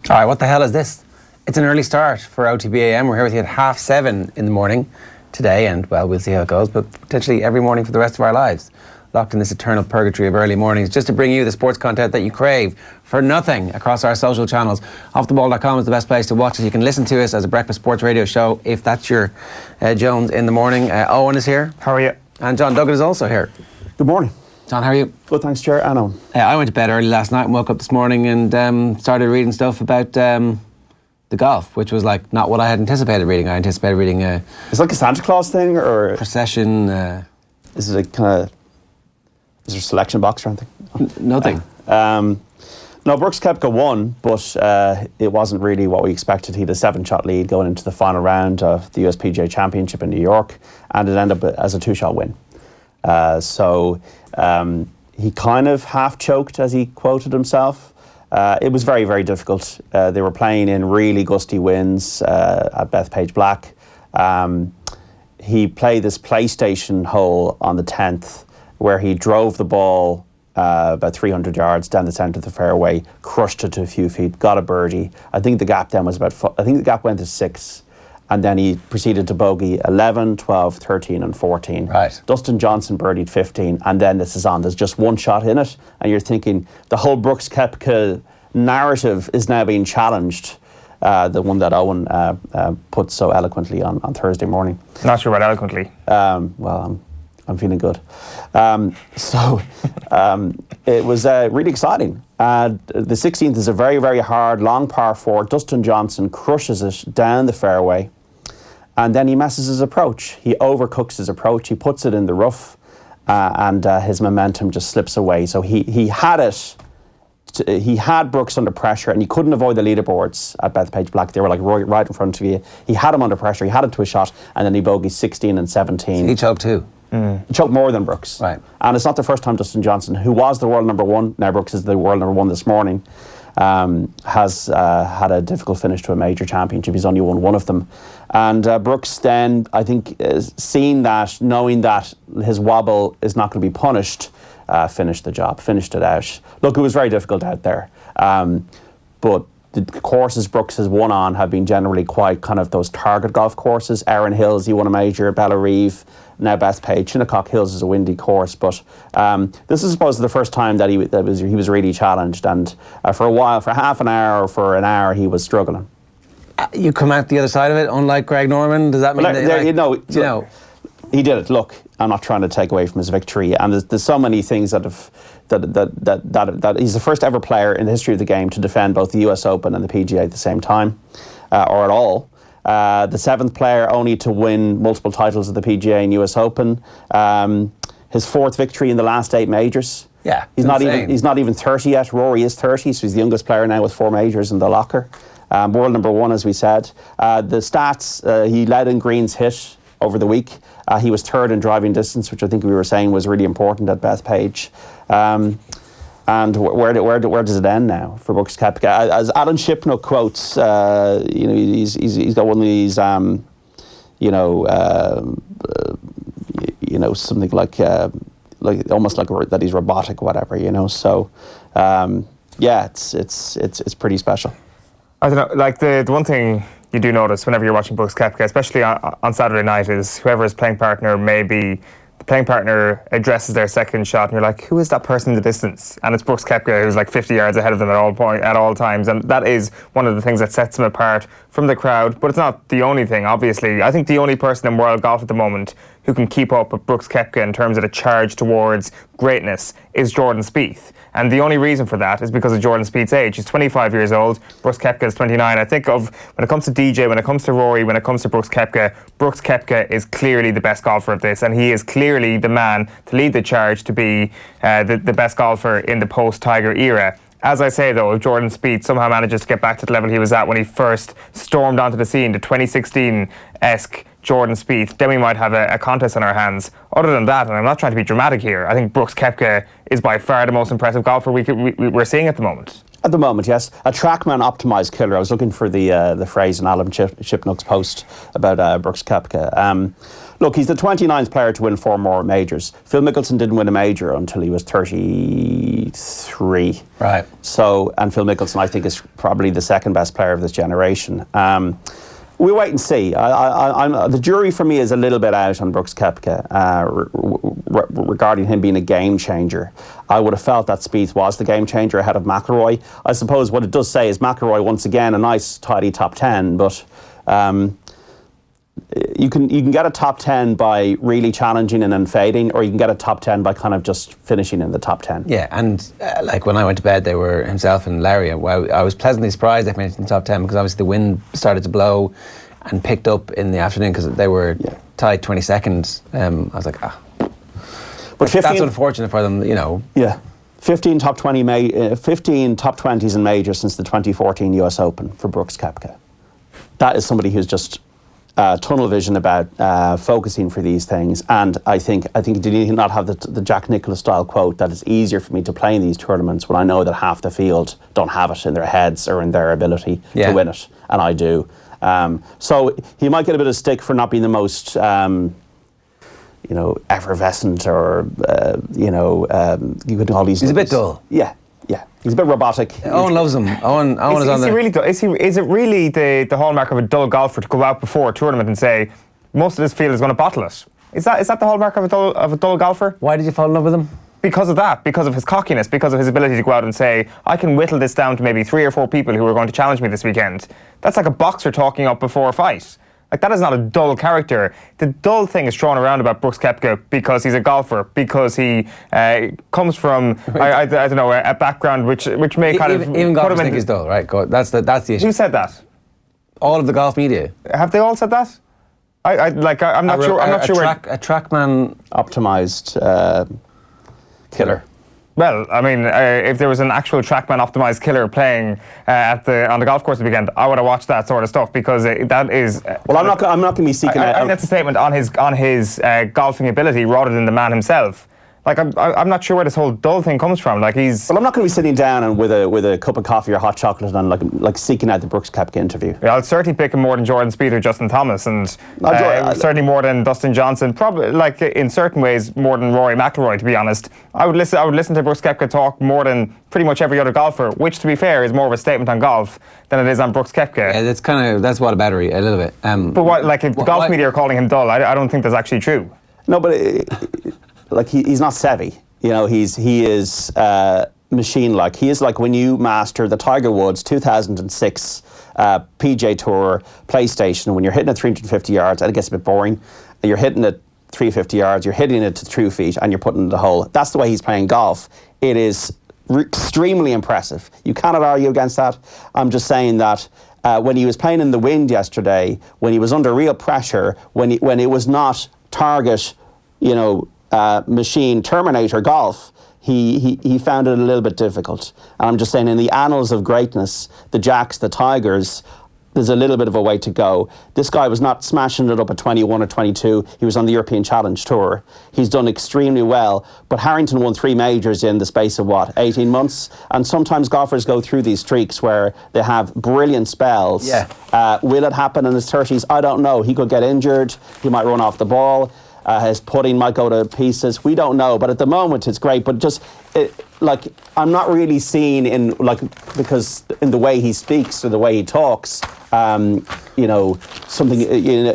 All right, what the hell is this? It's an early start for OTBAM. We're here with you at 7:30 in the morning today, and well, we'll see how it goes, but potentially every morning for the rest of our lives. Locked in this eternal purgatory of early mornings, just to bring you the sports content that you crave for nothing across our social channels. Offtheball.com is the best place to watch us. You can listen to us as a breakfast sports radio show if that's your Jones in the morning. Owen is here. How are you? And John Duggan is also here. Good morning. John, how are you? Good, thanks, Ger. I went to bed early last night and woke up this morning and started reading stuff about the golf, which was like not what I had anticipated reading. I anticipated reading a... It's like a Santa Claus thing, or... Procession. Is it a kind of... Is there a selection box or anything? Nothing. No, Brooks Koepka won, but it wasn't really what we expected. He had a 7-shot lead going into the final round of the USPGA Championship in New York, and it ended up as a 2-shot win. He kind of half choked, as he quoted himself. It was very, very difficult. They were playing in really gusty winds at Bethpage Black. He played this PlayStation hole on the 10th, where he drove the ball about 300 yards down the centre of the fairway, crushed it to a few feet, got a birdie. I think the gap then was I think the gap went to 6. And then he proceeded to bogey 11, 12, 13 and 14. Right. Dustin Johnson birdied 15, and then this is on. There's just one shot in it, and you're thinking the whole Brooks Koepka narrative is now being challenged. The one that Owen put so eloquently on Thursday morning. Not sure about eloquently. Well, I'm feeling good. It was really exciting. The 16th is a very, very hard, long par 4. Dustin Johnson crushes it down the fairway, and then he messes his approach. He overcooks his approach. He puts it in the rough, and his momentum just slips away. So he had it. He had Brooks under pressure, and he couldn't avoid the leaderboards at Bethpage Black. They were like right in front of you. He had him under pressure. He had it to a shot, and then he bogeyed 16 and 17. He choked too. He choked more than Brooks. Right. And it's not the first time Dustin Johnson, who was the world number 1, now Brooks is the world number 1 this morning, has had a difficult finish to a major championship. He's only won one of them. And Brooks then, I think, seeing that, knowing that his wobble is not going to be punished, finished the job, finished it out. Look, it was very difficult out there. But the courses Brooks has won on have been generally quite kind of those target golf courses. Erin Hills, he won a major, Bellareve, now Bethpage. Shinnecock Hills is a windy course, but this is, I suppose, the first time that he was really challenged, and for a while, for half an hour or for an hour, he was struggling. You come out the other side of it, unlike Greg Norman. Does that mean he did it? Look, I'm not trying to take away from his victory, and there's so many things that he's the first ever player in the history of the game to defend both the US Open and the PGA at the same time, or at all. The 7th player only to win multiple titles of the PGA and US Open. His 4th victory in the last 8 majors. Yeah, he's not even 30 yet. Rory is 30, so he's the youngest player now with 4 majors in the locker. World number 1, as we said. The stats: he led in greens hit over the week. He was 3rd in driving distance, which I think we were saying was really important at Bethpage. And where does it end now for Brooks Koepka? As Alan Shipnuck quotes, he's got one of these, something like almost like that he's robotic, whatever, So, it's pretty special. I don't know. Like the one thing you do notice whenever you're watching Brooks Koepka, especially on Saturday night, is whoever his playing partner may be. The playing partner addresses their second shot, and you're like, who is that person in the distance? And it's Brooks Koepka, who's like 50 yards ahead of them at all times, and that is one of the things that sets him apart from the crowd. But it's not the only thing, obviously. I think the only person in world golf at the moment who can keep up with Brooks Koepka in terms of the charge towards greatness is Jordan Spieth. And the only reason for that is because of Jordan Spieth's age. He's 25 years old. Brooks Koepka is 29. I think of, when it comes to DJ, when it comes to Rory, when it comes to Brooks Koepka is clearly the best golfer of this, and he is clearly the man to lead the charge to be the best golfer in the post-Tiger era. As I say, though, if Jordan Spieth somehow manages to get back to the level he was at when he first stormed onto the scene, the 2016-esque Jordan Spieth, then we might have a contest on our hands. Other than that, and I'm not trying to be dramatic here, I think Brooks Koepka is by far the most impressive golfer we're seeing at the moment. At the moment, yes. A trackman optimised killer. I was looking for the phrase in Alan Shipnuck's post about Brooks Koepka. Look, he's the 29th player to win 4 more majors. Phil Mickelson didn't win a major until he was 33. Right. So, and Phil Mickelson, I think, is probably the second best player of this generation. We wait and see. The jury for me is a little bit out on Brooks Koepka regarding him being a game changer. I would have felt that Spieth was the game changer ahead of McIlroy. I suppose what it does say is McIlroy, once again, a nice, tidy top 10, but you can get a top 10 by really challenging and then fading, or you can get a top 10 by kind of just finishing in the top 10. Yeah, and like when I went to bed, they were himself and Larry. I was pleasantly surprised they finished in the top 10 because obviously the wind started to blow and picked up in the afternoon because they were tied 20 seconds. I was like, But 15, that's unfortunate for them, you know. Yeah. 15 top 20s in majors since the 2014 US Open for Brooks Koepka. That is somebody who's just tunnel vision about focusing for these things, and I think did he not have the Jack Nicklaus style quote that it's easier for me to play in these tournaments when I know that half the field don't have it in their heads or in their ability to win it, and I do. So he might get a bit of stick for not being the most effervescent or you could call these. He's a bit dull. Yeah. He's a bit robotic. Owen loves him. Owen is on there. Really dull? Is it really the hallmark of a dull golfer to go out before a tournament and say most of this field is going to bottle it? Is that the hallmark of a dull golfer? Why did you fall in love with him? Because of that, because of his cockiness, because of his ability to go out and say, I can whittle this down to maybe 3 or 4 people who are going to challenge me this weekend. That's like a boxer talking up before a fight. Like, that is not a dull character. The dull thing is thrown around about Brooks Koepka because he's a golfer, because he comes from, I don't know, a background which may kind of... Even golfers think he's dull, right? That's the issue. Who said that? All of the golf media. Have they all said that? I'm not sure. I'm not sure. A trackman optimized killer. Well, I mean, if there was an actual TrackMan optimized killer playing on the golf course this weekend, I would have watched that sort of stuff because that is. Well, I'm not going to be seeking. I think that's a statement on his golfing ability rather than the man himself. Like, I'm not sure where this whole dull thing comes from. Like, he's... Well, I'm not going to be sitting down and with a cup of coffee or hot chocolate and like seeking out the Brooks Koepka interview. Yeah, I'll certainly pick him more than Jordan Spieth or Justin Thomas, and certainly more than Dustin Johnson. Probably, like, in certain ways, more than Rory McIlroy, to be honest. I would listen to Brooks Koepka talk more than pretty much every other golfer, which, to be fair, is more of a statement on golf than it is on Brooks Koepka. Yeah, that's what a battery, a little bit. But what, like, if the golf media are calling him dull, I don't think that's actually true. No, but he's not savvy. You know, he is machine-like. He is like when you master the Tiger Woods 2006 PJ Tour PlayStation, when you're hitting at 350 yards and it gets a bit boring, and you're hitting at 350 yards, you're hitting it to 2 feet and you're putting it in the hole. That's the way he's playing golf. It is extremely impressive. You cannot argue against that. I'm just saying that when he was playing in the wind yesterday, when he was under real pressure, when it was not target, machine Terminator golf, he found it a little bit difficult. And I'm just saying, in the annals of greatness, the Jacks, the Tigers, there's a little bit of a way to go. This guy was not smashing it up at 21 or 22. He was on the European Challenge Tour. He's done extremely well. But Harrington won 3 majors in the space of, 18 months? And sometimes golfers go through these streaks where they have brilliant spells. Yeah. Will it happen in his 30s? I don't know. He could get injured. He might run off the ball. His putting might go to pieces. We don't know, but at the moment it's great. But I'm not really seeing because in the way he speaks or the way he talks, something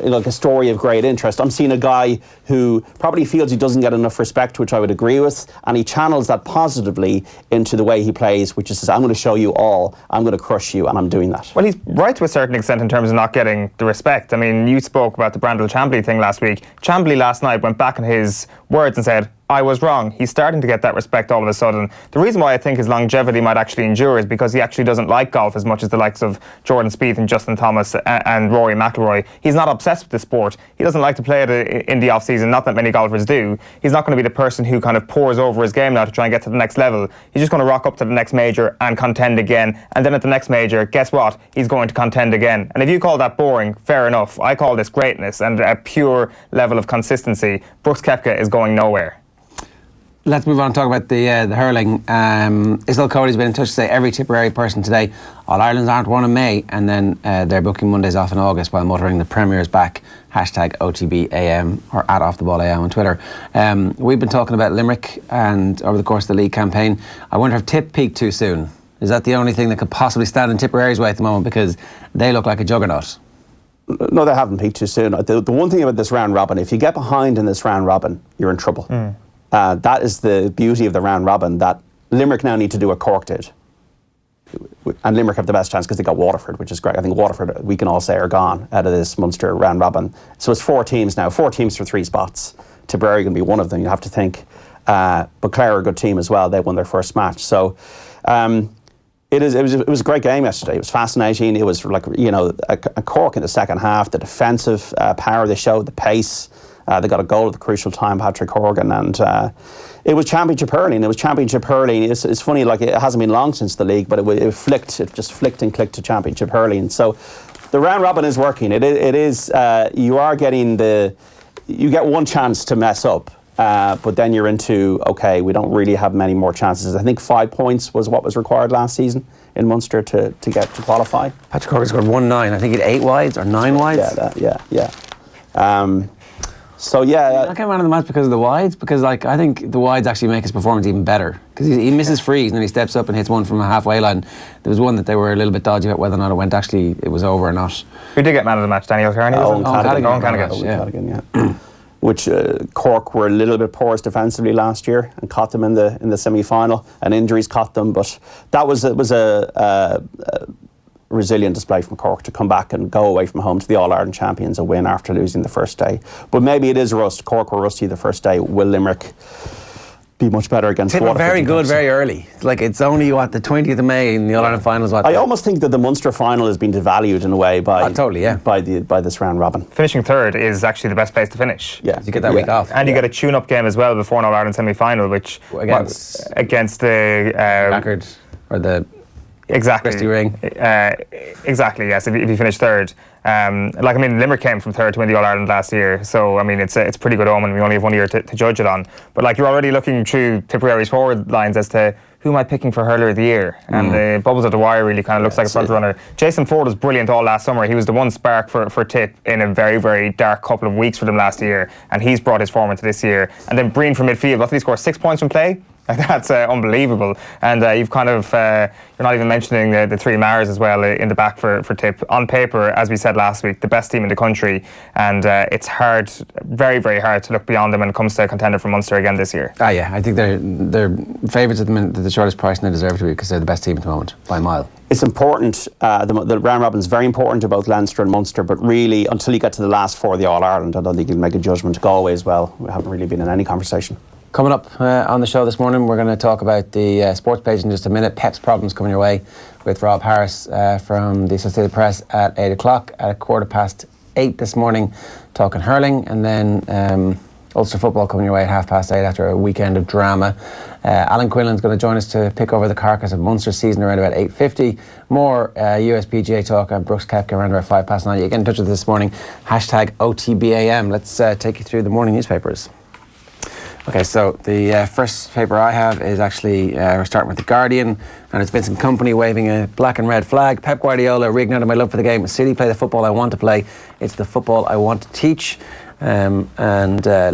like a story of great interest. I'm seeing a guy who probably feels he doesn't get enough respect, which I would agree with, and he channels that positively into the way he plays, which is, I'm going to show you all, I'm going to crush you, and I'm doing that. Well, he's right to a certain extent in terms of not getting the respect. I mean, you spoke about the Brandel Chambly thing last week. Chambly last night went back on his words and said, I was wrong. He's starting to get that respect all of a sudden. The reason why I think his longevity might actually endure is because he actually doesn't like golf as much as the likes of Jordan Spieth and Justin Thomas and Rory McIlroy. He's not obsessed with the sport. He doesn't like to play it in the off-season. Not that many golfers do. He's not going to be the person who kind of pours over his game now to try and get to the next level. He's just going to rock up to the next major and contend again. And then at the next major, guess what? He's going to contend again. And if you call that boring, fair enough. I call this greatness and a pure level of consistency. Brooks Koepka is going nowhere. let's move on and talk about the hurling. Isabel Cody's been in touch to say every Tipperary person today, All Ireland's aren't won in May, and then they're booking Mondays off in August while muttering the Premier's back, hashtag OTBAM or at Off the Ball AM on Twitter. We've been talking about Limerick and over the course of the league campaign. I wonder if Tip peaked too soon. Is that the only thing that could possibly stand in Tipperary's way at the moment, because they look like a juggernaut? No, they haven't peaked too soon. The one thing about this round robin, if you get behind in this round robin, you're in trouble. That is the beauty of the round robin, that Limerick now need to do what Cork did. And Limerick have the best chance because they got Waterford, which is great. I think Waterford, we can all say, are gone out of this Munster round robin. So it's 4 teams now, 4 teams for 3 spots. Tipperary can be one of them, you have to think. But Clare are a good team as well. They won their first match. So it was a great game yesterday. It was fascinating. It was like, a Cork in the second half, the defensive power they showed, the pace. They got a goal at the crucial time, Patrick Horgan, and it was championship hurling. It's funny, like, it hasn't been long since the league, but it just flicked and clicked to championship hurling. So the round robin is working. It is you get one chance to mess up. But then you're into, okay, we don't really have many more chances. I think 5 points was what was required last season in Munster to get to qualify. Patrick Horgan scored 1-9. I think he had 8 wides or 9 wides. Yeah. So yeah, I came around in the match because of the wides, because I think the wides actually make his performance even better, because he misses frees and then he steps up and hits one from a halfway line. There was one that they were a little bit dodgy about whether or not it was over or not. Who did get man of the match? Daniel Kearney? Owen Cadigan, yeah. Which Cork were a little bit porous defensively last year and caught them in the semi-final, and injuries caught them. But that was a resilient display from Cork to come back and go away from home to the All-Ireland champions, a win after losing the first day. But maybe it is rust. Cork were rusty the first day. Will Limerick be much better against Waterford? They were very good very early. Like, it's only the 20th of May in the All-Ireland finals. I almost think that the Munster final has been devalued in a way by this round robin. Finishing third is actually the best place to finish. Yeah, you get that week off, and you get a tune-up game as well before an All-Ireland semi-final, which against the record or the exactly ring. Exactly. Yes, if you finish third. Limerick came from third to win the All-Ireland last year, so it's pretty good omen. We only have 1 year to judge it on, but you're already looking through Tipperary's forward lines as to who am I picking for hurler of the year, and the bubbles at the wire really kind of looks like a front runner. Jason Ford was brilliant all last summer. He was the one spark for Tip in a very, very dark couple of weeks for them last year, and he's brought his form into this year. And then Breen from midfield, what did he score? 6 points from play? That's unbelievable. And you've kind of you're not even mentioning the 3 Mars as well in the back for Tip. On paper, as we said last week, the best team in the country, and it's hard, very, very hard to look beyond them when it comes to a contender for Munster again this year. I think they're favourites at the minute, the shortest price, and they deserve to be, because they're the best team at the moment by a mile. It's important. The round robin is very important to both Leinster and Munster, but really, until you get to the last 4 of the All-Ireland, I don't think you'll make a judgment. Galway as well. We haven't really been in any conversation. Coming up on the show this morning, we're going to talk about the sports page in just a minute. Peps Problems coming your way with Rob Harris from the Associated Press at 8 o'clock. At 8:15 this morning, talking hurling, and then Ulster football coming your way at 8:30 after a weekend of drama. Alan Quinlan's going to join us to pick over the carcass of Munster season around about 8:50. More USPGA talk and Brooks Koepka around about 9:05. You get in touch with us this morning. Hashtag OTBAM. Let's take you through the morning newspapers. Okay, so the first paper I have is actually, we're starting with The Guardian, and it's Vincent Kompany waving a black and red flag. Pep Guardiola reignited my love for the game. City play the football I want to play. It's the football I want to teach. And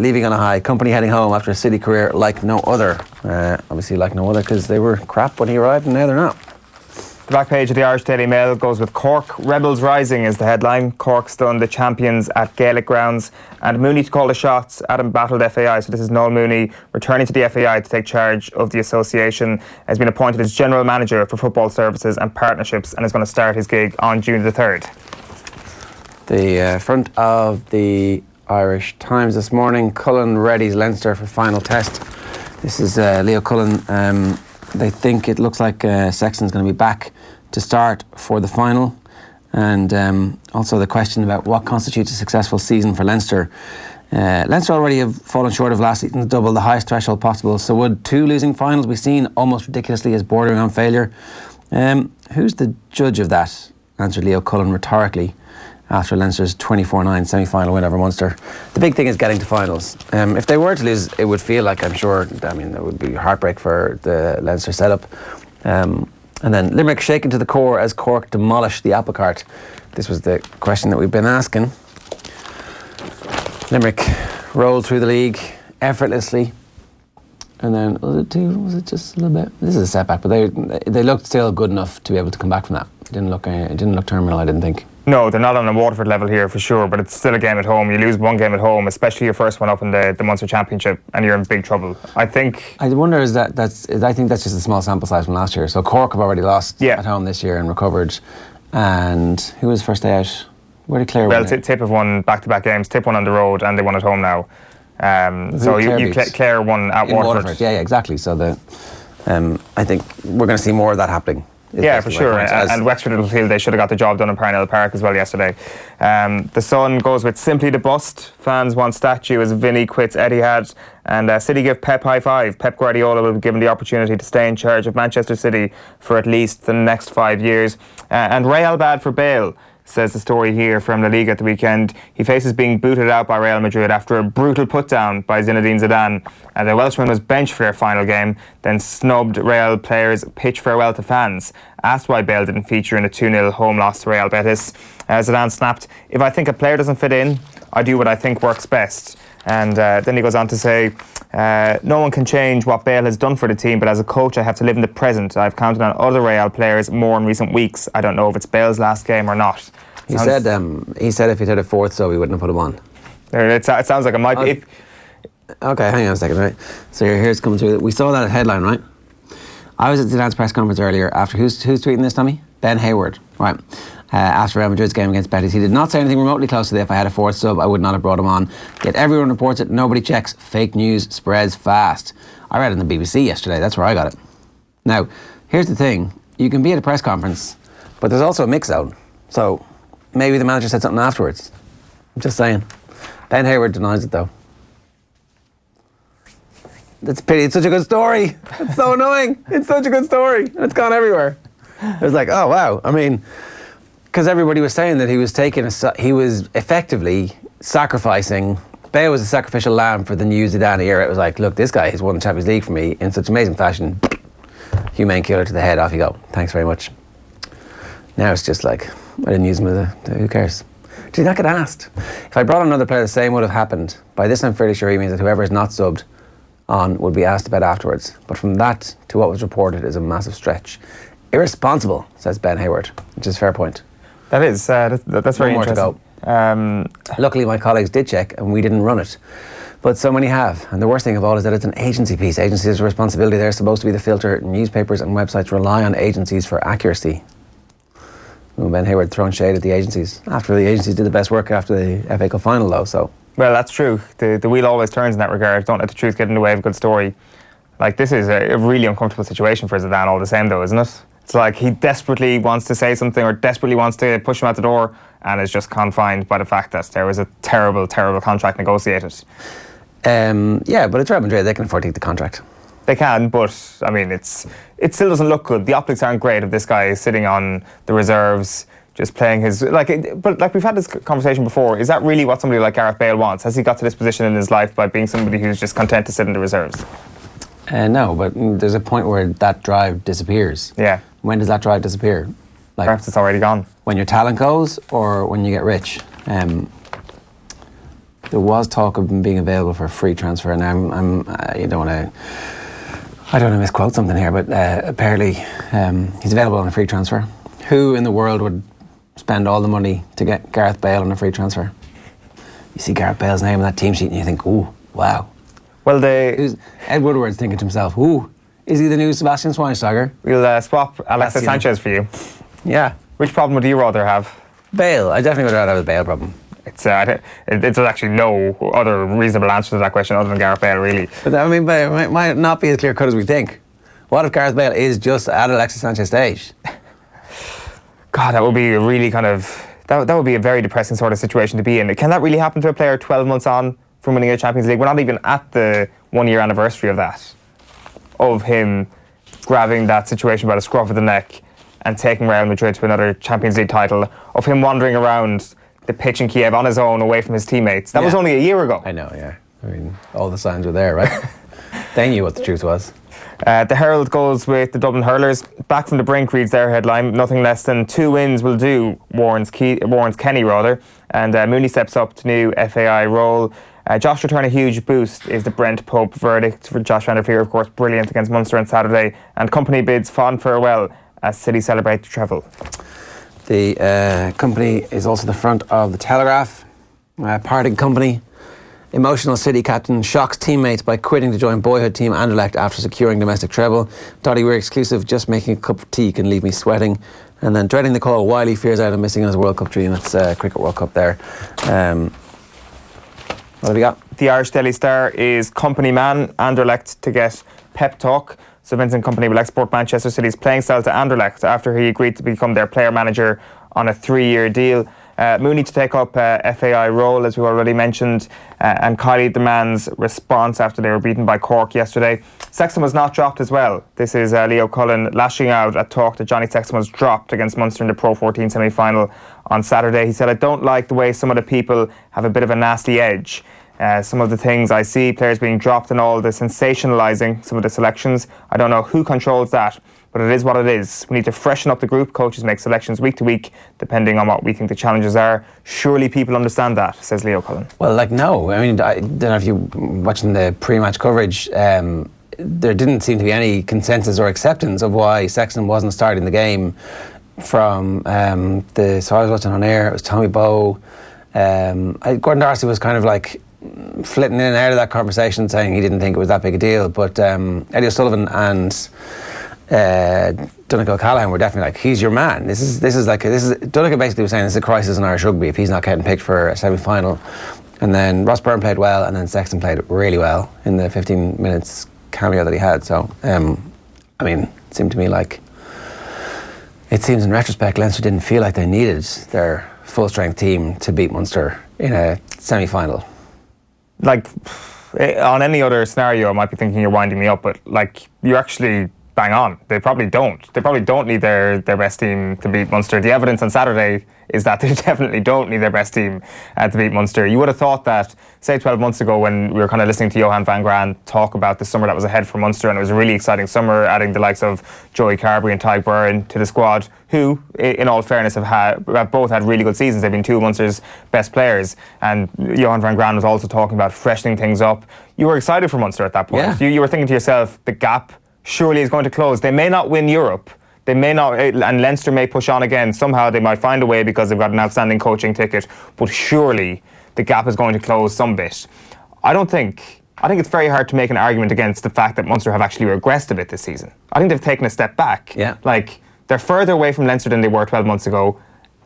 leaving on a high. Kompany heading home after a City career like no other. Obviously like no other, because they were crap when he arrived, and now they're not. The back page of the Irish Daily Mail goes with Cork. Rebels rising is the headline. Cork stunned the champions at Gaelic grounds. And Mooney to call the shots. Adam battled FAI. So this is Noel Mooney returning to the FAI to take charge of the association. Has been appointed as General Manager for Football Services and Partnerships, and is going to start his gig on June the 3rd. The front of the Irish Times this morning. Cullen readies Leinster for final test. This is Leo Cullen. They think it looks like Sexton's going to be back to start for the final, and also the question about what constitutes a successful season for Leinster. Leinster already have fallen short of last season's double, the highest threshold possible, so would 2 losing finals be seen almost ridiculously as bordering on failure? Who's the judge of that? Answered Leo Cullen rhetorically. after Leinster's 24-9 semi-final win over Munster. The big thing is getting to finals. If they were to lose, it would feel like, I'm sure, I mean, it would be heartbreak for the Leinster setup. And then Limerick shaken to the core as Cork demolished the apple cart. This was the question that we've been asking. Limerick rolled through the league effortlessly. And then, was it just a little bit? This is a setback, but they looked still good enough to be able to come back from that. It didn't look terminal, I didn't think. No, they're not on a Waterford level here for sure, but it's still a game at home. You lose one game at home, especially your first one up in the Munster Championship, and you're in big trouble. I wonder I think that's just a small sample size from last year. So Cork have already lost at home this year and recovered. And who was first day out? Where did Clare win? Well, Tip have won back-to-back games. Tip won on the road, and they won at home now. So Clare won at Waterford. Yeah, exactly. So I think we're going to see more of that happening. Yeah, for sure. And Wexford will feel they should have got the job done in Parnell Park as well yesterday. The Sun goes with simply the bust. Fans want statue as Vinny quits Etihad. And City give Pep high five. Pep Guardiola will be given the opportunity to stay in charge of Manchester City for at least the next 5 years. And Real bad for Bale, says the story here from La Liga at the weekend. He faces being booted out by Real Madrid after a brutal put-down by Zinedine Zidane. And the Welshman was benched for their final game, then snubbed Real players' pitch farewell to fans. Asked why Bale didn't feature in a 2-0 home loss to Real Betis, Zidane snapped, "If I think a player doesn't fit in, I do what I think works best." And then he goes on to say, "No one can change what Bale has done for the team, but as a coach I have to live in the present. I've counted on other Real players more in recent weeks. I don't know if it's Bale's last game or not." He said if he'd had a fourth sub, he wouldn't have put him on. It sounds like it might be. Okay, hang on a second, right? So here's coming through. We saw that headline, right? I was at Zidane's press conference earlier after, who's tweeting this, Tommy? Ben Hayward, right. After Real Madrid's game against Betis. He did not say anything remotely close to the "if I had a fourth sub, I would not have brought him on. Yet everyone reports it, nobody checks. Fake news spreads fast." I read it in the BBC yesterday, that's where I got it. Now, here's the thing. You can be at a press conference, but there's also a mix zone. So maybe the manager said something afterwards. I'm just saying. Ben Hayward denies it though. It's a pity, it's such a good story. It's so annoying. It's such a good story. And it's gone everywhere. It was like, oh wow. I mean, because everybody was saying that he was effectively sacrificing. Bale was a sacrificial lamb for the new Zidane era. It was like, look, this guy has won the Champions League for me in such amazing fashion. Humane killer to the head, off you go. Thanks very much. Now it's just like, I didn't use him as who cares? Did he not get asked? If I brought on another player, the same would have happened. By this I'm fairly sure he means that whoever is not subbed on would be asked about afterwards. But from that to what was reported is a massive stretch. Irresponsible, says Ben Hayward, which is a fair point. That is, that's very interesting. Luckily my colleagues did check and we didn't run it. But so many have. And the worst thing of all is that it's an agency piece. Agencies have a responsibility. They're supposed to be the filter. Newspapers and websites rely on agencies for accuracy. Well, Ben Hayward throwing shade at the agencies. After the agencies did the best work after the FA Cup final though, so. Well, that's true. The wheel always turns in that regard. Don't let the truth get in the way of a good story. Like, this is a really uncomfortable situation for Zidane all the same though, isn't it? It's like he desperately wants to say something or desperately wants to push him out the door and is just confined by the fact that there was a terrible, terrible contract negotiated. Yeah, but it's Real Madrid. They can afford to take the contract. They can, but I mean, it still doesn't look good. The optics aren't great if this guy is sitting on the reserves, just playing his but we've had this conversation before. Is that really what somebody like Gareth Bale wants? Has he got to this position in his life by being somebody who's just content to sit in the reserves? No, but there's a point where that drive disappears. Yeah. When does that drive disappear? Like, perhaps it's already gone. When your talent goes, or when you get rich. There was talk of him being available for a free transfer, and I don't want to misquote something here, but apparently he's available on a free transfer. Who in the world would spend all the money to get Gareth Bale on a free transfer? You see Gareth Bale's name on that team sheet and you think, ooh, wow. Well, Ed Woodward's thinking to himself, ooh, is he the new Sebastian Schweinsteiger? We'll swap Alexis Sanchez for you. Yeah. Which problem would you rather have? Bale. I definitely would rather have a Bale problem. There's actually no other reasonable answer to that question other than Gareth Bale, really. But I mean, Bale might not be as clear cut as we think. What if Gareth Bale is just at Alexis Sanchez stage? God, that would be a really that would be a very depressing sort of situation to be in. Can that really happen to a player 12 months on from winning a Champions League? We're not even at the 1 year anniversary of that, of him grabbing that situation by the scruff of the neck and taking Real Madrid to another Champions League title, of him wandering around the pitch in Kiev on his own, away from his teammates. That was only a year ago. I know, yeah. I mean, all the signs were there, right? They knew what the truth was. The Herald goes with the Dublin Hurlers. Back from the brink reads their headline. Nothing less than 2 wins will do, warns Kenny rather. And Mooney steps up to new FAI role. Josh return a huge boost is the Brent Pope verdict for Josh Van der Fleer, of course, brilliant against Munster on Saturday. And company bids fond farewell as City celebrate the treble. The company is also the front of the Telegraph. Parting company. Emotional City captain shocks teammates by quitting to join boyhood team Anderlecht after securing domestic treble. Dotty, we're exclusive. Just making a cup of tea can leave me sweating. And then dreading the call, Wiley fears out of missing his World Cup dream. That's Cricket World Cup there. What have we got? The Irish Daily Star is company man Anderlecht to get pep talk. So Vincent Kompany will export Manchester City's playing style to Anderlecht after he agreed to become their player manager on a 3-year deal. Mooney to take up FAI role, as we already mentioned, and Kylie the man's response after they were beaten by Cork yesterday. Sexton was not dropped as well. This is Leo Cullen lashing out at talk that Johnny Sexton was dropped against Munster in the Pro 14 semi-final on Saturday. He said, "I don't like the way some of the people have a bit of a nasty edge. Some of the things I see, players being dropped and all the sensationalising, some of the selections, I don't know who controls that, but it is what it is. We need to freshen up the group. Coaches make selections week to week, depending on what we think the challenges are. Surely people understand that," says Leo Cullen. Well, no. I mean, I don't know if you watching the pre-match coverage, there didn't seem to be any consensus or acceptance of why Sexton wasn't starting the game from so I was watching on air, it was Tommy Bowe. Gordon Darcy was kind of like flitting in and out of that conversation, saying he didn't think it was that big a deal, but Eddie O'Sullivan and Donegal O'Callaghan were definitely like, he's your man. Donegal basically was saying this is a crisis in Irish rugby if he's not getting picked for a semi-final. And then Ross Byrne played well, and then Sexton played really well in the 15 minutes cameo that he had. So I mean, it seemed to me like, it seems in retrospect Leinster didn't feel like they needed their full strength team to beat Munster in a semi-final. Like, on any other scenario I might be thinking you're winding me up, but like, you're actually bang on. They probably don't need their best team to beat Munster. The evidence on Saturday is that they definitely don't need their best team to beat Munster. You would have thought that, say 12 months ago when we were kind of listening to Johan van Graan talk about the summer that was ahead for Munster, and it was a really exciting summer, adding the likes of Joey Carberry and Tadhg Byrne to the squad, who, in all fairness, have both had really good seasons. They've been two of Munster's best players. And Johan van Graan was also talking about freshening things up. You were excited for Munster at that point. Yeah. You were thinking to yourself, the gap surely is going to close. They may not win Europe. They may not, and Leinster may push on again. Somehow they might find a way because they've got an outstanding coaching ticket. But surely the gap is going to close some bit. I think it's very hard to make an argument against the fact that Munster have actually regressed a bit this season. I think they've taken a step back. Yeah. Like, they're further away from Leinster than they were 12 months ago.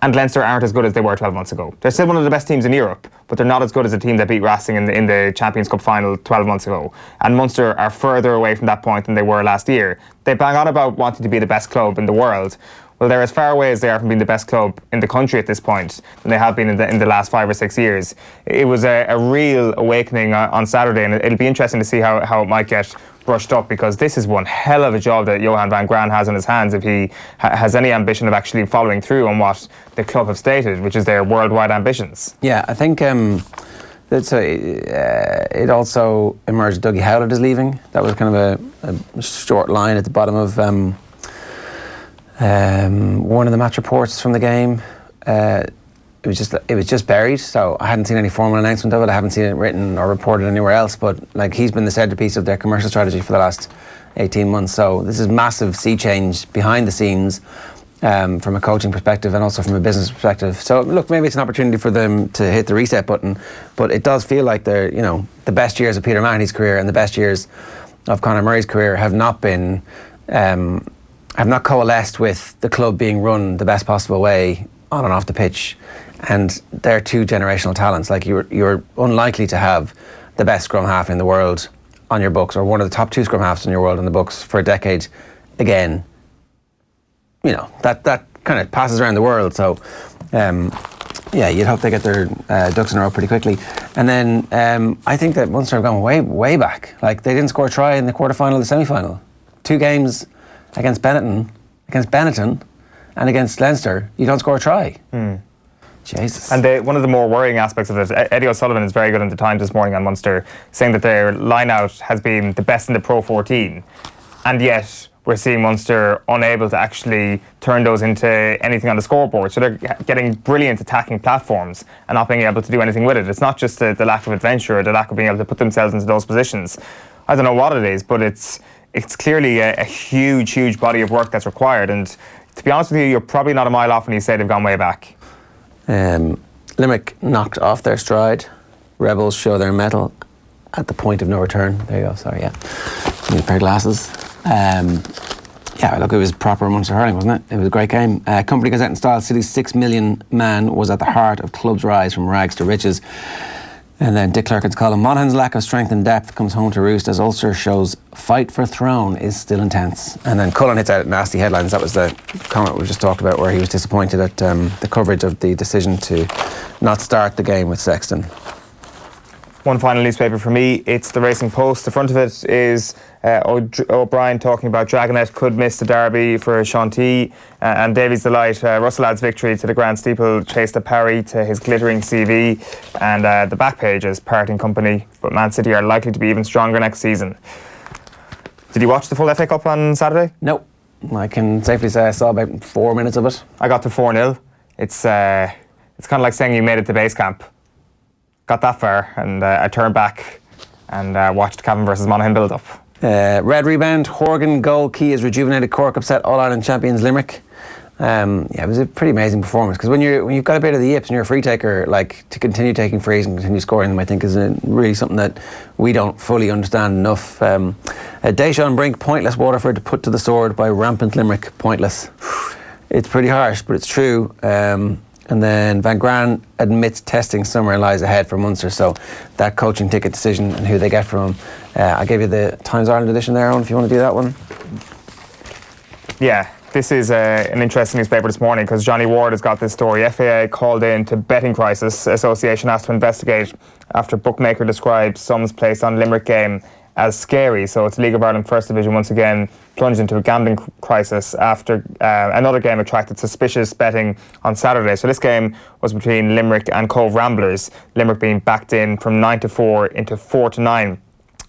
And Leinster aren't as good as they were 12 months ago. They're still one of the best teams in Europe, but they're not as good as the team that beat Racing in the Champions Cup final 12 months ago. And Munster are further away from that point than they were last year. They bang on about wanting to be the best club in the world. Well, they're as far away as they are from being the best club in the country at this point than they have been in the last 5 or 6 years. It was a real awakening on Saturday, and it'll be interesting to see how it might get brushed up, because this is one hell of a job that Johan van Graan has on his hands if he has any ambition of actually following through on what the club have stated, which is their worldwide ambitions. Yeah, I think it also emerged Dougie Howlett is leaving. That was kind of a short line at the bottom of one of the match reports from the game. It was just buried, so I hadn't seen any formal announcement of it. I haven't seen it written or reported anywhere else, but like, he's been the centrepiece of their commercial strategy for the last 18 months. So this is massive sea change behind the scenes, from a coaching perspective and also from a business perspective. So look, maybe it's an opportunity for them to hit the reset button, but it does feel like they're, the best years of Peter Mahoney's career and the best years of Conor Murray's career have not coalesced with the club being run the best possible way on and off the pitch. And they're two generational talents. Like, you're unlikely to have the best scrum half in the world on your books, or one of the top 2 scrum halves in your world on the books for a decade again. That kind of passes around the world. So you'd hope they get their ducks in a row pretty quickly. And then I think that Munster have gone way back. Like, they didn't score a try in the quarterfinal, the semi-final. 2 games against Benetton, and against Leinster, you don't score a try. Jesus. And one of the more worrying aspects of it, Eddie O'Sullivan is very good in the Times this morning on Munster, saying that their line-out has been the best in the Pro 14. And yet, we're seeing Munster unable to actually turn those into anything on the scoreboard. So they're getting brilliant attacking platforms and not being able to do anything with it. It's not just the lack of adventure or the lack of being able to put themselves into those positions. I don't know what it is, but it's clearly a huge body of work that's required. And to be honest with you, you're probably not a mile off when you say they've gone way back. Limerick knocked off their stride. Rebels show their mettle at the point of no return. There you go, sorry, yeah. Need a pair of glasses. Yeah, look, it was proper Munster hurling, wasn't it? It was a great game. Company Gazette and Style, City's 6 million man was at the heart of club's rise from rags to riches. And then Dick Clerkin's column, Monaghan's lack of strength and depth comes home to roost as Ulster shows fight for throne is still intense. And then Cullen hits out nasty headlines. That was the comment we just talked about, where he was disappointed at the coverage of the decision to not start the game with Sexton. One final newspaper for me, it's the Racing Post. The front of it is O'Brien talking about Dragonet could miss the derby for Shanty, and Davies' delight, Russell Ladd's victory to the Grand Steeple chased a parry to his glittering CV, and the back page is parting company, but Man City are likely to be even stronger next season. Did you watch the full FA Cup on Saturday? No, I can safely say I saw about 4 minutes of it. I got to 4-0. It's kind of like saying you made it to base camp. Got that far, and I turned back and watched Cavan versus Monaghan build up. Red rebound, Horgan goal key is rejuvenated Cork upset All-Ireland champions Limerick. Yeah, it was a pretty amazing performance, because when you've got a bit of the yips and you're a free taker, like, to continue taking frees and continue scoring them, I think is really something that we don't fully understand enough. Deshaun Brink, pointless Waterford to put to the sword by rampant Limerick, pointless. It's pretty harsh, but it's true. And then Van Gran admits testing somewhere lies ahead for Munster, so that coaching ticket decision and who they get from him. I gave you the Times Ireland edition there, Owen, if you want to do that one. Yeah, this is an interesting newspaper this morning, because Johnny Ward has got this story. FAA called in to betting crisis. Association asked to investigate after bookmaker describes sums placed on Limerick game as scary. So it's League of Ireland First Division once again plunged into a gambling crisis after another game attracted suspicious betting on Saturday. So this game was between Limerick and Cove Ramblers, Limerick being backed in from 9-4 into 4-9.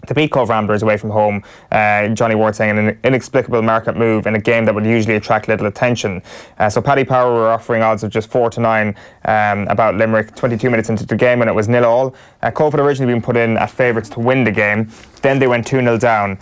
To beat Cove Ramblers away from home, Johnny Ward saying an inexplicable market move in a game that would usually attract little attention. So Paddy Power were offering odds of just 4-9 about Limerick 22 minutes into the game, and it was 0-0. Cove had originally been put in at favourites to win the game. Then they went 2-0 down.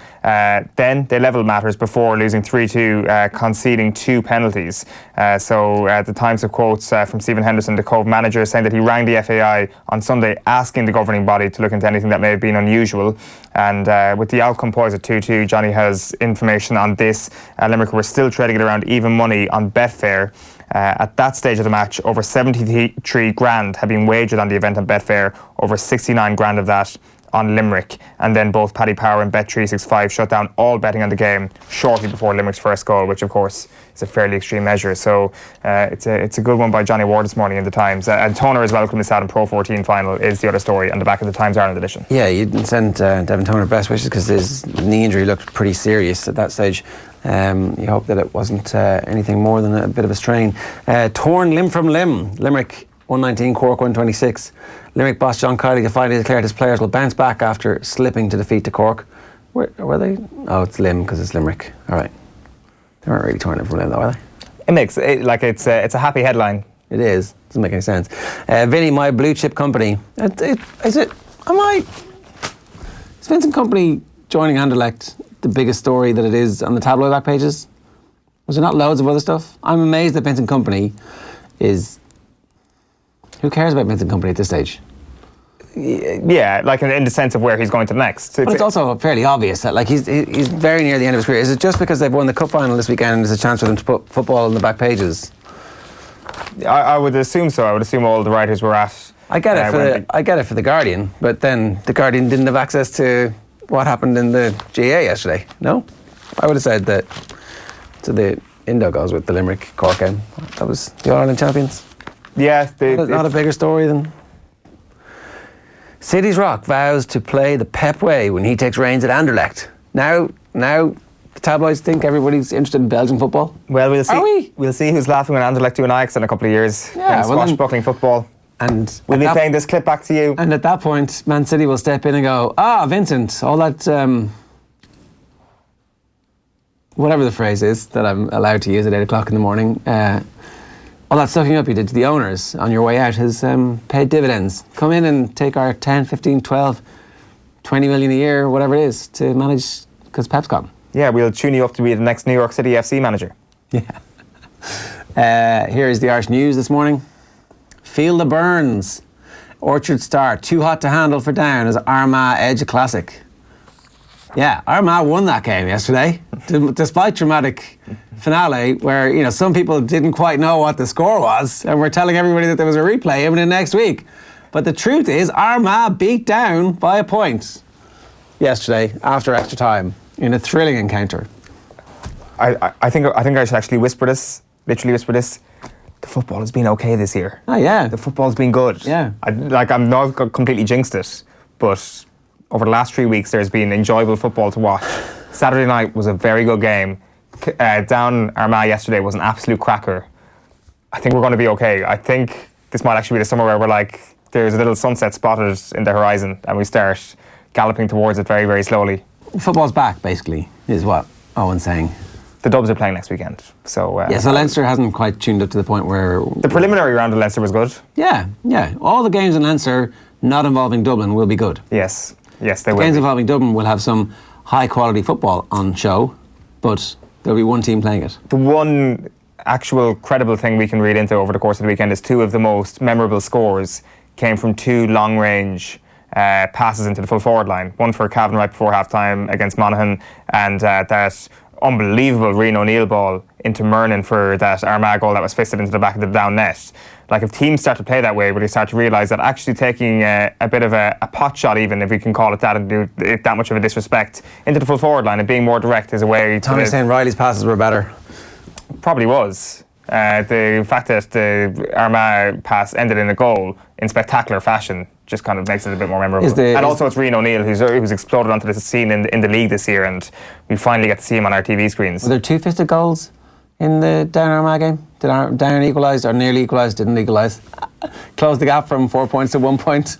Then they levelled matters before losing 3-2, conceding 2 penalties. The Times have quotes from Stephen Henderson, the Cove manager, saying that he rang the FAI on Sunday asking the governing body to look into anything that may have been unusual. And with the outcome poised at 2-2, Johnny has information on this. Limerick were still trading it around even money on Betfair. At that stage of the match, over 73 grand had been wagered on the event on Betfair, over 69 grand of that on Limerick. And then both Paddy Power and Bet365 shut down all betting on the game shortly before Limerick's first goal, which of course is a fairly extreme measure. So it's a good one by Johnny Ward this morning in the Times. And Toner as well coming this out in Pro 14 final is the other story on the back of the Times Ireland edition. Yeah, you didn't send Devin Toner best wishes because his knee injury looked pretty serious at that stage. You hope that it wasn't anything more than a bit of a strain. Torn limb from limb, Limerick 119, Cork 126. Limerick boss John Kiley finally declared his players will bounce back after slipping to defeat to Cork. Were they? Oh, it's limb because it's Limerick. All right. They weren't really torn limb from limb though, are they? It makes it like it's a happy headline. It is. Doesn't make any sense. Vinny, my blue chip company. Is Vincent Company joining Anderlecht the biggest story that it is on the tabloid back pages? Was there not loads of other stuff? I'm amazed that Vincent Company is... Who cares about Vincent Company at this stage? Yeah, like in the sense of where he's going to next. But it's also fairly obvious that like he's very near the end of his career. Is it just because they've won the cup final this weekend and there's a chance for them to put football on the back pages? I would assume so. I would assume all the writers were at... I get it for the Guardian, but then the Guardian didn't have access to what happened in the GA yesterday. No? I would have said that to the Indo goes with the Limerick Cork game. That was the All-Ireland champions. Yeah. Not a bigger story than... City's Rock vows to play the Pep way when he takes reins at Anderlecht. Now The tabloids think everybody's interested in Belgian football. Well, we'll see. Are we? We'll see who's laughing when Anderlecht do an Ajax in a couple of years. Yeah, in well then- swashbuckling football. And We'll be playing this clip back to you. And at that point, Man City will step in and go, Vincent, all that, whatever the phrase is that I'm allowed to use at 8 o'clock in the morning, all that sucking up you did to the owners on your way out has paid dividends. Come in and take our 10, 15, 12, 20 million a year, whatever it is, to manage, because Pep's gone. Yeah, we'll tune you up to be the next New York City FC manager. Yeah. Here is the Irish News this morning. Feel the burns. Orchard Star, too hot to handle for Down as Armagh edge a classic. Yeah, Armagh won that game yesterday, despite dramatic finale where, you know, some people didn't quite know what the score was and were telling everybody that there was a replay even in next week. But the truth is, Armagh beat Down by a point yesterday after extra time in a thrilling encounter. I think I should actually whisper this, literally whisper this. The football has been okay this year. Oh, yeah. The football's been good. Yeah. I'm not completely jinxed it, but over the last 3 weeks, there's been enjoyable football to watch. Saturday night was a very good game. Down Armagh yesterday was an absolute cracker. I think we're going to be okay. I think this might actually be the summer where we're like, there's a little sunset spotted in the horizon and we start galloping towards it very, very slowly. Football's back, basically, is what Owen's saying. The Dubs are playing next weekend. So So Leinster hasn't quite tuned up to the point where... the preliminary round of Leinster was good. Yeah. All the games in Leinster not involving Dublin will be good. Yes, they will. Games be. involving Dublin will have some high-quality football on show, but there'll be one team playing it. The one actual credible thing we can read into over the course of the weekend is two of the most memorable scores came from two long-range passes into the full forward line. One for Cavan right before half-time against Monaghan, and that unbelievable Rian O'Neill ball into Mernon for that Armagh goal that was fisted into the back of the Down net. Like, if teams start to play that way, where they start to realise that actually taking a bit of a pot shot, even if we can call it that, and do it that much of a disrespect into the full forward line and being more direct is a way Tommy's saying Riley's passes were better. Probably was. The fact that the Armagh pass ended in a goal in spectacular fashion just kind of makes it a bit more memorable. Also it's Rian O'Neill who's exploded onto the scene in the league this year, and we finally get to see him on our TV screens. Were there two fisted goals in the Down Armagh game? Did Down equalise or nearly equalise? Didn't equalise. Closed the gap from 4 points to 1 point.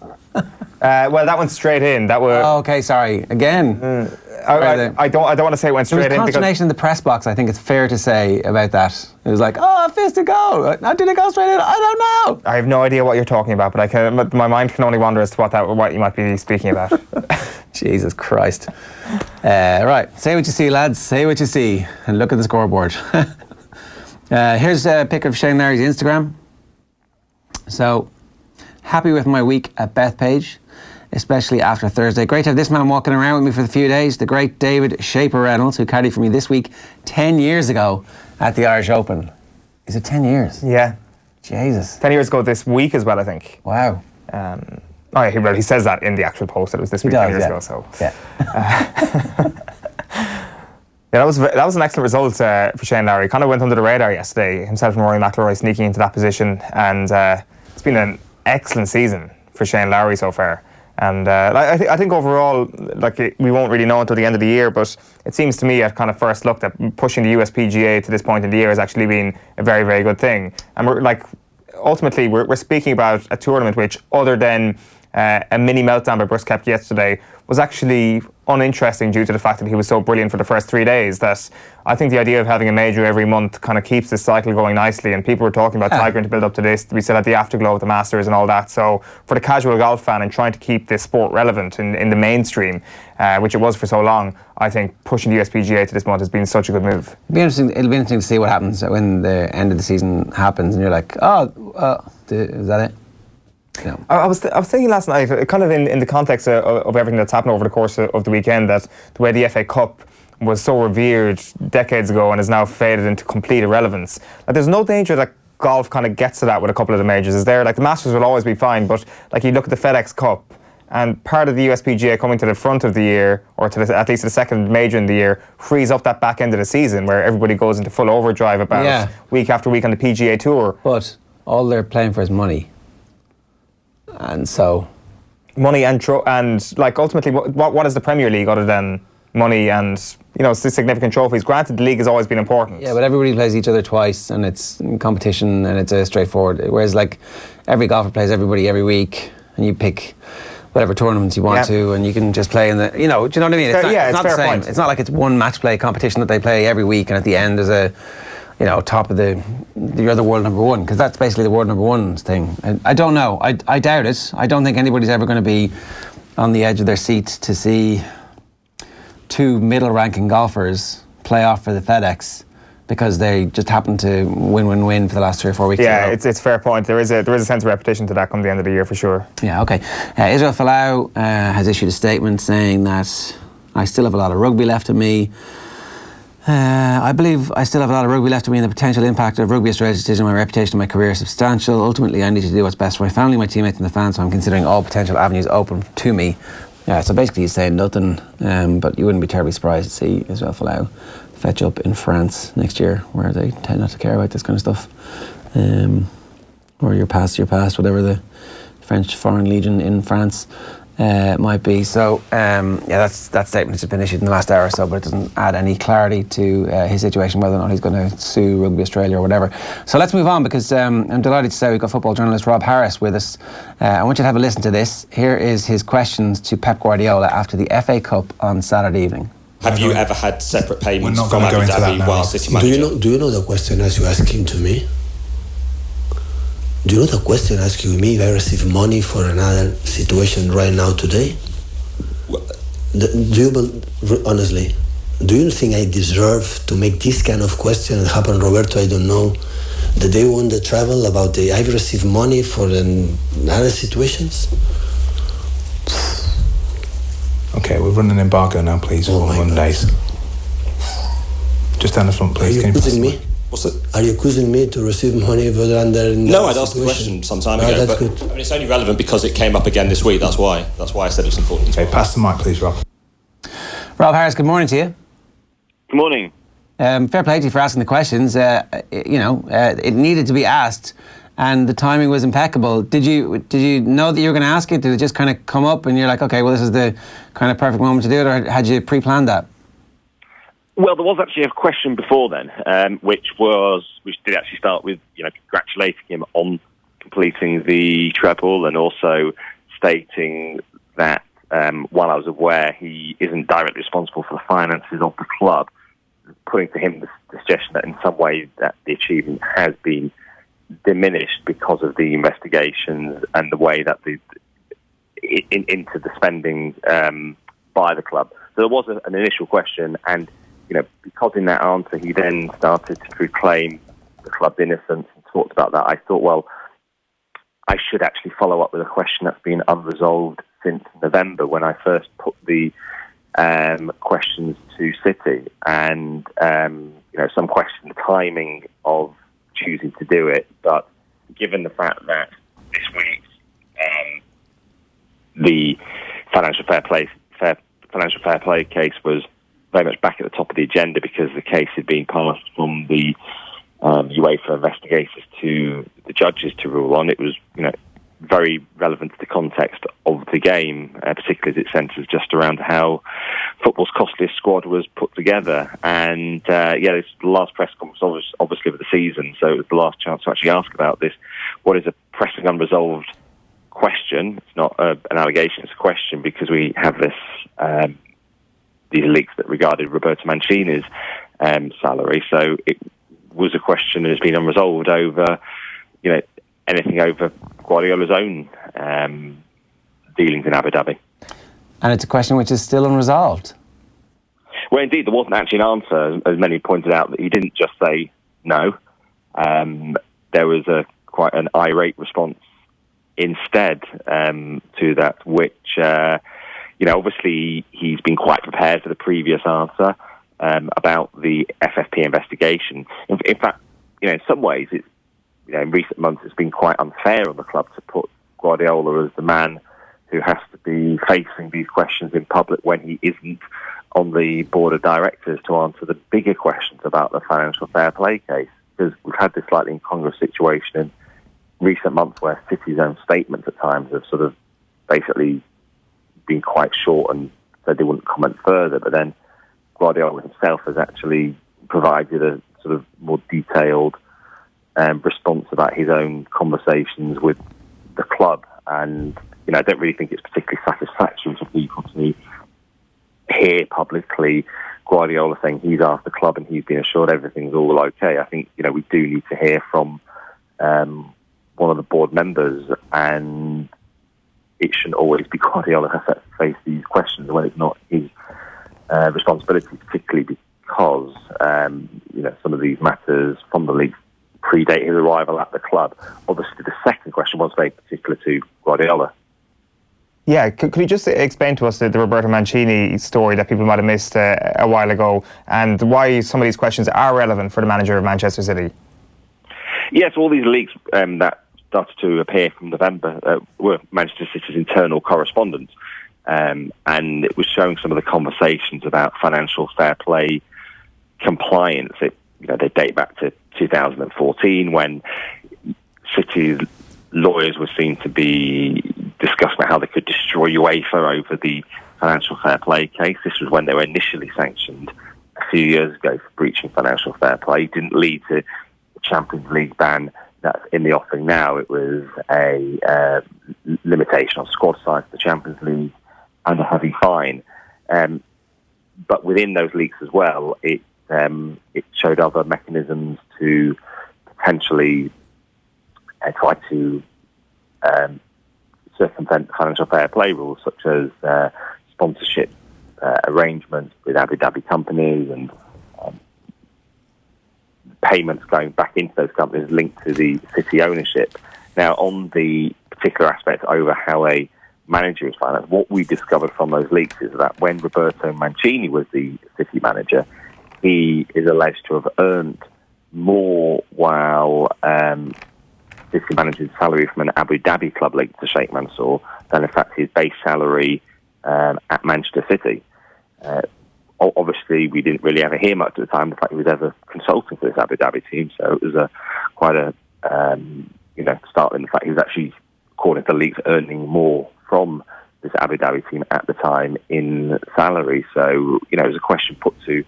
Well, that went straight in. That were. Oh, okay, sorry. Again. I don't want to say it went straight in. There was consternation in the press box, I think it's fair to say, about that. It was like, a fisted goal. How did it go straight in? I don't know. I have no idea what you're talking about, but my mind can only wander as to what you might be speaking about. Jesus Christ. Right, say what you see, lads. Say what you see. And look at the scoreboard. Here's a pic of Shane Larry's Instagram. So, happy with my week at Bethpage, especially after Thursday. Great to have this man walking around with me for the few days, the great David Shaper Reynolds, who caddied for me this week 10 years ago at the Irish Open. Is it 10 years? Yeah. Jesus. 10 years ago this week as well, I think. Wow. He says that in the actual post that it was this week 10 years ago. So. Yeah. Yeah, that was an excellent result for Shane Lowry. Kind of went under the radar yesterday, himself and Rory McIlroy sneaking into that position, and it's been an excellent season for Shane Lowry so far. And I think overall, we won't really know until the end of the year, but it seems to me at kind of first look that pushing the USPGA to this point in the year has actually been a very, very good thing. And ultimately we're speaking about a tournament which, other than a mini meltdown by Brooks Koepka yesterday, was actually uninteresting due to the fact that he was so brilliant for the first 3 days. That I think the idea of having a major every month kind of keeps this cycle going nicely, and people were talking about Tiger to build up to this. We still had the afterglow of the Masters and all that. So for the casual golf fan and trying to keep this sport relevant in the mainstream, which it was for so long, I think pushing the USPGA to this month has been such a good move. It'll be interesting to see what happens when the end of the season happens and you're like, is that it? No. I was thinking last night, kind of in the context of everything that's happened over the course of the weekend, that the way the FA Cup was so revered decades ago and has now faded into complete irrelevance. There's no danger that golf kind of gets to that with a couple of the majors, is there? The Masters will always be fine, but you look at the FedEx Cup, and part of the USPGA coming to the front of the year, or to at least the second major in the year, frees up that back end of the season where everybody goes into full overdrive about week after week on the PGA Tour. But all they're playing for is money. And so, money and ultimately, what is the Premier League other than money and significant trophies. Granted, the league has always been important. Yeah, but everybody plays each other twice, and it's competition, and it's a straightforward. Whereas, like, every golfer plays everybody every week, and you pick whatever tournaments you want to, and you can just play in the. Do you know what I mean? It's not the same. Point. It's not like it's one match play competition that they play every week, and at the end there's a, top of you're the world number one, because that's basically the world number one thing. I don't know. I doubt it. I don't think anybody's ever going to be on the edge of their seat to see two middle-ranking golfers play off for the FedEx because they just happen to win for the last 3 or 4 weeks. Yeah, it's a fair point. There is a sense of repetition to that come the end of the year for sure. Yeah, okay. Israel Folau has issued a statement saying that I still have a lot of rugby left in me. I believe I still have a lot of rugby left in me, and the potential impact of Rugby Australia's decision on my reputation and my career is substantial. Ultimately, I need to do what's best for my family, my teammates and the fans, so I'm considering all potential avenues open to me. Yeah, so basically he's saying nothing, but you wouldn't be terribly surprised to see Israel Folau fetch up in France next year, where they tend not to care about this kind of stuff. Or your past, whatever the French Foreign Legion in France might be. So, that statement has been issued in the last hour or so, but it doesn't add any clarity to his situation, whether or not he's going to sue Rugby Australia or whatever. So let's move on, because I'm delighted to say we've got football journalist Rob Harris with us. I want you to have a listen to this. Here is his questions to Pep Guardiola after the FA Cup on Saturday evening. Have you ever had separate payments We're not from going to go Abu into that Dhabi now. while City manager? Do you know the question as you asking to me? Do you know the question asking me if I receive money for another situation right now today? Honestly, do you think I deserve to make this kind of question and happen, Roberto? I don't know. The day when the travel about I've received money for another situations. Okay, we're running an embargo now, please, for 1 day. Just down the front, please. Are you accusing me? What's it? Are you accusing me to receive money for under? No, I'd asked the question some time ago. That's but good. I mean, it's only relevant because it came up again this week. That's why I said it was important. Okay, pass the mic, please, Rob. Rob Harris, good morning to you. Good morning. Fair play to you for asking the questions. It needed to be asked, and the timing was impeccable. Did you know that you were going to ask it? Did it just kind of come up and you're like, okay, well, this is the kind of perfect moment to do it, or had you pre-planned that? Well, there was actually a question before then, which did actually start with congratulating him on completing the treble, and also stating that while I was aware he isn't directly responsible for the finances of the club, putting to him the suggestion that in some way that the achievement has been diminished because of the investigations and the way that into the spending by the club. So there was an initial question, and because in that answer he then started to proclaim the club's innocence and talked about that, I thought, well, I should actually follow up with a question that's been unresolved since November, when I first put the questions to City, and some question the timing of choosing to do it. But given the fact that this week the financial fair play case was very much back at the top of the agenda, because the case had been passed from the UEFA investigators to the judges to rule on, it was very relevant to the context of the game, particularly as it centres just around how football's costliest squad was put together. And this is the last press conference, obviously, of the season, so it was the last chance to actually ask about this. What is a pressing unresolved question? It's not an allegation, it's a question, because we have these leaks that regarded Roberto Mancini's salary. So it was a question that has been unresolved over, anything over Guardiola's own dealings in Abu Dhabi. And it's a question which is still unresolved. Well, indeed, there wasn't actually an answer, as many pointed out, that he didn't just say no. There was quite an irate response instead to that, which, obviously he's been quite prepared for the previous answer about the FFP investigation. In fact, in some ways, it's, in recent months, it's been quite unfair on the club to put Guardiola as the man who has to be facing these questions in public when he isn't on the board of directors to answer the bigger questions about the financial fair play case. Because we've had this slightly incongruous situation in recent months where City's own statements at times have sort of basically been quite short and said they wouldn't comment further. But then Guardiola himself has actually provided a sort of more detailed response about his own conversations with the club. And, I don't really think it's particularly satisfactory for people to hear publicly Guardiola saying he's asked the club and he's been assured everything's all okay. I think, we do need to hear from one of the board members, and it shouldn't always be Guardiola who has to face these questions when it's not his responsibility, particularly because, some of these matters from the league predate his arrival at the club. Obviously, the second question was very particular to Guardiola. Yeah, could you just explain to us the Roberto Mancini story that people might have missed a while ago, and why some of these questions are relevant for the manager of Manchester City? Yes, all these leaks that started to appear from November were Manchester City's internal correspondence, and it was showing some of the conversations about financial fair play compliance. They date back to 2014 when City's lawyers were seen to be discussing how they could destroy UEFA over the financial fair play case. This was when they were initially sanctioned a few years ago for breaching financial fair play. It didn't lead to the Champions League ban that's in the offing now. It was a limitation on squad size for the Champions League and a heavy fine. But within those leaks as well, it showed other mechanisms to potentially try to circumvent the financial fair play rules, such as sponsorship arrangements with Abu Dhabi companies and payments going back into those companies linked to the City ownership. Now, on the particular aspect over how a manager is financed, what we discovered from those leaks is that when Roberto Mancini was the City manager, he is alleged to have earned more while City manager's salary from an Abu Dhabi club linked to Sheikh Mansour than, in fact, his base salary at Manchester City. Obviously, we didn't really ever hear much at the time the fact he was ever consulting for this Abu Dhabi team, so it was quite a startling the fact he was actually, according to the leaks, earning more from this Abu Dhabi team at the time in salary. So, it was a question put to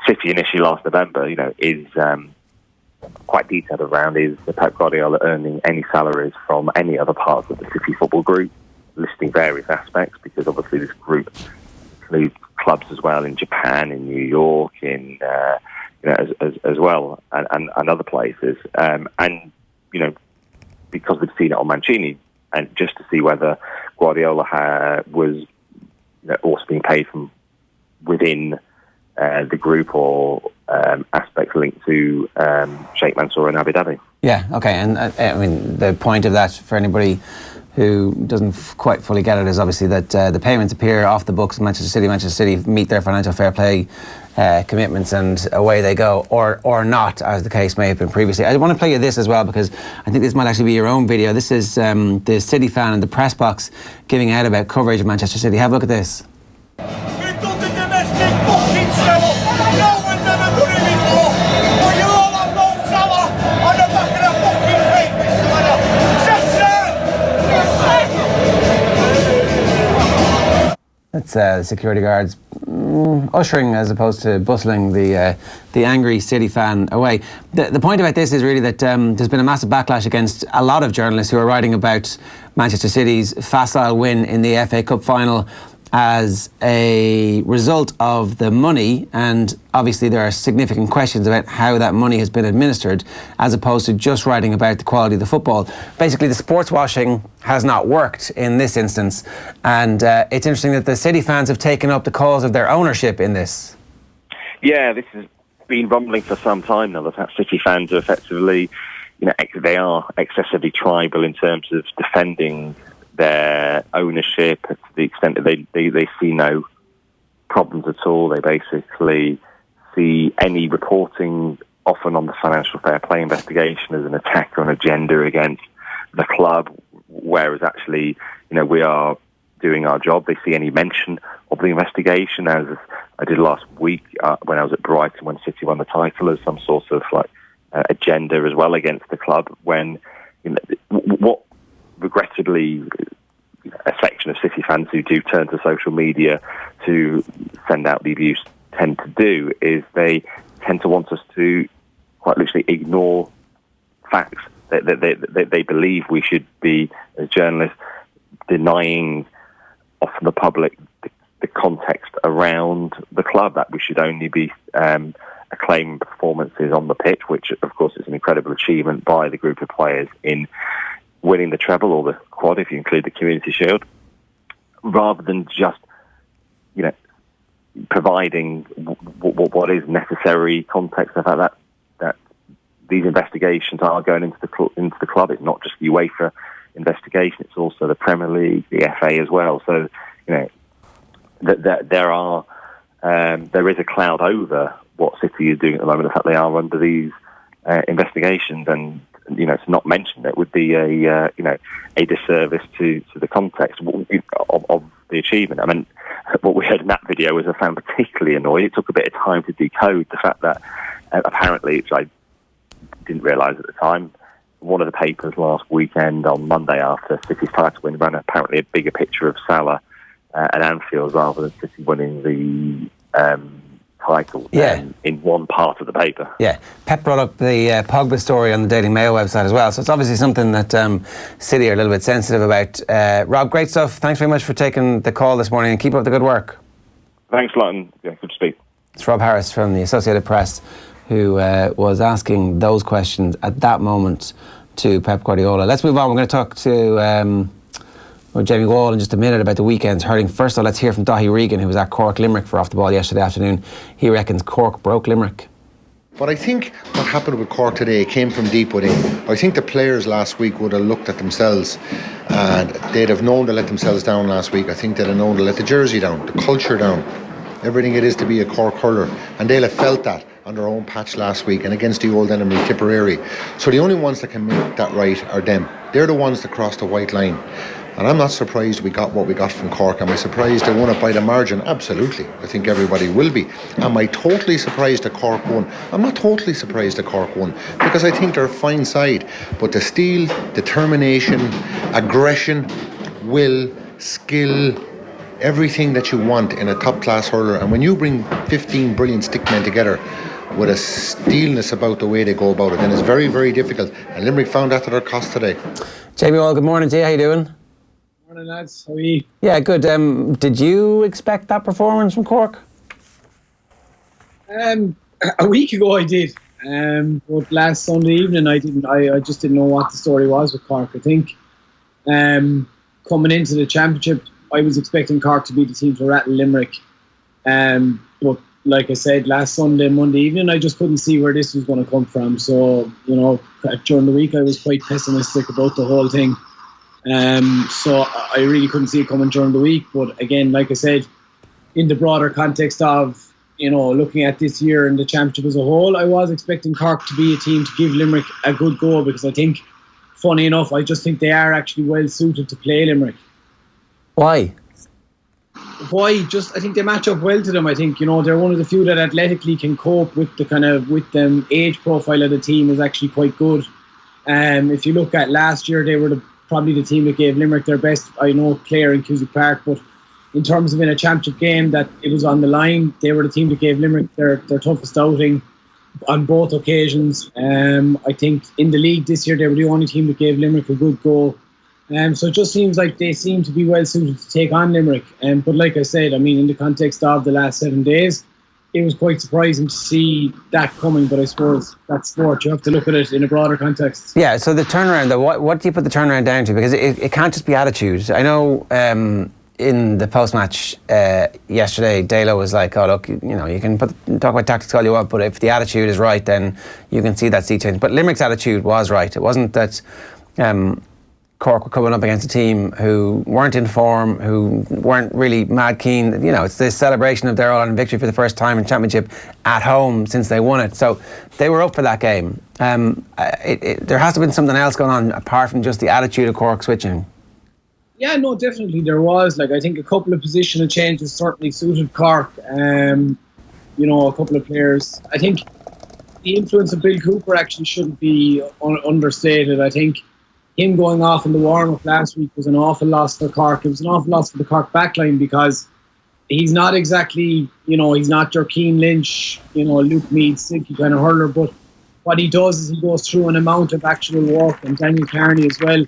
City initially last November, is quite detailed around, is the Pep Guardiola earning any salaries from any other parts of the City football group, listing various aspects, because obviously this group includes clubs as well in Japan, in New York, in as well, and other places, and because we've seen it on Mancini, and just to see whether Guardiola was also being paid from within the group or aspects linked to Sheikh Mansour and Abu Dhabi. Yeah, okay, and the point of that for anybody who doesn't quite fully get it is obviously that the payments appear off the books of Manchester City. Manchester City meet their financial fair play commitments and away they go, or not, as the case may have been previously. I want to play you this as well, because I think this might actually be your own video. This is the City fan in the press box giving out about coverage of Manchester City. Have a look at this. We've done the domestic fucking show. No one's ever done it before. But you all have Mo Salah on the back of the fucking thing, Mr. Leonard. That's the security guards ushering as opposed to bustling the angry City fan away. The point about this is really that there's been a massive backlash against a lot of journalists who are writing about Manchester City's facile win in the FA Cup final as a result of the money, and obviously there are significant questions about how that money has been administered, as opposed to just writing about the quality of the football. Basically, the sports washing has not worked in this instance, and it's interesting that the City fans have taken up the cause of their ownership in this. Yeah, this has been rumbling for some time now. The fact City fans are effectively, they are excessively tribal in terms of defending their ownership to the extent that they see no problems at all. They basically see any reporting, often on the financial fair play investigation, as an attack or an agenda against the club, whereas actually, we are doing our job. They see any mention of the investigation, as I did last week when I was at Brighton when City won the title, as some sort of agenda as well against the club, when what regrettably a section of City fans who do turn to social media to send out the abuse tend to do is they tend to want us to quite literally ignore facts. They believe we should be, as journalists, denying often the public the context around the club, that we should only be acclaiming performances on the pitch, which of course is an incredible achievement by the group of players in winning the treble, or the quad if you include the Community Shield, rather than just, providing what is necessary context. The fact that these investigations are going into the club. It's not just the UEFA investigation; it's also the Premier League, the FA as well. So, that there is a cloud over what City is doing at the moment. The fact they are under these investigations, and to not mention it would be a disservice to the context of the achievement. I mean, what we heard in that video was I found particularly annoying. It took a bit of time to decode the fact that apparently, which I didn't realise at the time, one of the papers last weekend on Monday after City's title win ran apparently a bigger picture of Salah at Anfield rather than City winning the title in one part of the paper. Yeah, Pep brought up the Pogba story on the Daily Mail website as well, so it's obviously something that City are a little bit sensitive about. Rob, great stuff. Thanks very much for taking the call this morning, and keep up the good work. Thanks a lot, and good to speak. It's Rob Harris from the Associated Press who was asking those questions at that moment to Pep Guardiola. Let's move on. We're going to talk to Jamie Wall in just a minute about the weekend's hurling. First of all, let's hear from Daithí Regan, who was at Cork Limerick for Off the Ball yesterday afternoon. He reckons Cork broke Limerick. But I think what happened with Cork today came from deep within. I think the players last week would have looked at themselves and they'd have known to let themselves down last week. I think they'd have known to let the jersey down, the culture down, everything it is to be a Cork hurler. And they'll have felt that on their own patch last week and against the old enemy Tipperary. So the only ones that can make that right are them. They're the ones that cross the white line. And I'm not surprised we got what we got from Cork. Am I surprised they won it by the margin? Absolutely. I think everybody will be. Am I totally surprised that Cork won? I'm not totally surprised that Cork won, because I think they're a fine side. But the steel, determination, aggression, will, skill, everything that you want in a top-class hurler. And when you bring 15 brilliant stickmen together with a steelness about the way they go about it, then it's very, very difficult. And Limerick found that to their cost today. Jamie Wall, good morning to you. How you doing? Morning, lads. How are you? Yeah, good. Did you expect that performance from Cork? A week ago I did. But last Sunday evening I didn't. I just didn't know what the story was with Cork. I think coming into the championship, I was expecting Cork to be the team to rattle Limerick. But like I said, last Monday evening, I just couldn't see where this was going to come from. So, during the week I was quite pessimistic about the whole thing. So I really couldn't see it coming during the week. But again, like I said, in the broader context of, looking at this year and the championship as a whole, I was expecting Cork to be a team to give Limerick a good go, because I think, funny enough, I just think they are actually well suited to play Limerick. Why? I think they match up well to them. I think, they're one of the few that athletically can cope with the age profile of the team is actually quite good. If you look at last year, they were probably the team that gave Limerick their best, player in Cusack Park, but in terms of in a championship game that it was on the line, they were the team that gave Limerick their toughest outing on both occasions. I think in the league this year, they were the only team that gave Limerick a good go. So it just seems like they seem to be well suited to take on Limerick. But like I said, in the context of the last 7 days, it was quite surprising to see that coming. But I suppose that's sport. You have to look at it in a broader context. Yeah, so the turnaround, though, what do you put the turnaround down to? Because it can't just be attitude. I know in the post-match yesterday, Dalo was like, oh, look, you can talk about tactics all you want, but if the attitude is right, then you can see that sea change. But Limerick's attitude was right. It wasn't that Cork were coming up against a team who weren't in form, who weren't really mad keen. It's this celebration of their All-Ireland victory for the first time in Championship at home since they won it. So they were up for that game. There has to have been something else going on apart from just the attitude of Cork switching. Yeah, no, definitely there was. I think a couple of positional changes certainly suited Cork. A couple of players. I think the influence of Bill Cooper actually shouldn't be understated. I think him going off in the warm-up last week was an awful loss for Cork. It was an awful loss for the Cork backline, because he's not exactly, he's not your Keane Lynch, Luke Meade, silky kind of hurler, but what he does is he goes through an amount of actual work, and Daniel Carney as well.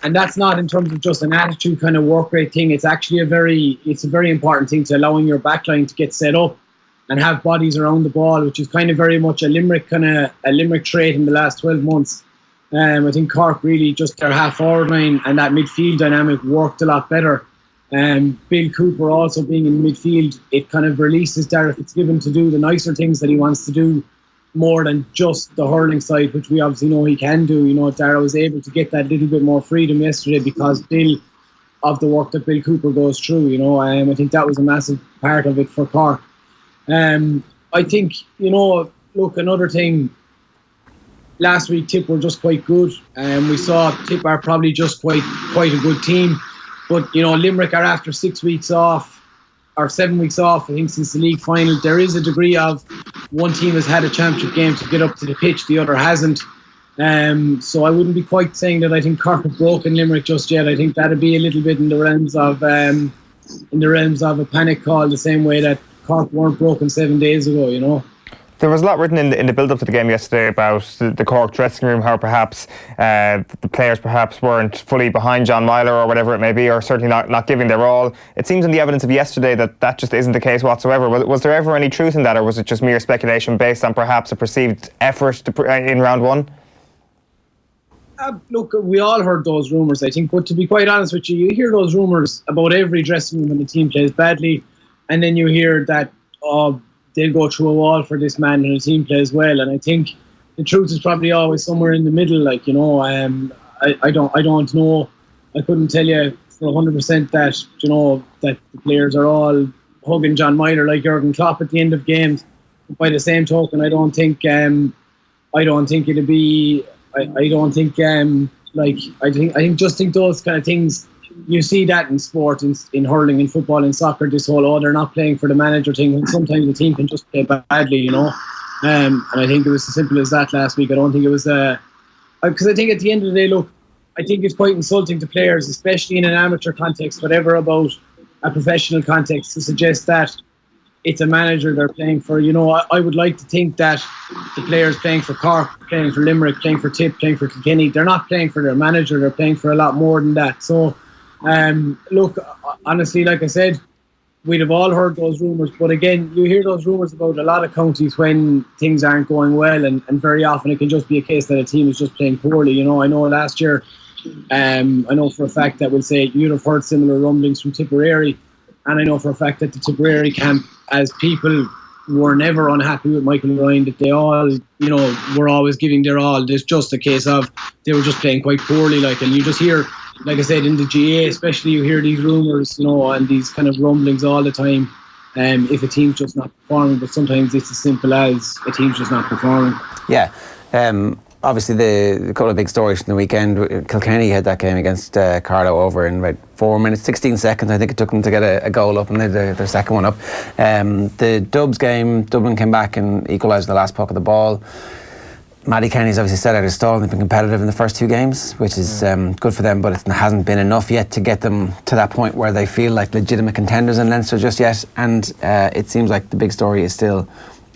And that's not in terms of just an attitude kind of work rate thing. It's actually a very important thing to allowing your backline to get set up and have bodies around the ball, which is kind of very much a Limerick trait in the last 12 months. I think Cork really just their half-forward line and that midfield dynamic worked a lot better. Bill Cooper also being in midfield, it kind of releases Darragh Fitzgibbon to do the nicer things that he wants to do more than just the hurling side, which we obviously know he can do. Darragh was able to get that little bit more freedom yesterday because of the work that Bill Cooper goes through. I think that was a massive part of it for Cork. I think, look, another thing, last week Tip were just quite good. We saw Tip are probably just quite a good team. But, Limerick are after 6 weeks off, or 7 weeks off, I think, since the league final. There is a degree of one team has had a championship game to get up to the pitch, the other hasn't. So I wouldn't be quite saying that I think Cork have broken Limerick just yet. I think that'd be a little bit in the realms of a panic call, the same way that Cork weren't broken 7 days ago, There was a lot written in the build-up to the game yesterday about the Cork dressing room, how perhaps the players perhaps weren't fully behind John Myler or whatever it may be, or certainly not giving their all. It seems in the evidence of yesterday that just isn't the case whatsoever. Was there ever any truth in that, or was it just mere speculation based on perhaps a perceived effort in round one? Look, we all heard those rumours, I think, but to be quite honest with you, you hear those rumours about every dressing room when the team plays badly, and then you hear that, they'll go through a wall for this man and the team plays well. And I think the truth is probably always somewhere in the middle. I don't know. I couldn't tell you for 100% that, that the players are all hugging John Myler like Jurgen Klopp at the end of games. But by the same token, I think those kind of things, you see that in sport, in hurling, in football, in soccer, this whole, they're not playing for the manager thing, and sometimes the team can just play badly, And I think it was as simple as that last week. I don't think it was, because I think at the end of the day, look, I think it's quite insulting to players, especially in an amateur context, whatever about a professional context, to suggest that it's a manager they're playing for. I would like to think that the players playing for Cork, playing for Limerick, playing for Tip, playing for Kilkenny, they're not playing for their manager, they're playing for a lot more than that. So, look, honestly, like I said, we'd have all heard those rumours, but again, you hear those rumours about a lot of counties when things aren't going well, and very often it can just be a case that a team is just playing poorly. I know last year, I know for a fact that we'll say you'd have heard similar rumblings from Tipperary, and I know for a fact that the Tipperary camp, as people were never unhappy with Michael Ryan, that they all, were always giving their all. There's just a case of they were just playing quite poorly, and you just hear, like I said, in the GA especially, you hear these rumours, and these kind of rumblings all the time, if a team's just not performing, but sometimes it's as simple as a team's just not performing. Yeah. Obviously, the couple of big stories from the weekend. Kilkenny had that game against Carlow over in about 4 minutes, 16 seconds. I think it took them to get a goal up, and they had their second one up. The Dubs game, Dublin came back and equalised the last puck of the ball. Matty Kenny's obviously set out his stall, and they've been competitive in the first two games, which is good for them, but it hasn't been enough yet to get them to that point where they feel like legitimate contenders in Leinster just yet. And it seems like the big story is still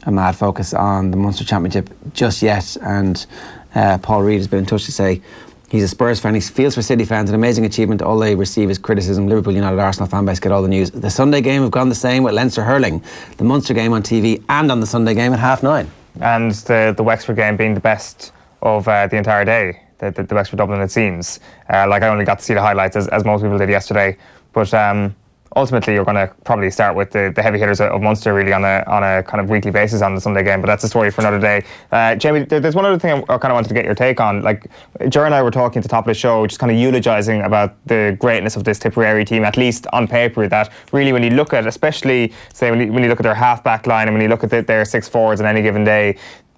a mad focus on the Munster Championship just yet. And Paul Reid has been in touch to say he's a Spurs fan. He feels for City fans an amazing achievement. All they receive is criticism. Liverpool, United, Arsenal fan base get all the news. The Sunday game have gone the same with Leinster Hurling. The Munster game on TV and on the Sunday game at 9:30. And the Wexford game being the best of the entire day, the Wexford Dublin, it seems. I only got to see the highlights as most people did yesterday. But ultimately, you're going to probably start with the heavy hitters of Munster really on a kind of weekly basis on the Sunday game. But that's a story for another day. Jamie, there's one other thing I kind of wanted to get your take on. Ger and I were talking at the top of the show, just kind of eulogising about the greatness of this Tipperary team, at least on paper, that really when you look at, especially say when you look at their half-back line and when you look at their six forwards on any given day,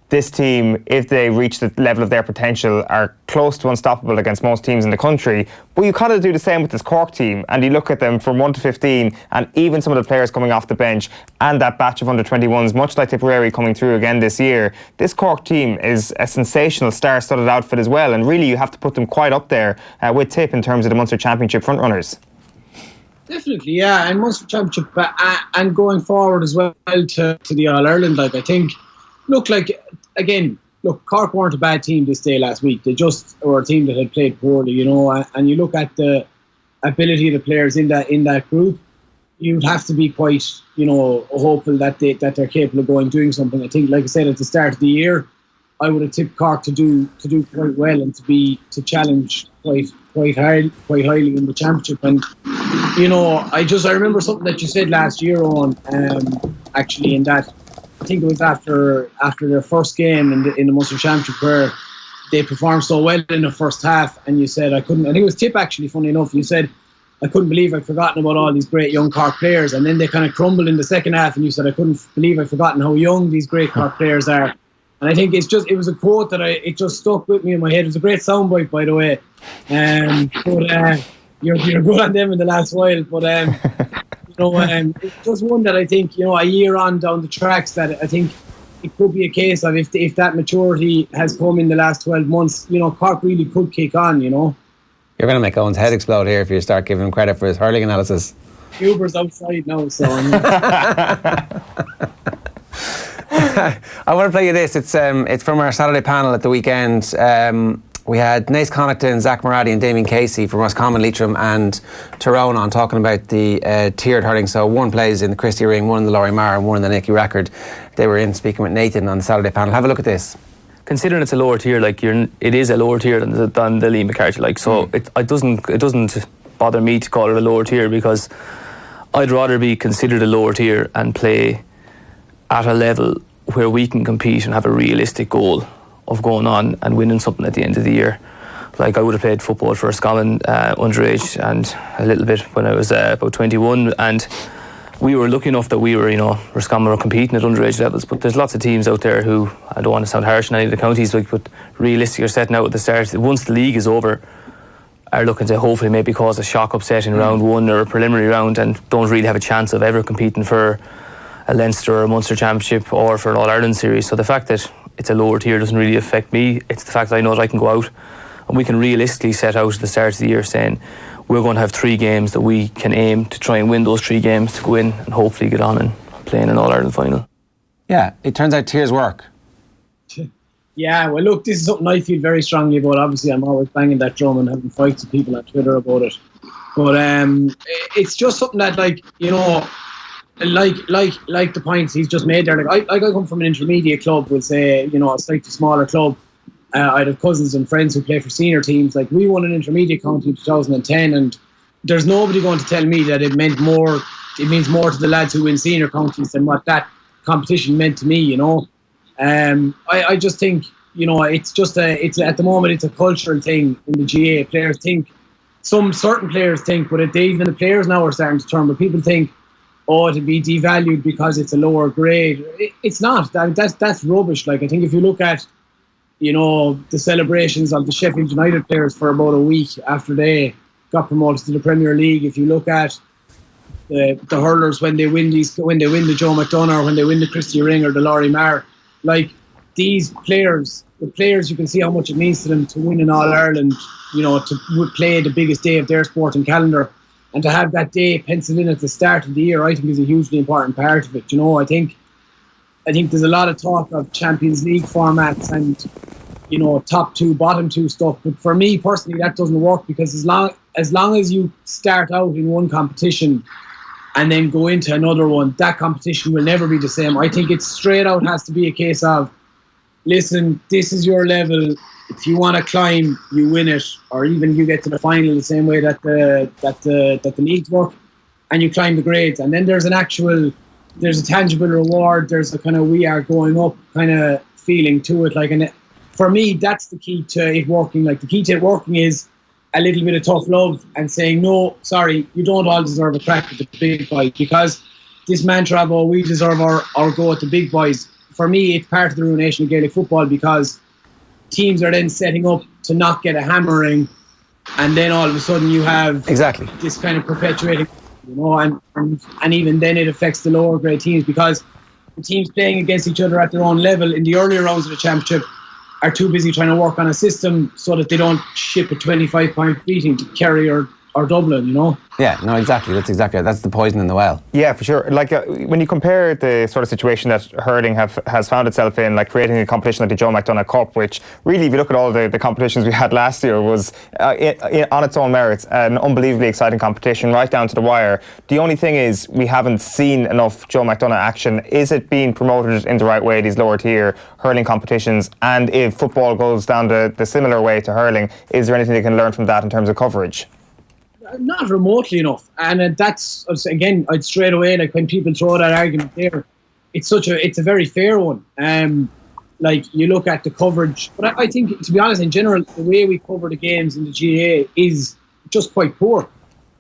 this team, if they reach the level of their potential, are close to unstoppable against most teams in the country. But you kind of do the same with this Cork team, and you look at them from 1 to 15, and even some of the players coming off the bench, and that batch of under-21s, much like Tipperary coming through again this year. This Cork team is a sensational star-studded outfit as well, and really you have to put them quite up there with Tip in terms of the Munster Championship frontrunners. Definitely, yeah, and Munster Championship and going forward as well to the All-Ireland. Like, I think, look, Cork weren't a bad team this day last week. They just were a team that had played poorly, you know, and you look at the ability of the players in that group, you'd have to be quite, you know, hopeful that they're capable of doing something. I think, like I said, at the start of the year, I would have tipped Cork to do quite well and to challenge quite highly in the championship. And you know, I remember something that you said last year on actually, in that I think it was after their first game in the Munster Championship where they performed so well in the first half, and you said I think it was Tip actually, funny enough, you said I couldn't believe I'd forgotten about all these great young Cork players, and then they kind of crumbled in the second half, and you said I couldn't believe I'd forgotten how young these great Cork players are. And I think it was a quote that it just stuck with me in my head. It was a great soundbite, by the way. But you're good on them in the last while. But you know, it's just one that I think, you know, a year on down the tracks, that I think it could be a case of if that maturity has come in the last 12 months, you know, Cork really could kick on. You know, you're going to make Owen's head explode here if you start giving him credit for his hurling analysis. Huber's outside now, so. I want to play you this. It's from our Saturday panel at the weekend. We had Naas Connaughton, Zach Moradi and Damien Casey from Roscommon, Leitrim and Tyrone on talking about the tiered hurling. So one plays in the Christie Ring, one in the Laurie Mar and one in the Nicky Rackard. They were in speaking with Nathan on the Saturday panel. Have a look at this. Considering it's a lower tier, like it is a lower tier than the Lee McCarthy, like, so it doesn't bother me to call it a lower tier, because I'd rather be considered a lower tier and play at a level where we can compete and have a realistic goal of going on and winning something at the end of the year. Like, I would have played football for Roscommon underage and a little bit when I was about 21, and we were lucky enough that we were, you know, Roscommon were competing at underage levels, but there's lots of teams out there who, I don't want to sound harsh in any of the counties, but realistically are setting out at the start, once the league is over, are looking to hopefully maybe cause a shock upset in round one or a preliminary round, and don't really have a chance of ever competing for a Leinster or a Munster Championship or for an All-Ireland series. So the fact that it's a lower tier doesn't really affect me. It's the fact that I know that I can go out and we can realistically set out at the start of the year saying we're going to have 3 games that we can aim to try and win those 3 games to go in and hopefully get on and play in an All-Ireland final. Yeah, it turns out tiers work. Yeah, well, look, this is something I feel very strongly about. Obviously, I'm always banging that drum and having fights with people on Twitter about it. But it's just something that, like, you know, like the points he's just made there. Like, I come from an intermediate club, we'll say, you know, a slightly smaller club. I'd have cousins and friends who play for senior teams. Like, we won an intermediate county in 2010, and there's nobody going to tell me that it means more to the lads who win senior counties than what that competition meant to me, you know. I just think, you know, it's at the moment it's a cultural thing in the GA. Players think, certain players think, but even the players now are starting to turn, but people think, oh, it'll be devalued because it's a lower grade. It's not. That's rubbish. Like, I think if you look at, you know, the celebrations of the Sheffield United players for about a week after they got promoted to the Premier League, if you look at the hurlers when they win the Joe McDonough, or when they win the Christie Ring or the Laurie Mar, like, these players, you can see how much it means to them to win an All-Ireland, you know, to play the biggest day of their sporting calendar. And to have that day penciled in at the start of the year, I think, is a hugely important part of it. You know, I think there's a lot of talk of Champions League formats and, you know, top 2, bottom 2 stuff. But for me personally, that doesn't work, because as long as you start out in one competition and then go into another one, that competition will never be the same. I think it straight out has to be a case of, listen, this is your level. If you want to climb, you win it, or even you get to the final the same way that the leagues work, and you climb the grades. And then there's a tangible reward. There's a kind of we are going up kind of feeling to it. Like, and for me, that's the key to it working. Like, the key to it working is a little bit of tough love and saying, no, sorry, you don't all deserve a crack at the big boys, because this mantra of, oh, we deserve our go at the big boys. For me, it's part of the ruination of Gaelic football, because teams are then setting up to not get a hammering, and then all of a sudden you have this kind of perpetuating, you know, and even then it affects the lower grade teams, because the teams playing against each other at their own level in the earlier rounds of the championship are too busy trying to work on a system so that they don't ship a 25-point beating to Kerry or or Dublin, you know. Yeah, no, exactly. That's the poison in the well. Yeah, for sure. Like when you compare the sort of situation that hurling has found itself in, like creating a competition like the Joe McDonagh Cup, which really, if you look at all the competitions we had last year, was on its own merits an unbelievably exciting competition right down to the wire. The only thing is we haven't seen enough Joe McDonagh action. Is it being promoted in the right way, these lower tier hurling competitions? And if football goes down the similar way to hurling, is there anything they can learn from that in terms of coverage? Not remotely enough, and that's again, I'd straight away, like when people throw that argument there, it's a very fair one. Like you look at the coverage, but I think, to be honest, in general, the way we cover the games in the GAA is just quite poor.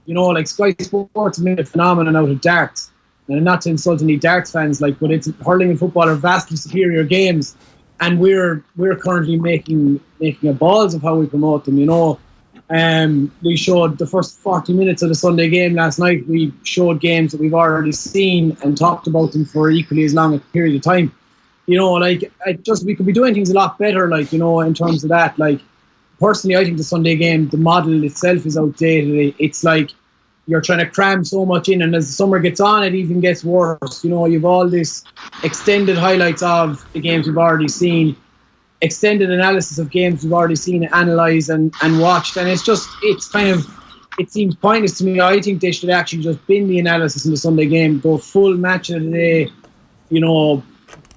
You know, like Sky Sports made a phenomenon out of darts, and not to insult any darts fans, like, but it's hurling and football are vastly superior games, and we're currently making a balls of how we promote them. You know. We showed the first 40 minutes of the Sunday game last night. We showed games that we've already seen and talked about them for equally as long a period of time. You know, like, we could be doing things a lot better, like, you know, in terms of that. Like, personally, I think the Sunday game, the model itself is outdated. It's like you're trying to cram so much in, and as the summer gets on, it even gets worse. You know, you've all this extended highlights of the games we've already seen, extended analysis of games we've already seen, analysed and watched, and it seems pointless to me. I think they should actually just bin the analysis in the Sunday game, go full match of the day, you know,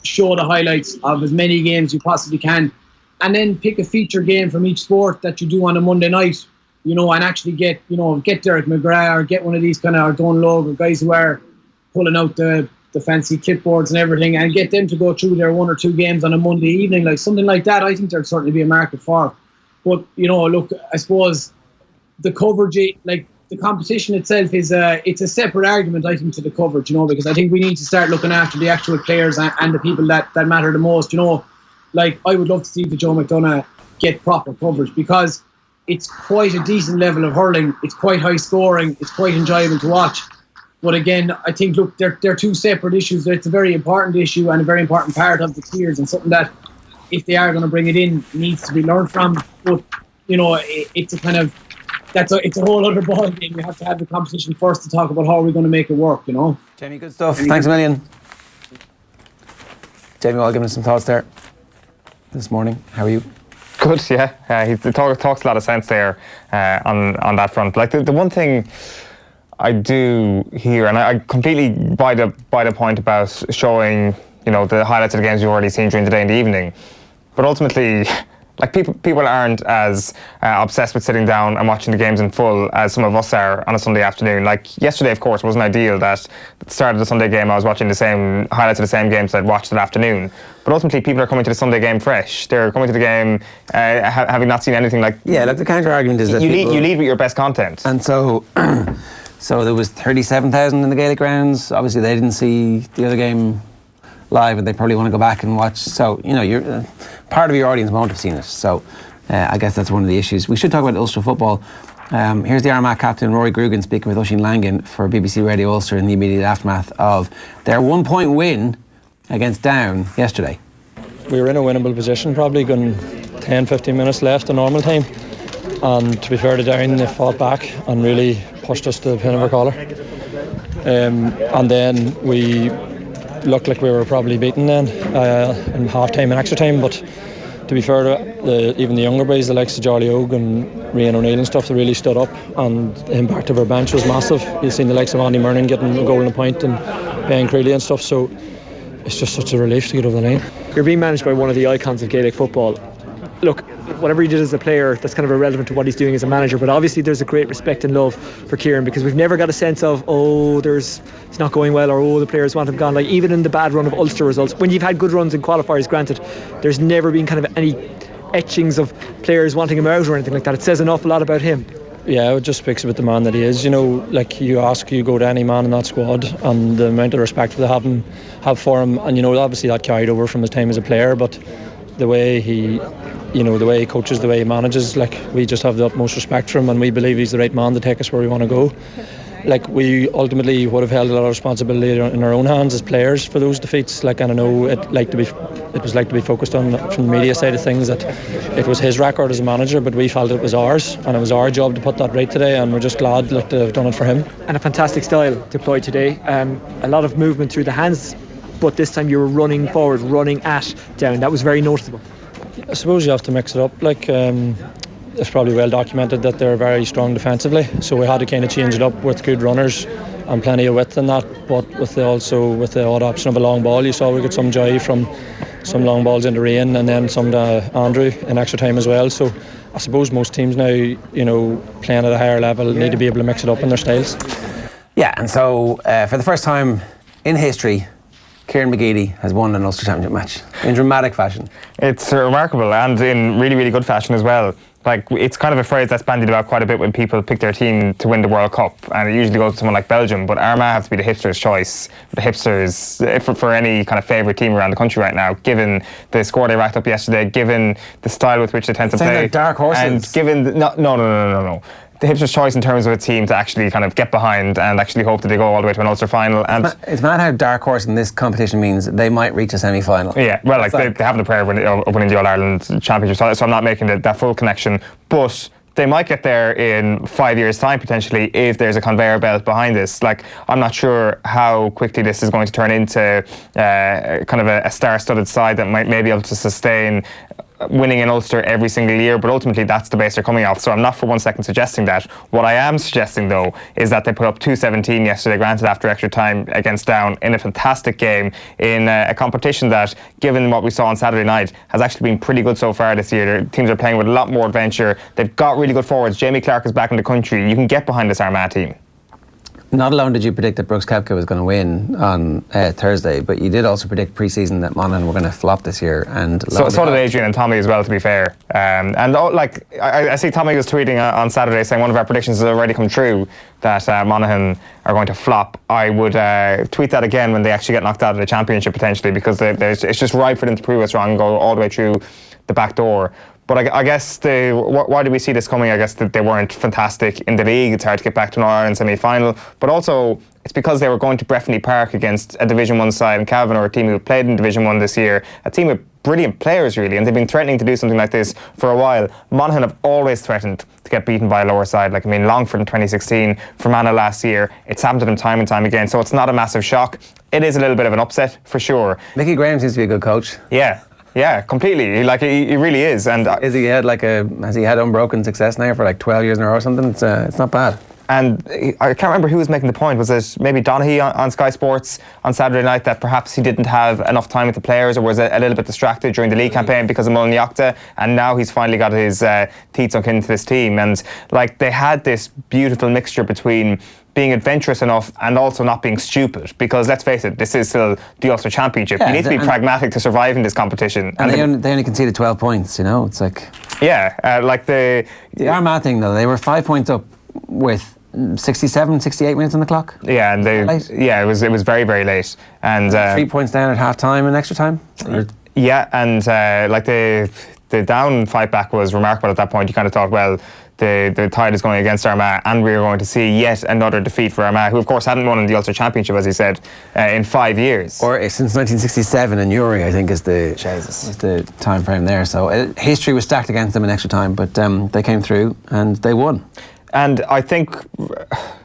show the highlights of as many games you possibly can, and then pick a feature game from each sport that you do on a Monday night, you know, and actually get Derek McGrath or get one of these kind of Ardone Logan guys who are pulling out the fancy clipboards and everything, and get them to go through their one or two games on a Monday evening, like something like that. I think there'd certainly be a market for. But, you know, look, I suppose the coverage, like the competition itself, it's a separate argument, I think, to the coverage, you know, because I think we need to start looking after the actual players and the people that matter the most, you know. Like, I would love to see the Joe McDonagh get proper coverage, because it's quite a decent level of hurling. It's quite high scoring. It's quite enjoyable to watch. But again, I think, look, they're two separate issues. It's a very important issue and a very important part of the tiers, and something that, if they are going to bring it in, needs to be learned from. But, you know, it's a whole other ball game. You have to have the competition first to talk about how we're going to make it work, you know. Jamie, good stuff. Thanks a million. Jamie, I'll give us some thoughts there this morning. How are you? Good, yeah. He talks a lot of sense there on that front. Like the one thing I do hear, and I completely buy the point about showing, you know, the highlights of the games you've already seen during the day and the evening. But ultimately, like people aren't as obsessed with sitting down and watching the games in full as some of us are on a Sunday afternoon. Like yesterday, of course, wasn't ideal that at the start of the Sunday game I was watching the same highlights of the same games I'd watched that afternoon. But ultimately, people are coming to the Sunday game fresh. They're coming to the game having not seen anything like... Yeah, like the counter argument is that you lead with your best content. And so... So there was 37,000 in the Gaelic rounds. Obviously, they didn't see the other game live, and they probably want to go back and watch. So, you know, you're part of your audience won't have seen it. So I guess that's one of the issues. We should talk about Ulster football. Here's the Armagh captain, Rory Grugan, speaking with Oisin Langan for BBC Radio Ulster in the immediate aftermath of their 1-point win against Down yesterday. We were in a winnable position, probably going 10-15 minutes left in normal time. And to be fair to Down, they fought back and really pushed us to the pin of our collar. And then we looked like we were probably beaten then in half-time and extra time. But to be fair to even the younger boys, the likes of Jolly Og and Rian O'Neill and stuff, they really stood up, and the impact of our bench was massive. You've seen the likes of Andy Murnan getting a goal and a point, and Ben Creeley and stuff. So it's just such a relief to get over the line. You're being managed by one of the icons of Gaelic football. Look, whatever he did as a player, that's kind of irrelevant to what he's doing as a manager, but obviously there's a great respect and love for Kieran, because we've never got a sense of, it's not going well, or the players want him gone. Like, even in the bad run of Ulster results, when you've had good runs in qualifiers, granted, there's never been kind of any etchings of players wanting him out or anything like that. It says an awful lot about him. Yeah, it just speaks about the man that he is. You know, like, you go to any man in that squad, and the amount of respect they have for him, and, you know, obviously that carried over from his time as a player, but the way he coaches, the way he manages, like, we just have the utmost respect for him, and we believe he's the right man to take us where we want to go. Like, we ultimately would have held a lot of responsibility in our own hands as players for those defeats. Like, and I know it, like, to be it was like to be focused on from the media side of things, that it was his record as a manager, but we felt it was ours, and it was our job to put that right today, and we're just glad to have done it for him. And a fantastic style deployed today. A lot of movement through the hands, but this time you were running forward, running at down. That was very noticeable. I suppose you have to mix it up. It's probably well documented that they're very strong defensively, so we had to kind of change it up with good runners and plenty of width in that, but with the odd option of a long ball, you saw we got some joy from some long balls into Rain and then some to Andrew in extra time as well. So I suppose most teams now, playing at a higher level, need to be able to mix it up in their styles. Yeah, and so for the first time in history, Kieran McGeady has won an Ulster Championship match in dramatic fashion. It's remarkable, and in really, really good fashion as well. It's kind of a phrase that's bandied about quite a bit when people pick their team to win the World Cup, and it usually goes to someone like Belgium, but Armagh have to be the hipster's choice. The hipsters for any kind of favourite team around the country right now, given the score they racked up yesterday, given the style with which they tend to play. They're dark horses. And given no. The hipster's choice in terms of a team to actually kind of get behind and actually hope that they go all the way to an Ulster final. And it's mad how dark horse in this competition means they might reach a semi-final. Yeah, well, they have the prayer of winning the All-Ireland Championship, so I'm not making that full connection, but they might get there in 5 years' time potentially if there's a conveyor belt behind this. I'm not sure how quickly this is going to turn into kind of a star-studded side that might be able to sustain winning in Ulster every single year, but ultimately that's the base they're coming off, so I'm not for 1 second suggesting that. What I am suggesting though is that they put up 2-17 yesterday, granted after extra time, against Down, in a fantastic game, in a competition that, given what we saw on Saturday night, has actually been pretty good so far this year. Their teams are playing with a lot more adventure. They've got really good forwards. Jamie Clark is back in the country. You can get behind this Armagh team. Not alone did you predict that Brooks Koepka was going to win on Thursday, but you did also predict pre-season that Monaghan were going to flop this year. And so did Adrian and Tommy as well, to be fair. I see Tommy was tweeting on Saturday saying one of our predictions has already come true, that Monaghan are going to flop. I would tweet that again when they actually get knocked out of the championship potentially, because it's just ripe for them to prove us wrong and go all the way through the back door. But I guess why do we see this coming? I guess that they weren't fantastic in the league. It's hard to get back to an All-Ireland semi-final. But also, it's because they were going to Breffni Park against a Division 1 side in Cavan, or a team who played in Division 1 this year. A team with brilliant players, really, and they've been threatening to do something like this for a while. Monaghan have always threatened to get beaten by a lower side. Longford in 2016, Fermanagh last year. It's happened to them time and time again, so it's not a massive shock. It is a little bit of an upset, for sure. Mickey Graham seems to be a good coach. Yeah, completely. He really is. And has he had unbroken success now for 12 years in a row or something? It's not bad. And I can't remember who was making the point. Was it maybe Donaghy on Sky Sports on Saturday night, that perhaps he didn't have enough time with the players, or was a little bit distracted during the league campaign because of Mulliniochta, and now he's finally got his teeth sunk into this team. And they had this beautiful mixture between being adventurous enough and also not being stupid, because let's face it, this is still the Ulster Championship. You need to be pragmatic to survive in this competition. And they only conceded 12 points, it's like... Yeah, the Armagh thing though, they were 5 points up with 67, 68 minutes on the clock. Yeah, and it was very, very late. And 3 points down at half time and extra time? Yeah, and the down fight back was remarkable at that point. You kind of thought, well, the tide is going against Armagh, and we're going to see yet another defeat for Armagh, who of course hadn't won in the Ulster Championship, as he said, in 5 years. Or since 1967 in Uri, I think is the time frame there. So history was stacked against them in extra time, but they came through and they won. And I think,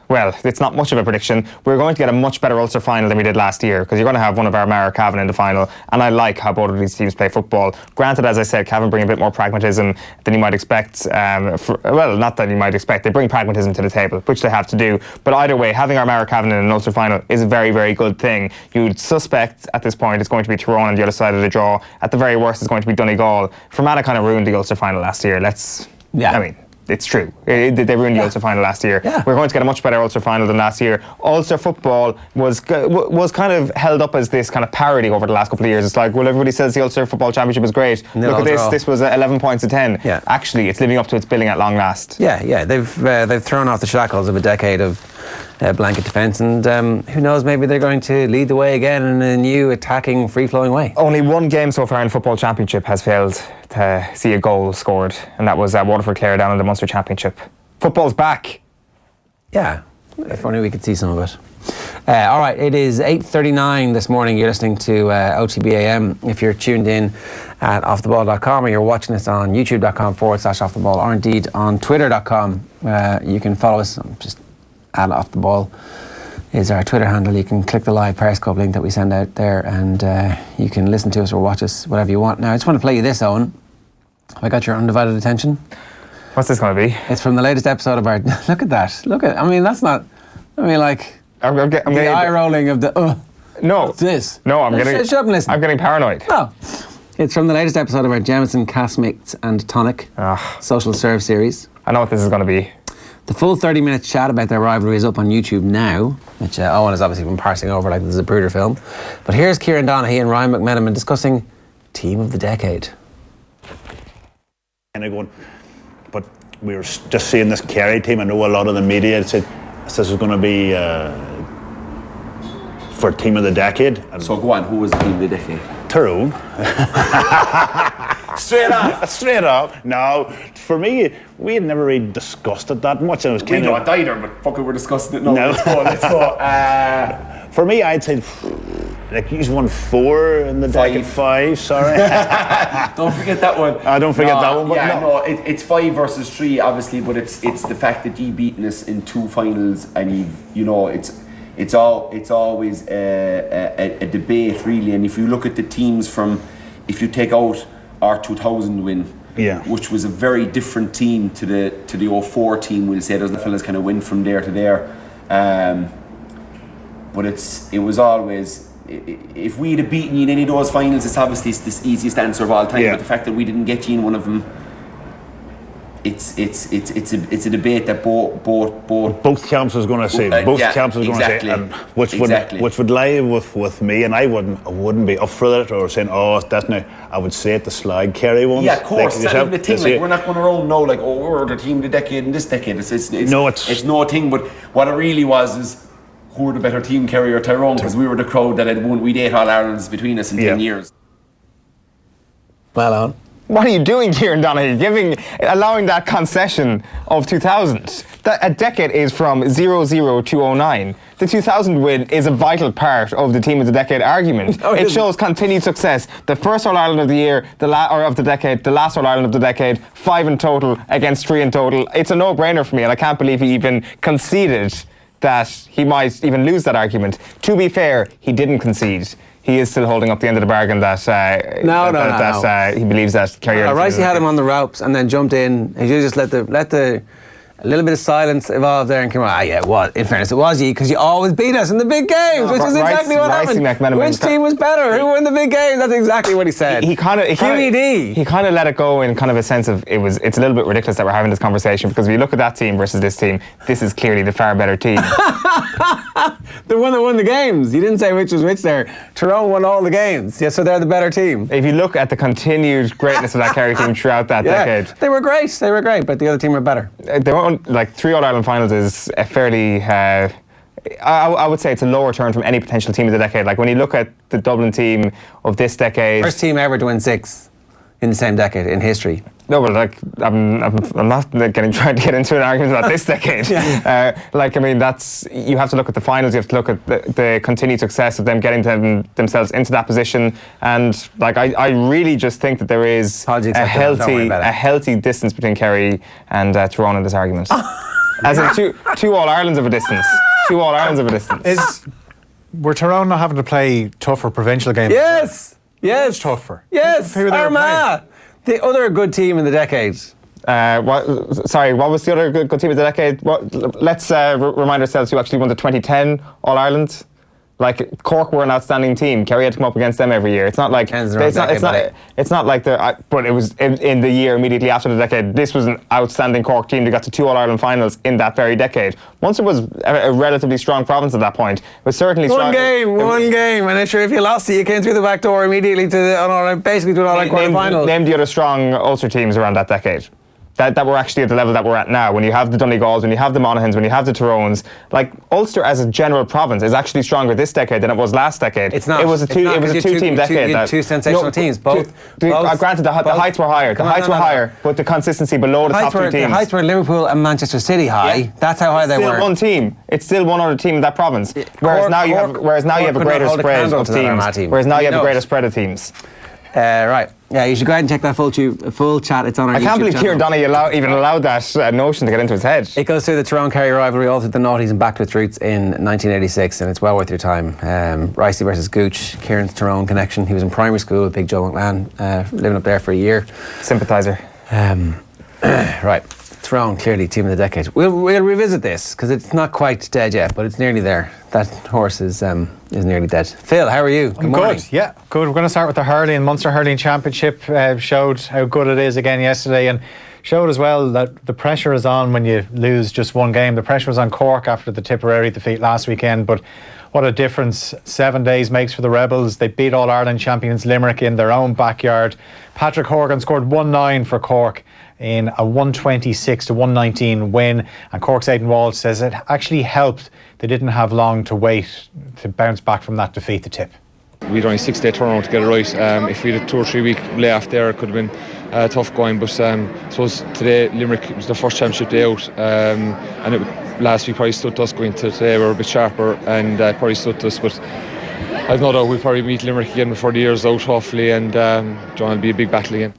well, it's not much of a prediction. We're going to get a much better Ulster final than we did last year, because you're going to have one of Armagh or Cavan in the final, and I like how both of these teams play football. Granted, as I said, Cavan bring a bit more pragmatism than you might expect. Not that you might expect. They bring pragmatism to the table, which they have to do. But either way, having Armagh or Cavan in an Ulster final is a very, very good thing. You'd suspect at this point it's going to be Tyrone on the other side of the draw. At the very worst, it's going to be Donegal. Fermanagh kind of ruined the Ulster final last year. It's true. They ruined the Ulster final last year. Yeah. We're going to get a much better Ulster final than last year. Ulster football was kind of held up as this kind of parody over the last couple of years. It's like, well, everybody says the Ulster Football Championship is great. Look at this. This was 11 points to 10. Yeah. Actually, it's living up to its billing at long last. Yeah. They've thrown off the shackles of a decade of blanket defence, and who knows, maybe they're going to lead the way again in a new attacking, free-flowing way. Only one game so far in the Football Championship has failed to see a goal scored, and that was Waterford Clare down in the Munster Championship. Football's back. Yeah, if only we could see some of it. All right, it is 8:39 this morning. You're listening to OTBAM. If you're tuned in at offtheball.com or you're watching us on youtube.com/offtheball or indeed on twitter.com, you can follow us. Just at offtheball is our Twitter handle. You can click the live Periscope link that we send out there and you can listen to us or watch us, whatever you want. Now, I just want to play you this, Owen. Have I got your undivided attention? What's this going to be? It's from the latest episode of our... Look at that. I mean, that's not... I mean, like... I'm the eye rolling of the... No. What's this? No, I'm getting... Shut up and listen. I'm getting paranoid. No. It's from the latest episode of our Jameson Castmates and Tonic Social Serve series. I know what this is going to be. The full 30 minute chat about their rivalry is up on YouTube now, which Owen has obviously been parsing over like this is a Zapruder film. But here's Kieran Donaghy and Ryan McMenamin discussing Team of the Decade. Kind of going, but we were just seeing this Kerry team. I know a lot of the media said this is going to be for Team of the Decade. So go on, who was the Team of the Decade? Tyrone. Straight off. Straight up. No, for me, we had never really discussed it that much. I was kind of not either, but fucking we're discussing it now. No. Let's go. For me, I'd say like he's won 4 in the decade. 5. Sorry. Don't forget that one. I don't forget that one. But yeah, no, it's 5 versus 3, obviously, but it's the fact that you've beaten us in 2 finals, and it's always a debate, really. And if you look at the teams if you take out our 2000 win, which was a very different team to the 04 team, we'll say, there's the fellas kind of win from there to there. But it was always, if we'd have beaten you in any of those finals, it's obviously the easiest answer of all time. But the fact that we didn't get you in one of them, it's a debate that both camps was going to say. Both camps was going to say, and which would lie with me, and I wouldn't be up for it or saying, oh, that's now. I would say it the slag Kerry ones. Yeah, of course. It's not even the thing. Like, we're not going around now like, oh, we're the Team of the Decade in this decade. It's no thing. But what it really was is, who were the better team, Kerry or Tyrone? Because we were the crowd that had won. We'd 8 All-Irelands between us in 10 years. Well on. What are you doing, Kieran Donaghy? Allowing that concession of 2000. A decade is from 00 to 09. The 2000 win is a vital part of the Team of the Decade argument. It shows continued success. The first All-Ireland of the year, of the decade, the last All-Ireland of the decade, 5 in total against 3 in total. It's a no-brainer for me, and I can't believe he even conceded that he might even lose that argument. To be fair, he didn't concede. He is still holding up the end of the bargain that he believes that Kerry. Ricey had him on the ropes and then jumped in. He just let the a little bit of silence evolve there and came out. In fairness, it was you, because you always beat us in the big games, which is exactly what happened. Which team was better? Who won the big games? That's exactly what he said. He kind of let it go in kind of a sense of it's a little bit ridiculous that we're having this conversation, because if you look at that team versus this team, this is clearly the far better team. The one that won the games. You didn't say which was which there. Tyrone won all the games. Yeah, so they're the better team. If you look at the continued greatness of that Kerry team throughout that decade. They were great, but the other team were better. They weren't, like 3 All-Ireland finals is a fairly... I would say it's a lower turn from any potential team of the decade. Like when you look at the Dublin team of this decade... First team ever to win 6 in the same decade in history. No, but like I'm not trying to get into an argument about this decade. You have to look at the finals. You have to look at the continued success of them getting themselves into that position. And like I really just think that there is a healthy distance between Kerry and Tyrone in this argument. As in two All Irelands of a distance. 2 All Irelands of a distance. Were Tyrone not having to play tougher provincial games? Yes. Yes. Tougher. Yes. Armagh. The other good team in the decade. What was the other good team of the decade? Let's remind ourselves who actually won the 2010 All-Ireland. Like, Cork were an outstanding team. Kerry had to come up against them every year. It's not like but it was in the year immediately after the decade. This was an outstanding Cork team that got to 2 All-Ireland finals in that very decade. Munster was a relatively strong province at that point. It was certainly strong. One game, and if you lost it, you came through the back door immediately to an All-Ireland, basically to an All-Ireland quarter-final. Name the other strong Ulster teams around that decade. that we're actually at the level that we're at now. When you have the Donegals, when you have the Monaghans, when you have the Tyrones, like Ulster as a general province is actually stronger this decade than it was last decade. It's not. It was a two-team decade. You had two sensational teams. Both. Granted, the heights were higher. The heights were higher, but the consistency below the top two teams. The heights were Liverpool and Manchester City high. Yeah. That's how high they were. It's still one team. It's still one other team in that province. Whereas now you have a greater spread of teams. Whereas now you have a greater spread of teams. Right. Yeah, you should go ahead and check that full chat. It's on our YouTube channel. I can't believe Kieran Donaghy even allowed that notion to get into his head. It goes through the Tyrone-Kerry rivalry, all through the noughties and back to its roots in 1986, and it's well worth your time. Ricey versus Gooch, Kieran's Tyrone connection. He was in primary school with Big Joe McMahon, living up there for a year. Sympathiser. Right. Tyrone, clearly team of the decade. We'll revisit this because it's not quite dead yet, but it's nearly there. That horse is nearly dead. Phil, how are you? Good morning. Good, yeah, good. We're going to start with the Hurling. Munster Hurling Championship showed how good it is again yesterday, and showed as well that the pressure is on when you lose just one game. The pressure was on Cork after the Tipperary defeat last weekend, but what a difference 7 days makes for the Rebels. They beat All-Ireland champions Limerick in their own backyard. Patrick Horgan scored 1-9 for Cork in a 126-119 win, and Cork's Aidan Walsh says it actually helped. They didn't have long to wait to bounce back from that defeat to Tip. We had only 6-day turnaround to get it right. If we had a 2 or 3 week layoff there, it could have been tough going, but I suppose today Limerick was the first championship day out, and last week probably stood us. Going to today we're a bit sharper and probably stood us, but I've no doubt we'll probably meet Limerick again before the year's out hopefully, and it'll be a big battle again.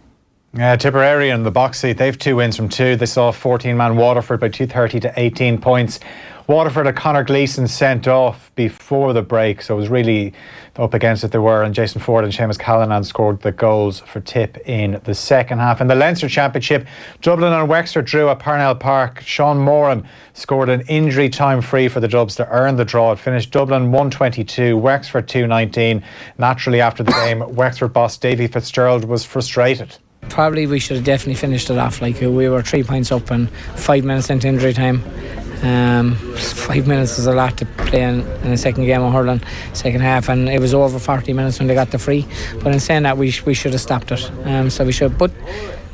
Tipperary in the box seat, they've 2 wins from 2. They saw 14-man Waterford by 230 to 18 points. Waterford had Conor Gleeson sent off before the break, so it was really up against it they were, and Jason Ford and Seamus Callanan scored the goals for Tip in the second half. In the Leinster Championship, Dublin and Wexford drew at Parnell Park. Sean Moran scored an injury time free for the Dubs to earn the draw. It finished Dublin 122, Wexford 219. Naturally after the game, Wexford boss Davy Fitzgerald was frustrated. Probably we should have definitely finished it off. Like, we were 3 points up and 5 minutes into injury time. 5 minutes is a lot to play in the second game of hurling, second half, and it was over 40 minutes when they got the free. But in saying that, we should have stopped it. So we should. But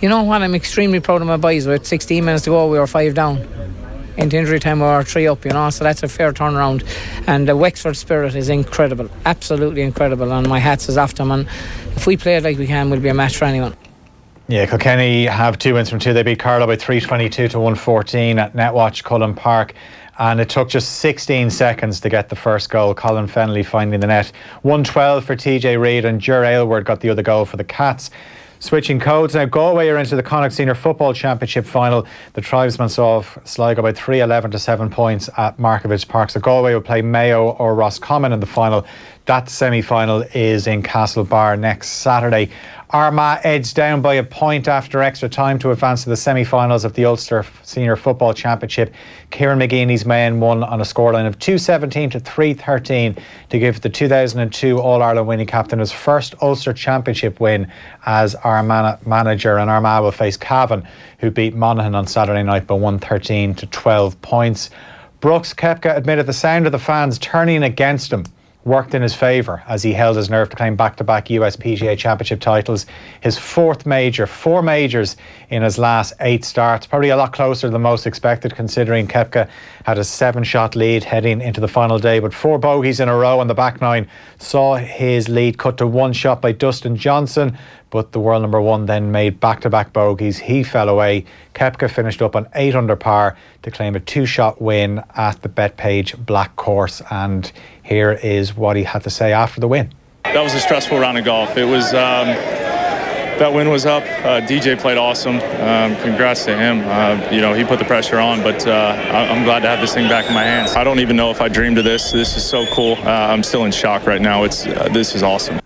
you know what? I'm extremely proud of my boys. With 16 minutes to go, we were 5 down. Into injury time, we were 3 up. So that's a fair turnaround. And the Wexford spirit is incredible, absolutely incredible. And my hats is off them. And if we play it like we can, we'll be a match for anyone. Yeah, Kilkenny have 2 wins from 2. They beat Carlow by 322 to 114 at Netwatch Cullen Park, and it took just 16 seconds to get the first goal. Colin Fennelly finding the net. 112 for TJ Reid, and Ger Aylward got the other goal for the Cats. Switching codes now, Galway are into the Connacht Senior Football Championship final. The Tribesmen saw Sligo by 3-11 to 7 points at Markievicz Park. So Galway will play Mayo or Roscommon in the final. That semi-final is in Castlebar next Saturday. Armagh edged down by a point after extra time to advance to the semi-finals of the Ulster Senior Football Championship. Kieran McGeeney's men won on a scoreline of 217 to 313 to give the 2002 All-Ireland winning captain his first Ulster Championship win as Armagh manager, and Armagh will face Cavan, who beat Monaghan on Saturday night by 113 to 12 points. Brooks Koepka admitted the sound of the fans turning against him worked in his favour as he held his nerve to claim back-to-back US PGA Championship titles. His 4th major, 4 majors in his last 8 starts. Probably a lot closer than most expected, considering Koepka had a 7-shot lead heading into the final day, but 4 bogeys in a row on the back 9 saw his lead cut to 1 shot by Dustin Johnson, but the world number 1 then made back-to-back bogeys. He fell away. Koepka finished up on 8 under par to claim a 2-shot win at the Betpage Black Course, and here is what he had to say after the win. That was a stressful round of golf. It was that win was up. DJ played awesome. Congrats to him. He put the pressure on, but I'm glad to have this thing back in my hands. I don't even know if I dreamed of this. This is so cool. I'm still in shock right now. This is awesome.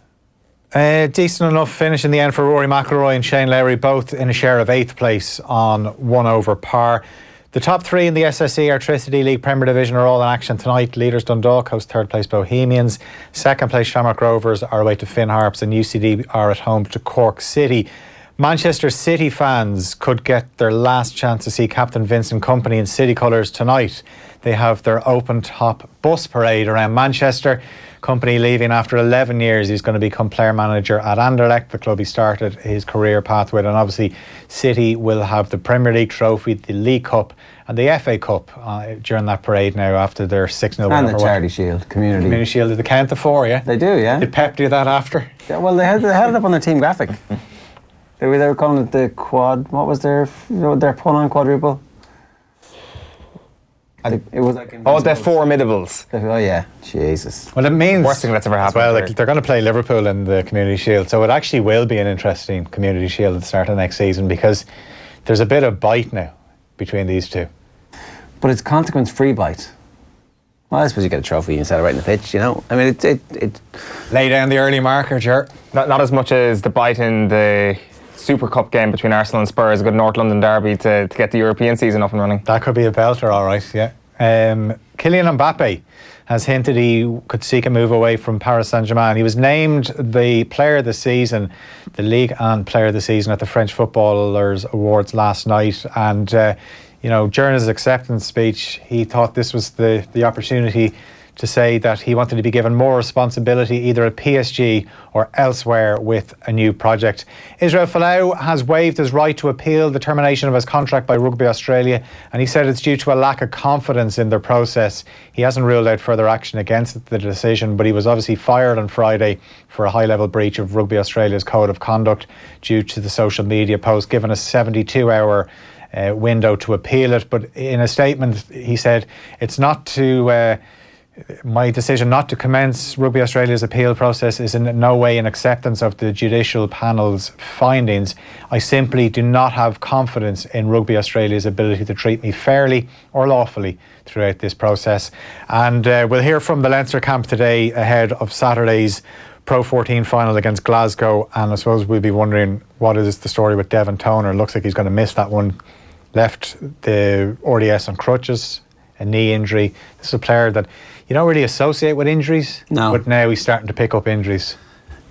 Decent enough finish in the end for Rory McIlroy and Shane Lowry, both in a share of 8th place on 1 over par. The top 3 in the SSE Airtricity League Premier Division are all in action tonight. Leaders Dundalk host 3rd place Bohemians. 2nd place Shamrock Rovers are away to Finn Harps, and UCD are at home to Cork City. Manchester City fans could get their last chance to see Captain Vincent Kompany in City colours tonight. They have their open top bus parade around Manchester. Company leaving after 11 years. He's going to become player manager at Anderlecht, the club he started his career path with. And obviously City will have the Premier League trophy, the League Cup and the FA Cup during that parade now after their 6-0 win. And the Charity Shield, Community Shield. Did they count the 4, yeah? They do, yeah. Did Pep do that after? Yeah, well, they had it up on their team graphic. They were calling it the quad. What was their pun-on quadruple? It was like they're formidables. Oh yeah, Jesus. Well, it means worst thing that's ever happened. Well, like, they're going to play Liverpool in the Community Shield, so it actually will be an interesting Community Shield at the start of next season because there's a bit of bite now between these two. But it's consequence-free bite. Well, I suppose you get a trophy and set it right in the pitch, you know. I mean, it lay down the early marker, Ger. Not as much as the bite in the Super Cup game between Arsenal and Spurs, a good North London derby to get the European season up and running. That could be a belter, all right, yeah. Kylian Mbappe has hinted he could seek a move away from Paris Saint-Germain. He was named the Player of the Season, the Ligue 1 Player of the Season at the French Footballers Awards last night. And, during his acceptance speech, he thought this was the opportunity to say that he wanted to be given more responsibility either at PSG or elsewhere with a new project. Israel Folau has waived his right to appeal the termination of his contract by Rugby Australia, and he said it's due to a lack of confidence in their process. He hasn't ruled out further action against the decision, but he was obviously fired on Friday for a high-level breach of Rugby Australia's code of conduct due to the social media post, given a 72-hour window to appeal it. But in a statement, he said, it's not to... my decision not to commence Rugby Australia's appeal process is in no way an acceptance of the judicial panel's findings. I simply do not have confidence in Rugby Australia's ability to treat me fairly or lawfully throughout this process. And we'll hear from the Leinster camp today ahead of Saturday's Pro 14 final against Glasgow. And I suppose we'll be wondering what is the story with Devon Toner. Looks like he's going to miss that one. Left the RDS on crutches, a knee injury. This is a player that you don't really associate with injuries, but now he's starting to pick up injuries.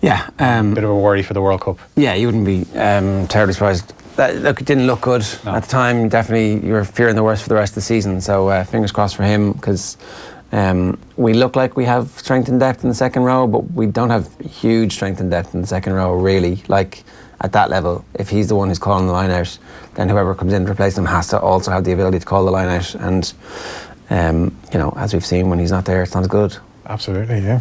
Yeah. Bit of a worry for the World Cup. Yeah, you wouldn't be terribly surprised. It didn't look good at the time. Definitely, you were fearing the worst for the rest of the season. So fingers crossed for him, because we look like we have strength and depth in the second row, but we don't have huge strength and depth in the second row, really. Like, at that level, if he's the one who's calling the line out, then whoever comes in to replace him has to also have the ability to call the line out. And as we've seen, when he's not there, it's not as good. Absolutely, yeah.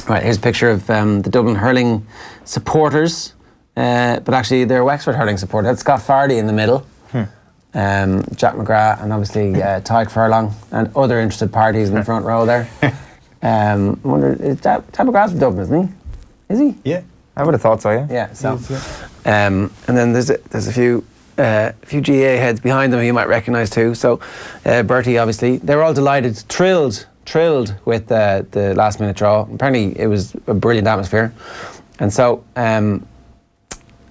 Right, here's a picture of the Dublin Hurling supporters, but actually they're Wexford Hurling supporters. That's Scott Fardy in the middle, Jack McGrath, and obviously Tyke Furlong, and other interested parties in the front row there. I wonder, is Jack McGrath's from Dublin, isn't he? Is he? Yeah, I would have thought so, yeah. Yeah, so. And then there's a few GA heads behind them who you might recognise too. So Bertie, obviously, they were all delighted, thrilled with the last minute draw. Apparently it was a brilliant atmosphere. And so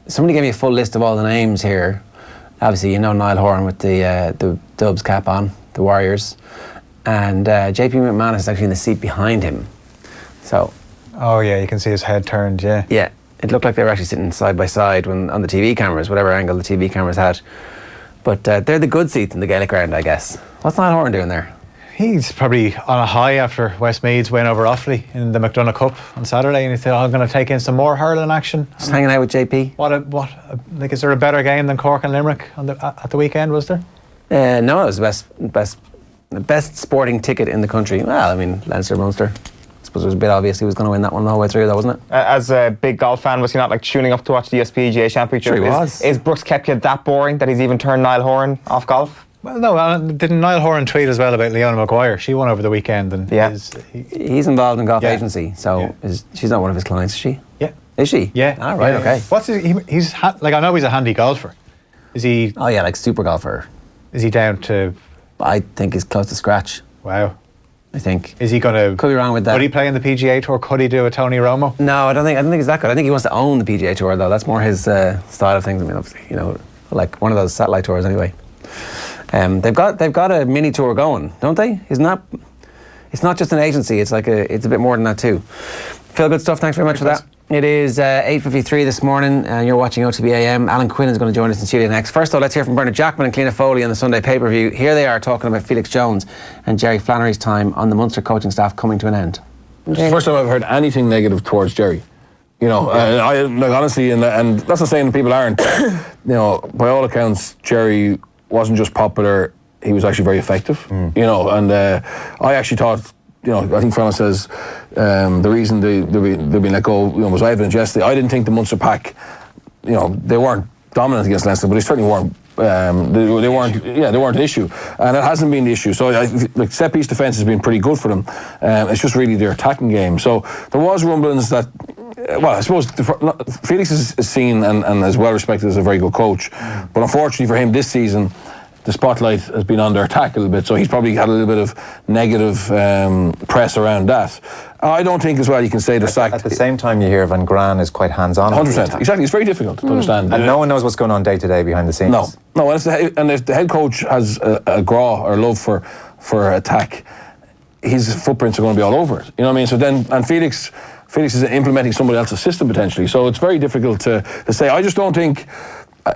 somebody gave me a full list of all the names here. Obviously, Niall Horan with the Dubs cap on, the Warriors. And JP McManus is actually in the seat behind him. So. Oh yeah, you can see his head turned, yeah. Yeah. It looked like they were actually sitting side by side on the TV cameras, whatever angle the TV cameras had. But they're the good seats in the Gaelic round, I guess. What's Niall Horan doing there? He's probably on a high after Westmeath's win over Offaly in the McDonagh Cup on Saturday, and he said, I'm going to take in some more hurling action. Just hanging out with JP. Is there a better game than Cork and Limerick at the weekend, was there? No, it was the best sporting ticket in the country. Well, I mean, Leinster, Munster. It was a bit obvious he was going to win that one the whole way through, though, wasn't it? As a big golf fan, was he not like tuning up to watch the SPGA Championship? Sure he was. Is Brooks Koepka that boring that he's even turned Niall Horan off golf? Well, no, didn't Niall Horan tweet as well about Leona Maguire? She won over the weekend. And yeah. He's involved in golf agency, so she's not one of his clients, is she? Yeah. Is she? Yeah. Ah, right, okay. What's he's I know he's a handy golfer. Is he? Oh yeah, like super golfer. Is he down to? I think he's close to scratch. Wow. I think. Is he going to? Could be wrong with that. Could he play in the PGA Tour? Could he do a Tony Romo? No, I don't think he's that good. I think he wants to own the PGA Tour, though. That's more his style of things. I mean, obviously, like one of those satellite tours, anyway. They've got a mini tour going, don't they? It's not just an agency. It's a bit more than that too. Phil, good stuff. Thanks very much for that. It is 8:53 this morning, and you're watching OTBAM. Alan Quinlan is going to join us in studio next. First of all, let's hear from Bernard Jackman and Cliona Foley on the Sunday pay-per-view. Here they are talking about Felix Jones and Jerry Flannery's time on the Munster coaching staff coming to an end. It's the first time I've heard anything negative towards Jerry. You know, I like honestly, and that's not saying that people aren't. You know, by all accounts, Jerry wasn't just popular; he was actually very effective. You know, and I actually thought, you know, I think Fernand says the reason they've been let go, you know, was evident yesterday. I didn't think the Munster pack, you know, they weren't dominant against Leinster, but they certainly weren't. They weren't. Yeah, they weren't an issue, and it hasn't been the issue. So, like set piece defence has been pretty good for them. It's just really their attacking game. So there was rumblings that. Well, I suppose Felix is seen and is well respected as a very good coach, but unfortunately for him this season, the spotlight has been on their attack a little bit, so he's probably had a little bit of negative press around that. I don't think as well you can say the sack. At the same time, you hear Van Gran is quite hands-on. 100%, exactly. It's very difficult to understand. And no one knows what's going on day to day behind the scenes. No. And if the head coach has a graw or love for attack, his footprints are going to be all over it. You know what I mean? So then, and Felix is implementing somebody else's system potentially. So it's very difficult to say. I just don't think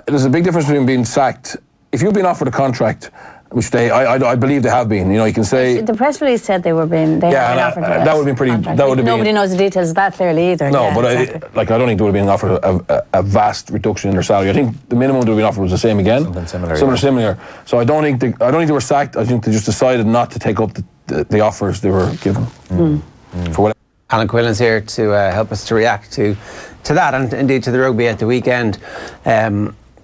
there's a big difference between being sacked. If you've been offered a contract, which I believe they have been, you know, you can say the press release said they have been offered. That would have been pretty. Contract. That would have been. Nobody knows the details of that clearly either. No, yeah, but exactly. I don't think they would have been offered a vast reduction in their salary. I think the minimum they would have been offered was the same again. Something similar. Similar. So I don't think they were sacked. I think they just decided not to take up the offers they were given. For whatever. Alan Quinlan's here to help us to react to that and indeed to the rugby at the weekend.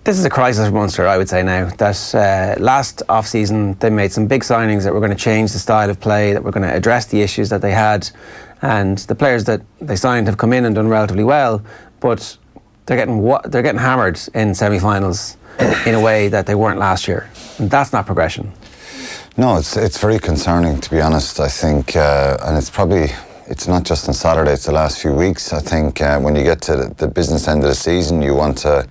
This is a crisis for Munster, I would say now. That last off-season they made some big signings that were going to change the style of play, that were going to address the issues that they had, and the players that they signed have come in and done relatively well, but they're getting hammered in semi-finals in a way that they weren't last year, and that's not progression. No, it's very concerning, to be honest. I think, and it's not just on Saturday, it's the last few weeks. I think when you get to the business end of the season, you want to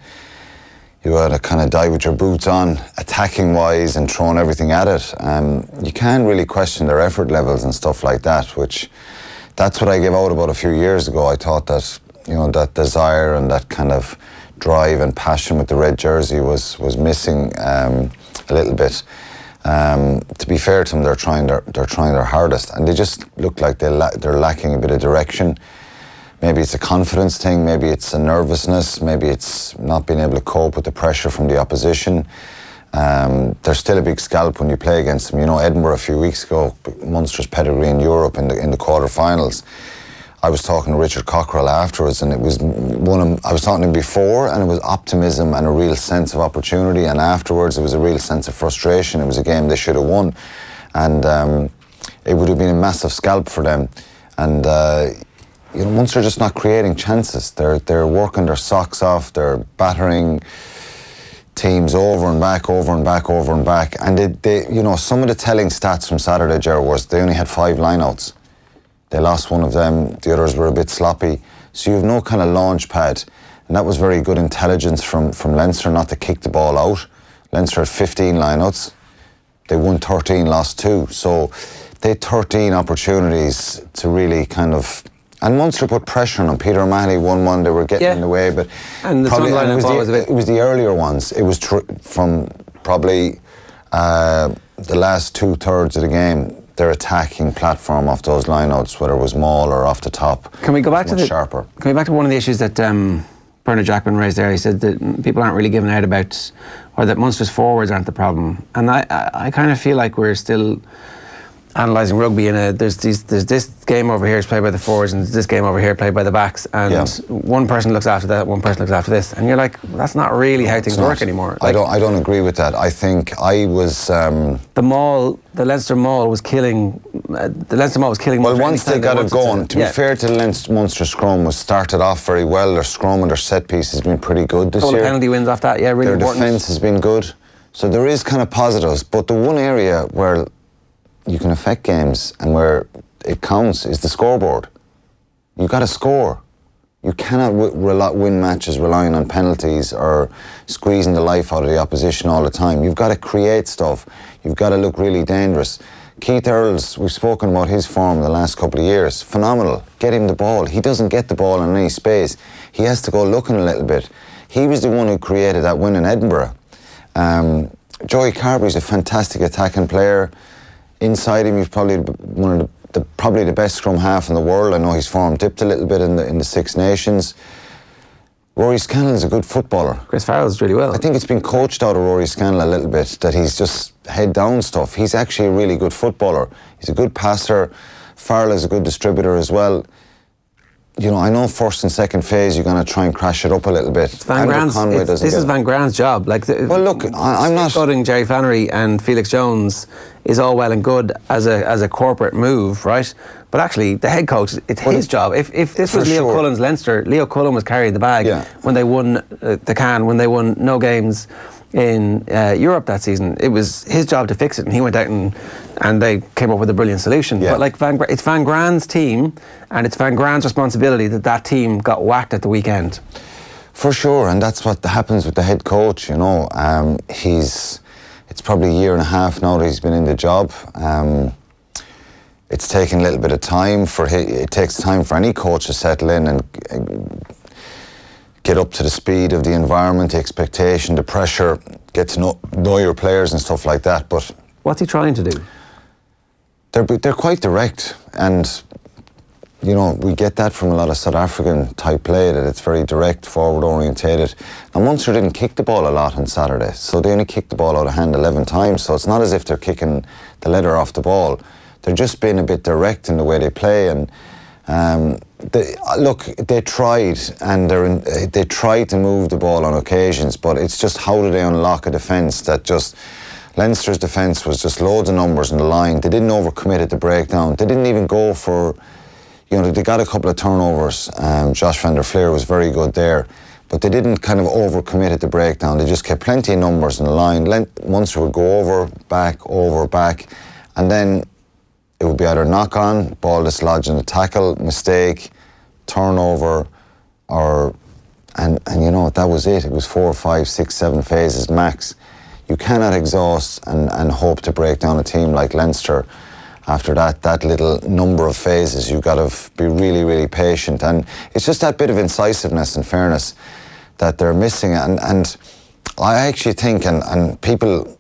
kind of die with your boots on, attacking wise and throwing everything at it. You can't really question their effort levels and stuff like that, that's what I gave out about a few years ago. I thought that, you know, that desire and that kind of drive and passion with the red jersey was missing a little bit. To be fair to them, they're trying their hardest, and they just look like they're lacking a bit of direction. Maybe it's a confidence thing, maybe it's a nervousness, maybe it's not being able to cope with the pressure from the opposition. They're still a big scalp when you play against them. You know, Edinburgh a few weeks ago, Munster's pedigree in Europe in the quarterfinals. I was talking to Richard Cockrell afterwards, and it was I was talking to him before, and it was optimism and a real sense of opportunity, and afterwards it was a real sense of frustration. It was a game they should have won, and it would have been a massive scalp for them. And you know, Munster are just not creating chances. They're working their socks off. They're battering teams over and back, and they you know, some of the telling stats from Saturday, Ger, was they only had 5 lineouts. They lost one of them, the others were a bit sloppy. So you have no kind of launch pad. And that was very good intelligence from Leinster not to kick the ball out. Leinster had 15 lineouts. They won 13, lost 2. So they had 13 opportunities to really kind of... And Munster put pressure on them. Peter O'Mahony won one, they were getting in the way, but and it was the earlier ones. It was from probably the last 2/3 of the game. Their attacking platform off those lineouts, whether it was maul or off the top, can we go back to sharper. Can we go back to one of the issues that Bernard Jackman raised there? He said that people aren't really giving out about, or that Munster's forwards aren't the problem. And I kind of feel like we're still analysing rugby in there's this game over here is played by the forwards, and this game over here played by the backs, and one person looks after that, one person looks after this, and you're like, well, that's not really how things work anymore. Like, I don't agree with that. I think I was the Leinster maul was killing. The Leinster maul was killing. Well, once they got it going, to be fair to the Munster scrum, was started off very well. Their scrum and their set piece has been pretty good this year. Penalty wins off that, really their important. defence has been good, so there is kind of positives. But the one area where you can affect games and where it counts is the scoreboard. You got to score. You cannot win matches relying on penalties or squeezing the life out of the opposition all the time. You've got to create stuff. You've got to look really dangerous. Keith Earls, we've spoken about his form the last couple of years. Phenomenal. Get him the ball. He doesn't get the ball in any space. He has to go looking a little bit. He was the one who created that win in Edinburgh. Joey Carberry's a fantastic attacking player. Inside him, he's probably one of the probably the best scrum half in the world. I know his form dipped a little bit in the Six Nations. Rory Scannell's a good footballer. Chris Farrell's really well. I think it's been coached out of Rory Scannell a little bit, that he's just head down stuff. He's actually a really good footballer. He's a good passer. Farrell is a good distributor as well. You know, I know first and second phase you're going to try and crash it up a little bit. This is Van Graan's job. Well, look, I'm not cutting Jerry Flannery and Felix Jones is all well and good as a corporate move, right? But actually, the head coach, it's his job. If this was Leo Cullen's Leinster, Leo Cullen was carrying the bag when they won the CAN, when they won no games in Europe that season. It was his job to fix it, and he went out and they came up with a brilliant solution. Yeah. But it's Van Graan's team, and it's Van Graan's responsibility that team got whacked at the weekend. For sure, and that's what happens with the head coach, you know. It's probably a year and a half now that he's been in the job. It's taken a little bit of time it takes time for any coach to settle in and get up to the speed of the environment, the expectation, the pressure, get to know your players and stuff like that. But what's he trying to do? They're quite direct, and you know, we get that from a lot of South African type play, that it's very direct, forward orientated. And Munster didn't kick the ball a lot on Saturday, so they only kicked the ball out of hand 11 times. So it's not as if they're kicking the leather off the ball. They're just being a bit direct in the way they play. And they tried, and they tried to move the ball on occasions, but it's just how do they unlock a defence that just... Leinster's defence was just loads of numbers in the line. They didn't overcommit at the breakdown. They didn't even go for... You know, they got a couple of turnovers. Josh van der Fleer was very good there, but they didn't kind of overcommit at the breakdown. They just kept plenty of numbers in the line. Munster would go over, back, and then it would be either knock on, ball dislodged in a tackle, mistake, turnover, and you know, that was it. It was 4, 5, 6, 7 phases max. You cannot exhaust and hope to break down a team like Leinster. After that little number of phases, you've got to be really, really patient. And it's just that bit of incisiveness and fairness that they're missing. And I actually think, and people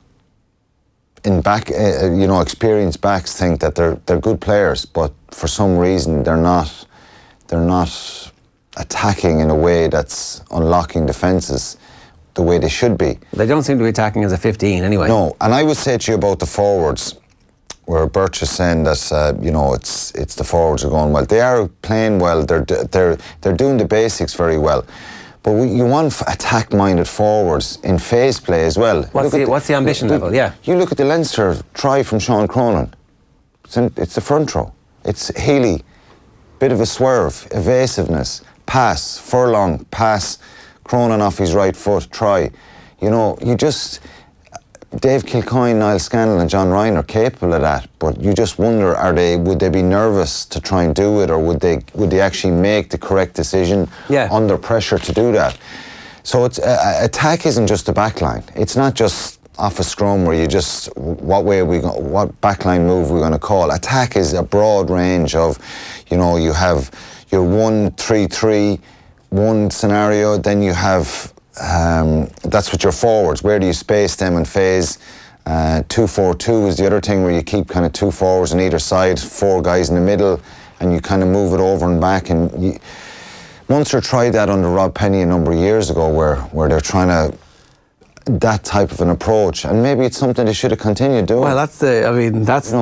in experienced backs think that they're good players, but for some reason they're not attacking in a way that's unlocking defences the way they should be. They don't seem to be attacking as a 15 anyway. No, and I would say to you about the forwards, where Birch is saying that it's the forwards are going well. They are playing well. They're doing the basics very well. But you want attack-minded forwards in phase play as well. What's the ambition level? Yeah. You look at the Leinster try from Sean Cronin. It's the front row. It's Healy, bit of a swerve, evasiveness, pass, furlong, pass, Cronin off his right foot, try. You know, Dave Kilcoyne, Niall Scannell and John Ryan are capable of that, but you just wonder, would they be nervous to try and do it, or would they actually make the correct decision under pressure to do that? So it's attack isn't just the back line. It's not just off a scrum where you just what backline move we're going to call. Attack is a broad range of, you know, you have your 1-3-3 one scenario, then you have that's with your forwards. Where do you space them in phase? 2-4-2 is the other thing, where you keep kind of 2 forwards on either side, 4 guys in the middle, and you kind of move it over and back. And Munster tried that under Rob Penny a number of years ago, where they're trying to that type of an approach, and maybe it's something they should have continued doing. Well,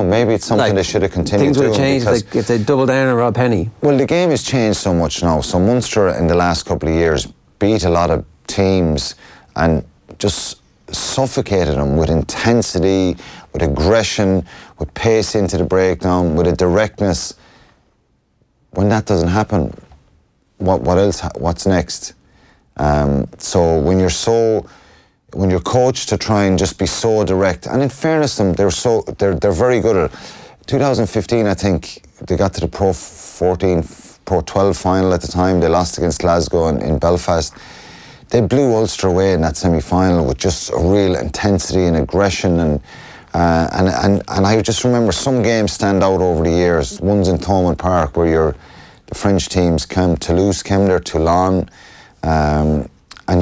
maybe it's something they should have continued doing. Things would have changed if they double down on Rob Penny. Well, the game has changed so much now. So Munster in the last couple of years beat a lot of teams and just suffocated them with intensity, with aggression, with pace into the breakdown, with a directness. When that doesn't happen, what else? What's next? So when you're coached to try and just be so direct, and in fairness to them, they're very good at it. 2015, I think they got to the Pro 14, Pro 12 final at the time. They lost against Glasgow in Belfast. They blew Ulster away in that semi-final with just a real intensity and aggression, and I just remember some games stand out over the years. One's in Thomond Park, where the French teams Toulouse came there, Toulon, and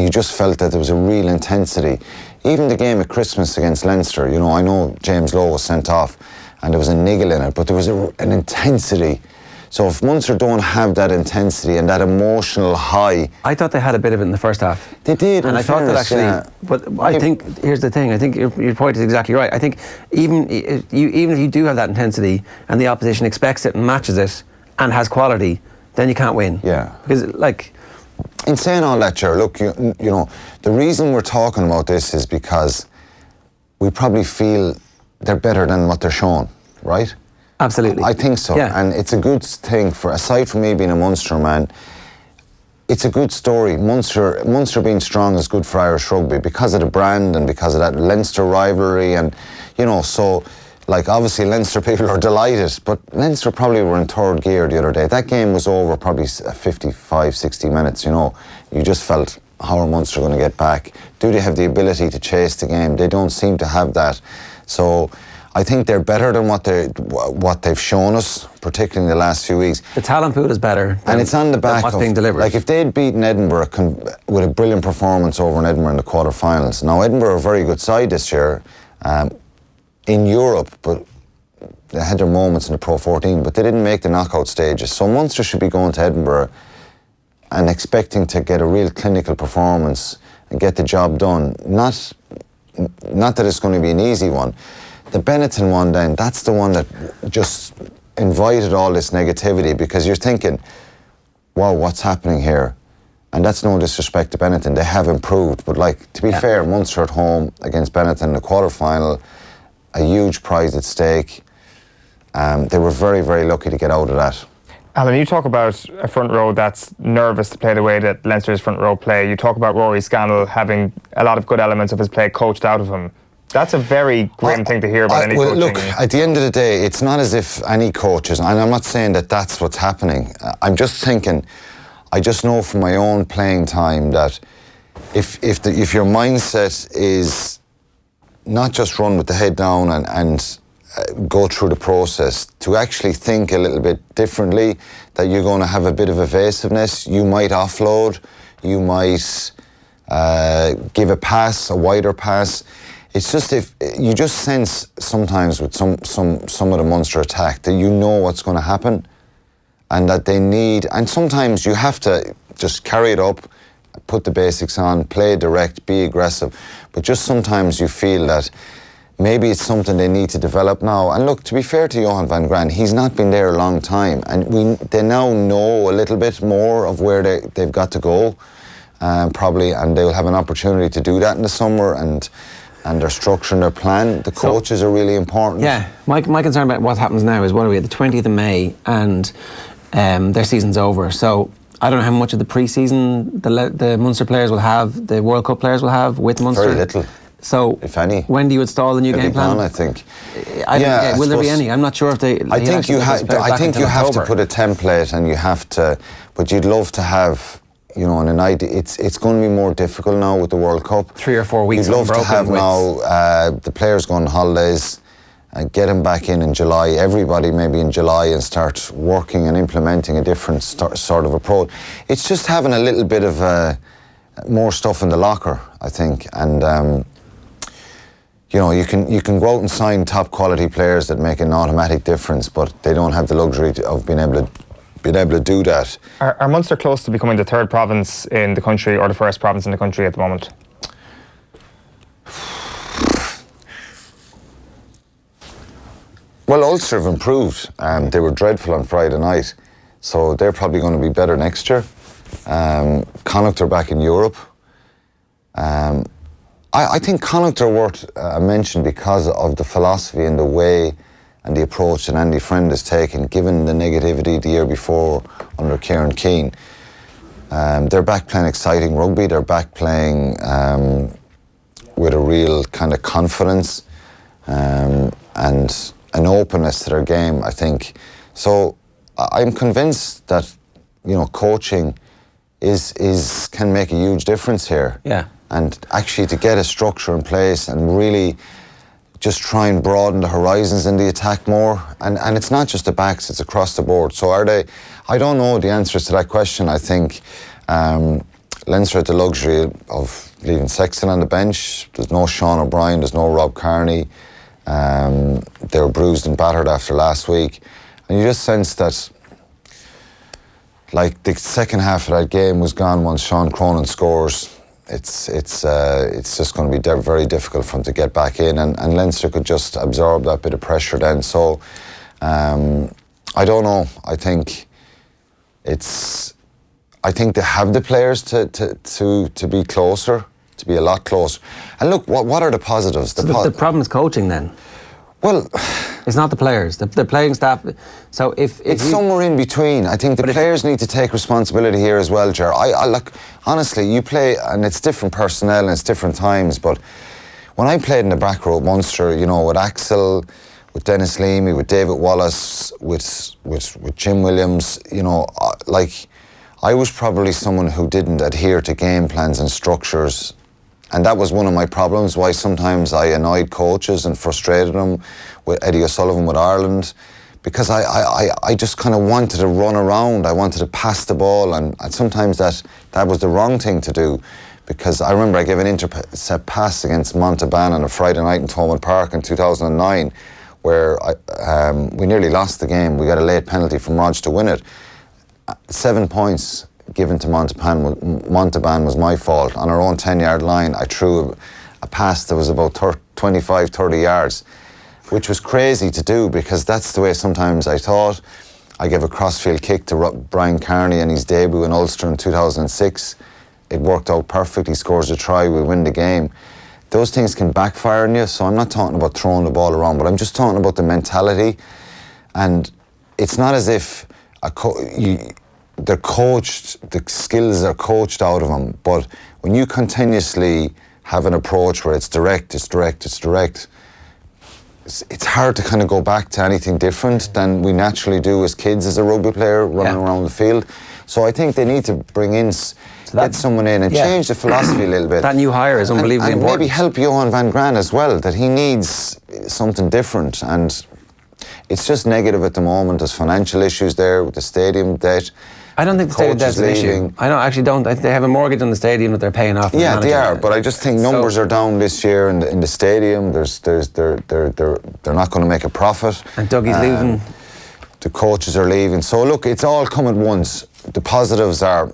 you just felt that there was a real intensity. Even the game at Christmas against Leinster, you know, I know James Lowe was sent off, and there was a niggle in it, but there was an intensity. So if Munster don't have that intensity and that emotional high... I thought they had a bit of it in the first half. They did, and I thought that actually... Yeah. But I think, here's the thing, I think your point is exactly right. I think even if you do have that intensity and the opposition expects it and matches it and has quality, then you can't win. Yeah. Because, like... In saying all that, Ger, look, you know, the reason we're talking about this is because we probably feel they're better than what they're showing, right? Absolutely. I think so. Yeah. And it's a good thing aside from me being a Munster man, it's a good story. Munster being strong is good for Irish rugby because of the brand and because of that Leinster rivalry, and, you know, so, like, obviously Leinster people are delighted, but Leinster probably were in third gear the other day. That game was over probably 55, 60 minutes, you know. You just felt, how are Munster going to get back? Do they have the ability to chase the game? They don't seem to have that. So I think they're better than what they've shown us, particularly in the last few weeks. The talent pool is better, and it's on the back what's of being delivered. Like if they'd beaten Edinburgh with a brilliant performance over in Edinburgh in the quarterfinals. Now Edinburgh are a very good side this year in Europe, but they had their moments in the Pro 14, but they didn't make the knockout stages. So Munster should be going to Edinburgh and expecting to get a real clinical performance and get the job done. Not that it's going to be an easy one. The Benetton one then, that's the one that just invited all this negativity, because you're thinking, wow, what's happening here? And that's no disrespect to Benetton, they have improved, but like, to be fair, Munster at home against Benetton in the quarter-final, a huge prize at stake. They were very, very lucky to get out of that. Alan, you talk about a front row that's nervous to play the way that Leinster's front row play. You talk about Rory Scannell having a lot of good elements of his play coached out of him. That's a very grim thing to hear about any coaching. Look, at the end of the day, it's not as if any coaches, and I'm not saying that that's what's happening. I'm just thinking, I just know from my own playing time that if your mindset is not just run with the head down and go through the process, to actually think a little bit differently, that you're going to have a bit of evasiveness, you might offload, you might give a pass, a wider pass. It's just, if you just sense sometimes with some of the Munster attack that you know what's going to happen, and that they need, and sometimes you have to just carry it up, put the basics on, play direct, be aggressive, but just sometimes you feel that maybe it's something they need to develop now. And look, to be fair to Johan van Graan, he's not been there a long time, and they now know a little bit more of where they've got to go, probably, and they'll have an opportunity to do that in the summer, and they're structuring their plan. The coaches are really important. Yeah, my concern about what happens now is, what are we at, the 20th of May, and their season's over. So I don't know how much of the pre-season the Munster players will have, the World Cup players will have with Munster. Very little. So, if any, when do you install the new game plan? I think. Will there be any? I'm not sure if they. I think you have to put a template, and you have to. But you'd love to have, you know, an idea. It's going to be more difficult now with the World Cup. 3 or 4 weeks. You'd love to have now the players going on holidays, get them back in July. Everybody maybe in July, and start working and implementing a different sort of approach. It's just having a little bit of more stuff in the locker, I think, and. You know, you can go out and sign top quality players that make an automatic difference, but they don't have the luxury of being able to do that. Are Munster close to becoming the third province in the country, or the first province in the country at the moment? Well, Ulster have improved. They were dreadful on Friday night, so they're probably going to be better next year. Connacht are back in Europe. I think Connacht are worth a mention because of the philosophy and the way and the approach that Andy Friend has taken, given the negativity the year before under Kieran Keane. They're back playing exciting rugby. They're back playing with a real kind of confidence and an openness to their game, I think. So I'm convinced that, you know, coaching can make a huge difference here. Yeah. And actually to get a structure in place and really just try and broaden the horizons in the attack more. And it's not just the backs, it's across the board. So are they? I don't know the answers to that question. I think Leinster had the luxury of leaving Sexton on the bench. There's no Sean O'Brien, there's no Rob Kearney. They were bruised and battered after last week. And you just sense that, like, the second half of that game was gone once Sean Cronin scores. It's just going to be very difficult for them to get back in, and Leinster could just absorb that bit of pressure then. So I don't know. I think they have the players to be closer, to be a lot closer. And look, what are the positives? The problem is coaching then. Well, it's not the players, the playing staff. So if it's somewhere in between. I think the players need to take responsibility here as well, Ger. I look, honestly, you play, and it's different personnel and it's different times, but when I played in the back row at Munster, you know, with Axel, with Dennis Leamy, with David Wallace, with Jim Williams, you know, like, I was probably someone who didn't adhere to game plans and structures. And that was one of my problems, why sometimes I annoyed coaches and frustrated them with Eddie O'Sullivan with Ireland, because I just kind of wanted to run around. I wanted to pass the ball, and sometimes that was the wrong thing to do, because I remember I gave an intercept pass against Montalban on a Friday night in Thomond Park in 2009, where we nearly lost the game. We got a late penalty from Rog to win it. 7 points given to Montalban was my fault. On our own 10-yard line, I threw a pass that was about 25, 30 yards, which was crazy to do, because that's the way sometimes I thought. I gave a crossfield kick to Brian Carney in his debut in Ulster in 2006. It worked out perfect. He scores a try, we win the game. Those things can backfire on you, so I'm not talking about throwing the ball around, but I'm just talking about the mentality. And it's not as if they're coached, the skills are coached out of them, but when you continuously have an approach where it's direct, it's hard to kind of go back to anything different than we naturally do as kids, as a rugby player running around the field. So I think they need to bring in, get someone in and change the philosophy a little bit. That new hire is unbelievably important. And maybe help Johan van Graan as well, that he needs something different. And it's just negative at the moment. There's financial issues there with the stadium debt. I don't think the stadium debt's an issue. I actually don't. They have a mortgage on the stadium that they're paying off. Yeah, they are. But I just think numbers are down this year in the stadium. They're not going to make a profit. And Dougie's leaving. The coaches are leaving. So look, it's all come at once. The positives are,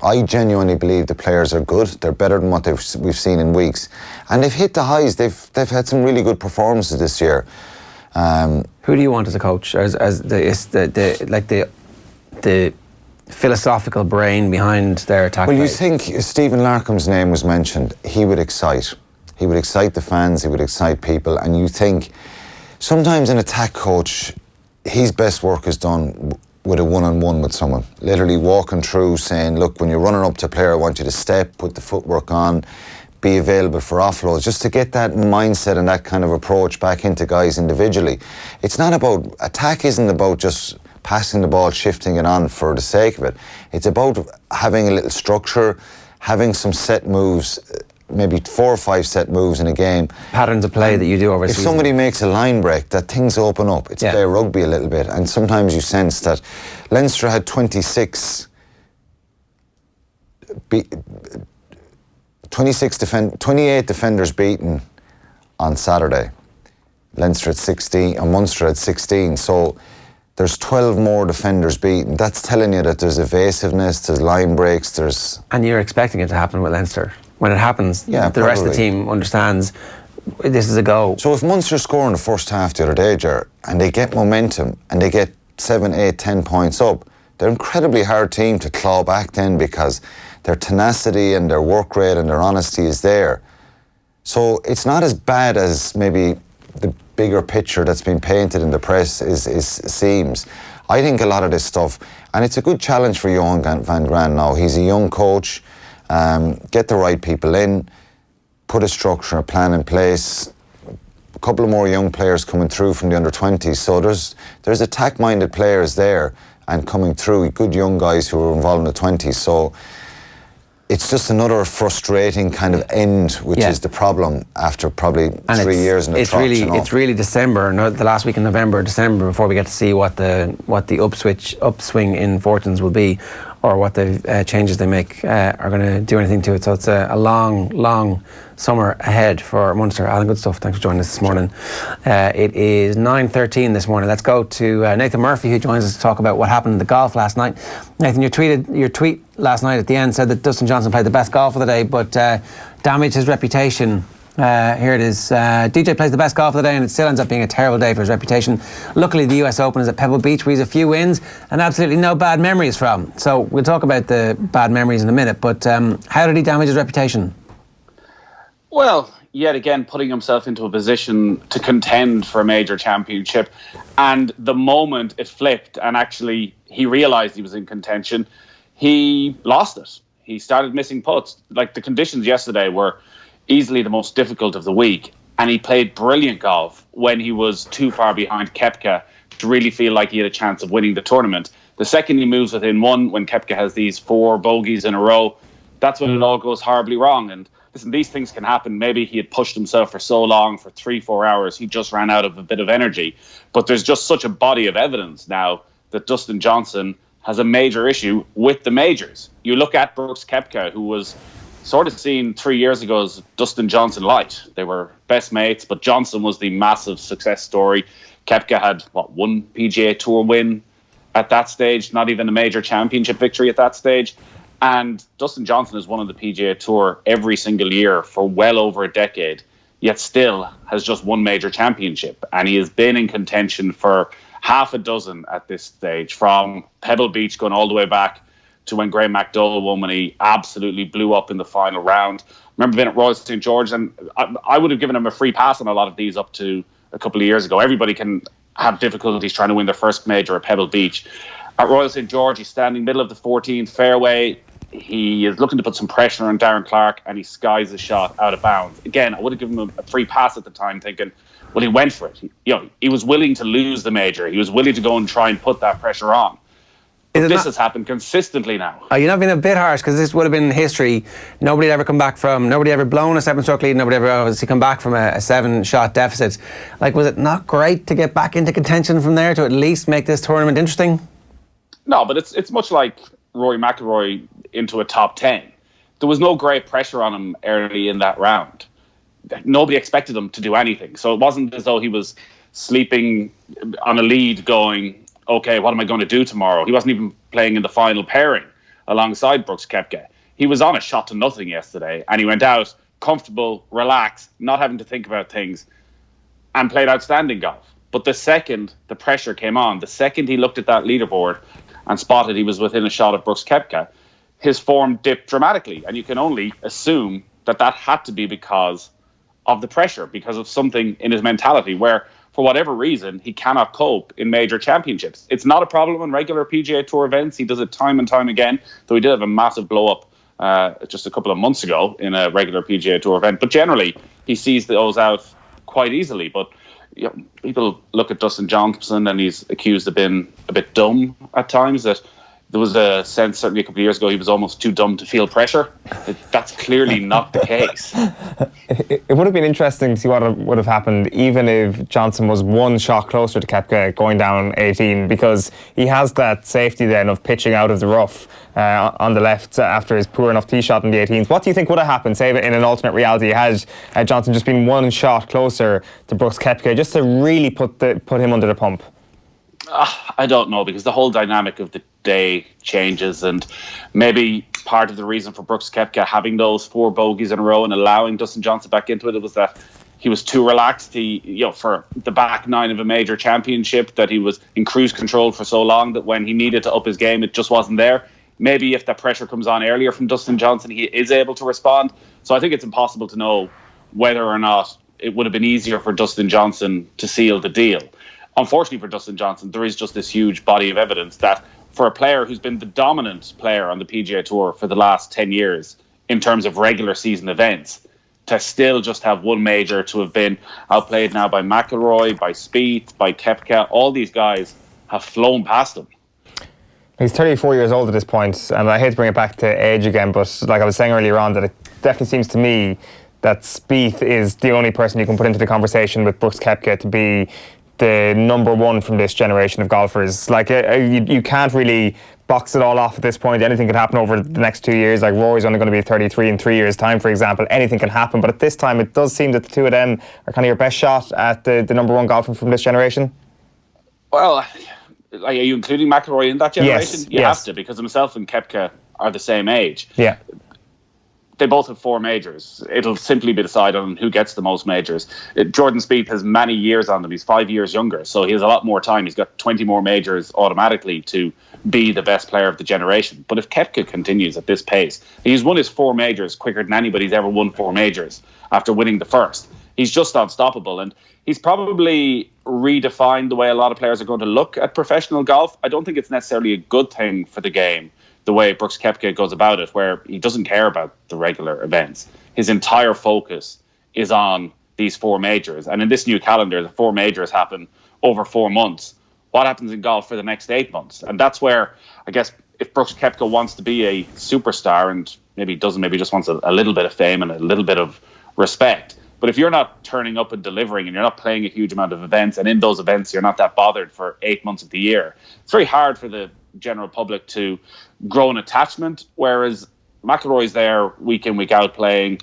I genuinely believe the players are good. They're better than what we've seen in weeks, and they've hit the highs. They've had some really good performances this year. Who do you want as a coach? As the philosophical brain behind their attack? Well, you think Stephen Larkham's name was mentioned. He would excite. He would excite the fans. He would excite people. And you think sometimes an attack coach, his best work is done with a one-on-one with someone, literally walking through, saying, look, when you're running up to a player, I want you to step, put the footwork on, be available for offloads, just to get that mindset and that kind of approach back into guys individually. It's not about, attack isn't about just passing the ball, shifting it on for the sake of it. It's about having a little structure, having some set moves, maybe 4 or 5 set moves in a game. Patterns of play that you do over a season. If somebody makes a line break, that things open up. It's play rugby a little bit, and sometimes you sense that Leinster had 28 defenders beaten on Saturday. Leinster at 16 and Munster at 16. So there's 12 more defenders beaten. That's telling you that there's evasiveness, there's line breaks, And you're expecting it to happen with Leinster. When it happens, the rest of the team understands this is a go. So if Munster score in the first half the other day, Ger, and they get momentum and they get 7, 8, 10 points up, they're an incredibly hard team to claw back then, because their tenacity and their work rate and their honesty is there. So it's not as bad as maybe the bigger picture that's been painted in the press seems. I think a lot of this stuff, and it's a good challenge for Johan van Graan now. He's a young coach. Get the right people in, put a structure, a plan in place. A couple of more young players coming through from the under-20s. So there's attack-minded players there and coming through, good young guys who are involved in the 20s. So it's just another frustrating kind of end, which is the problem after probably 3 years in the trot. It's really December, the last week in November, December, before we get to see what the upswing in fortunes will be. or what the changes they make are going to do anything to it. So it's a long summer ahead for Munster. Alan, good stuff. Thanks for joining us this morning. It is 9:13 this morning. Let's go to Nathan Murphy, who joins us to talk about what happened in the golf last night. Nathan, your tweet last night at the end said that Dustin Johnson played the best golf of the day, but damaged his reputation. Here it is. DJ plays the best golf of the day, and it still ends up being a terrible day for his reputation. Luckily, the US Open is at Pebble Beach, where he's a few wins and absolutely no bad memories from. So we'll talk about the bad memories in a minute, but how did he damage his reputation? Well, yet again, putting himself into a position to contend for a major championship, and the moment it flipped and actually he realised he was in contention, he lost it. He started missing putts. Like, the conditions yesterday were easily the most difficult of the week, and he played brilliant golf when he was too far behind Koepka to really feel like he had a chance of winning the tournament. The second he moves within one, when Koepka has these 4 bogeys in a row, that's when it all goes horribly wrong. And listen, these things can happen. Maybe he had pushed himself for so long, for 3-4 hours, he just ran out of a bit of energy. But there's just such a body of evidence now that Dustin Johnson has a major issue with the majors. You look at Brooks Koepka, who was sort of seen 3 years ago as Dustin Johnson light. They were best mates, but Johnson was the massive success story. Koepka had, one PGA Tour win at that stage, not even a major championship victory at that stage. And Dustin Johnson has won on the PGA Tour every single year for well over a decade, yet still has just one major championship. And he has been in contention for half a dozen at this stage, from Pebble Beach going all the way back to when Graham McDowell won, when he absolutely blew up in the final round. Remember being at Royal St. George, and I would have given him a free pass on a lot of these up to a couple of years ago. Everybody can have difficulties trying to win their first major at Pebble Beach. At Royal St. George, he's standing middle of the 14th fairway. He is looking to put some pressure on Darren Clark, and he skies the shot out of bounds. Again, I would have given him a free pass at the time, thinking, well, he went for it. He was willing to lose the major. He was willing to go and try and put that pressure on. This has happened consistently now. Are you not being a bit harsh? Because this would have been history. Nobody had ever come back from, nobody ever blown a 7-stroke lead, nobody ever obviously come back from a 7-shot deficit. Like, was it not great to get back into contention from there to at least make this tournament interesting? No, but it's much like Rory McIlroy into a top 10. There was no great pressure on him early in that round. Nobody expected him to do anything. So it wasn't as though he was sleeping on a lead going, okay, what am I going to do tomorrow? He wasn't even playing in the final pairing alongside Brooks Koepka. He was on a shot to nothing yesterday, and he went out comfortable, relaxed, not having to think about things, and played outstanding golf. But the second the pressure came on, the second he looked at that leaderboard and spotted he was within a shot of Brooks Koepka, his form dipped dramatically. And you can only assume that that had to be because of the pressure, because of something in his mentality where, for whatever reason, he cannot cope in major championships. It's not a problem in regular PGA Tour events. He does it time and time again, though he did have a massive blow-up just a couple of months ago in a regular PGA Tour event. But generally, he sees those out quite easily. But people look at Dustin Johnson, and he's accused of being a bit dumb at times, that there was a sense, certainly a couple of years ago, he was almost too dumb to feel pressure. That's clearly not the case. It would have been interesting to see what would have happened even if Johnson was one shot closer to Koepka going down 18, because he has that safety then of pitching out of the rough on the left after his poor enough tee shot in the 18th. What do you think would have happened, say, in an alternate reality, had Johnson just been one shot closer to Brooks Koepka, just to really put him under the pump? I don't know, because the whole dynamic of the day changes, and maybe part of the reason for Brooks Koepka having those 4 bogeys in a row and allowing Dustin Johnson back into it was that he was too relaxed. He, for the back 9 of a major championship, that he was in cruise control for so long that when he needed to up his game, it just wasn't there. Maybe if that pressure comes on earlier from Dustin Johnson, he is able to respond. So I think it's impossible to know whether or not it would have been easier for Dustin Johnson to seal the deal. Unfortunately for Dustin Johnson, there is just this huge body of evidence that for a player who's been the dominant player on the PGA Tour for the last 10 years in terms of regular season events, to still just have one major, to have been outplayed now by McIlroy, by Spieth, by Koepka, all these guys have flown past him. He's 34 years old at this point, and I hate to bring it back to age again, but like I was saying earlier on, that it definitely seems to me that Spieth is the only person you can put into the conversation with Brooks Koepka to be the number one from this generation of golfers. Like, you can't really box it all off at this point. Anything can happen over the next 2 years. Like Rory's only going to be 33 in 3 years' time, for example. Anything can happen. But at this time, it does seem that the two of them are kind of your best shot at the number one golfer from this generation. Well, are you including McIlroy in that generation? Yes, You have to, because himself and Koepka are the same age. Yeah. They both have 4 majors. It'll simply be decided on who gets the most majors. Jordan Spieth has many years on them. He's 5 years younger, so he has a lot more time. He's got 20 more majors automatically to be the best player of the generation. But if Koepka continues at this pace, he's won his 4 majors quicker than anybody's ever won 4 majors after winning the first. He's just unstoppable, and he's probably redefined the way a lot of players are going to look at professional golf. I don't think it's necessarily a good thing for the game, the way Brooks Koepka goes about it, where he doesn't care about the regular events. His entire focus is on these 4 majors. And in this new calendar, the 4 majors happen over 4 months. What happens in golf for the next 8 months? And that's where, I guess, if Brooks Koepka wants to be a superstar, and maybe doesn't, maybe just wants a little bit of fame and a little bit of respect. But if you're not turning up and delivering, and you're not playing a huge amount of events, and in those events you're not that bothered for 8 months of the year, it's very hard for the general public to grow an attachment. Whereas McIlroy's there week in, week out playing.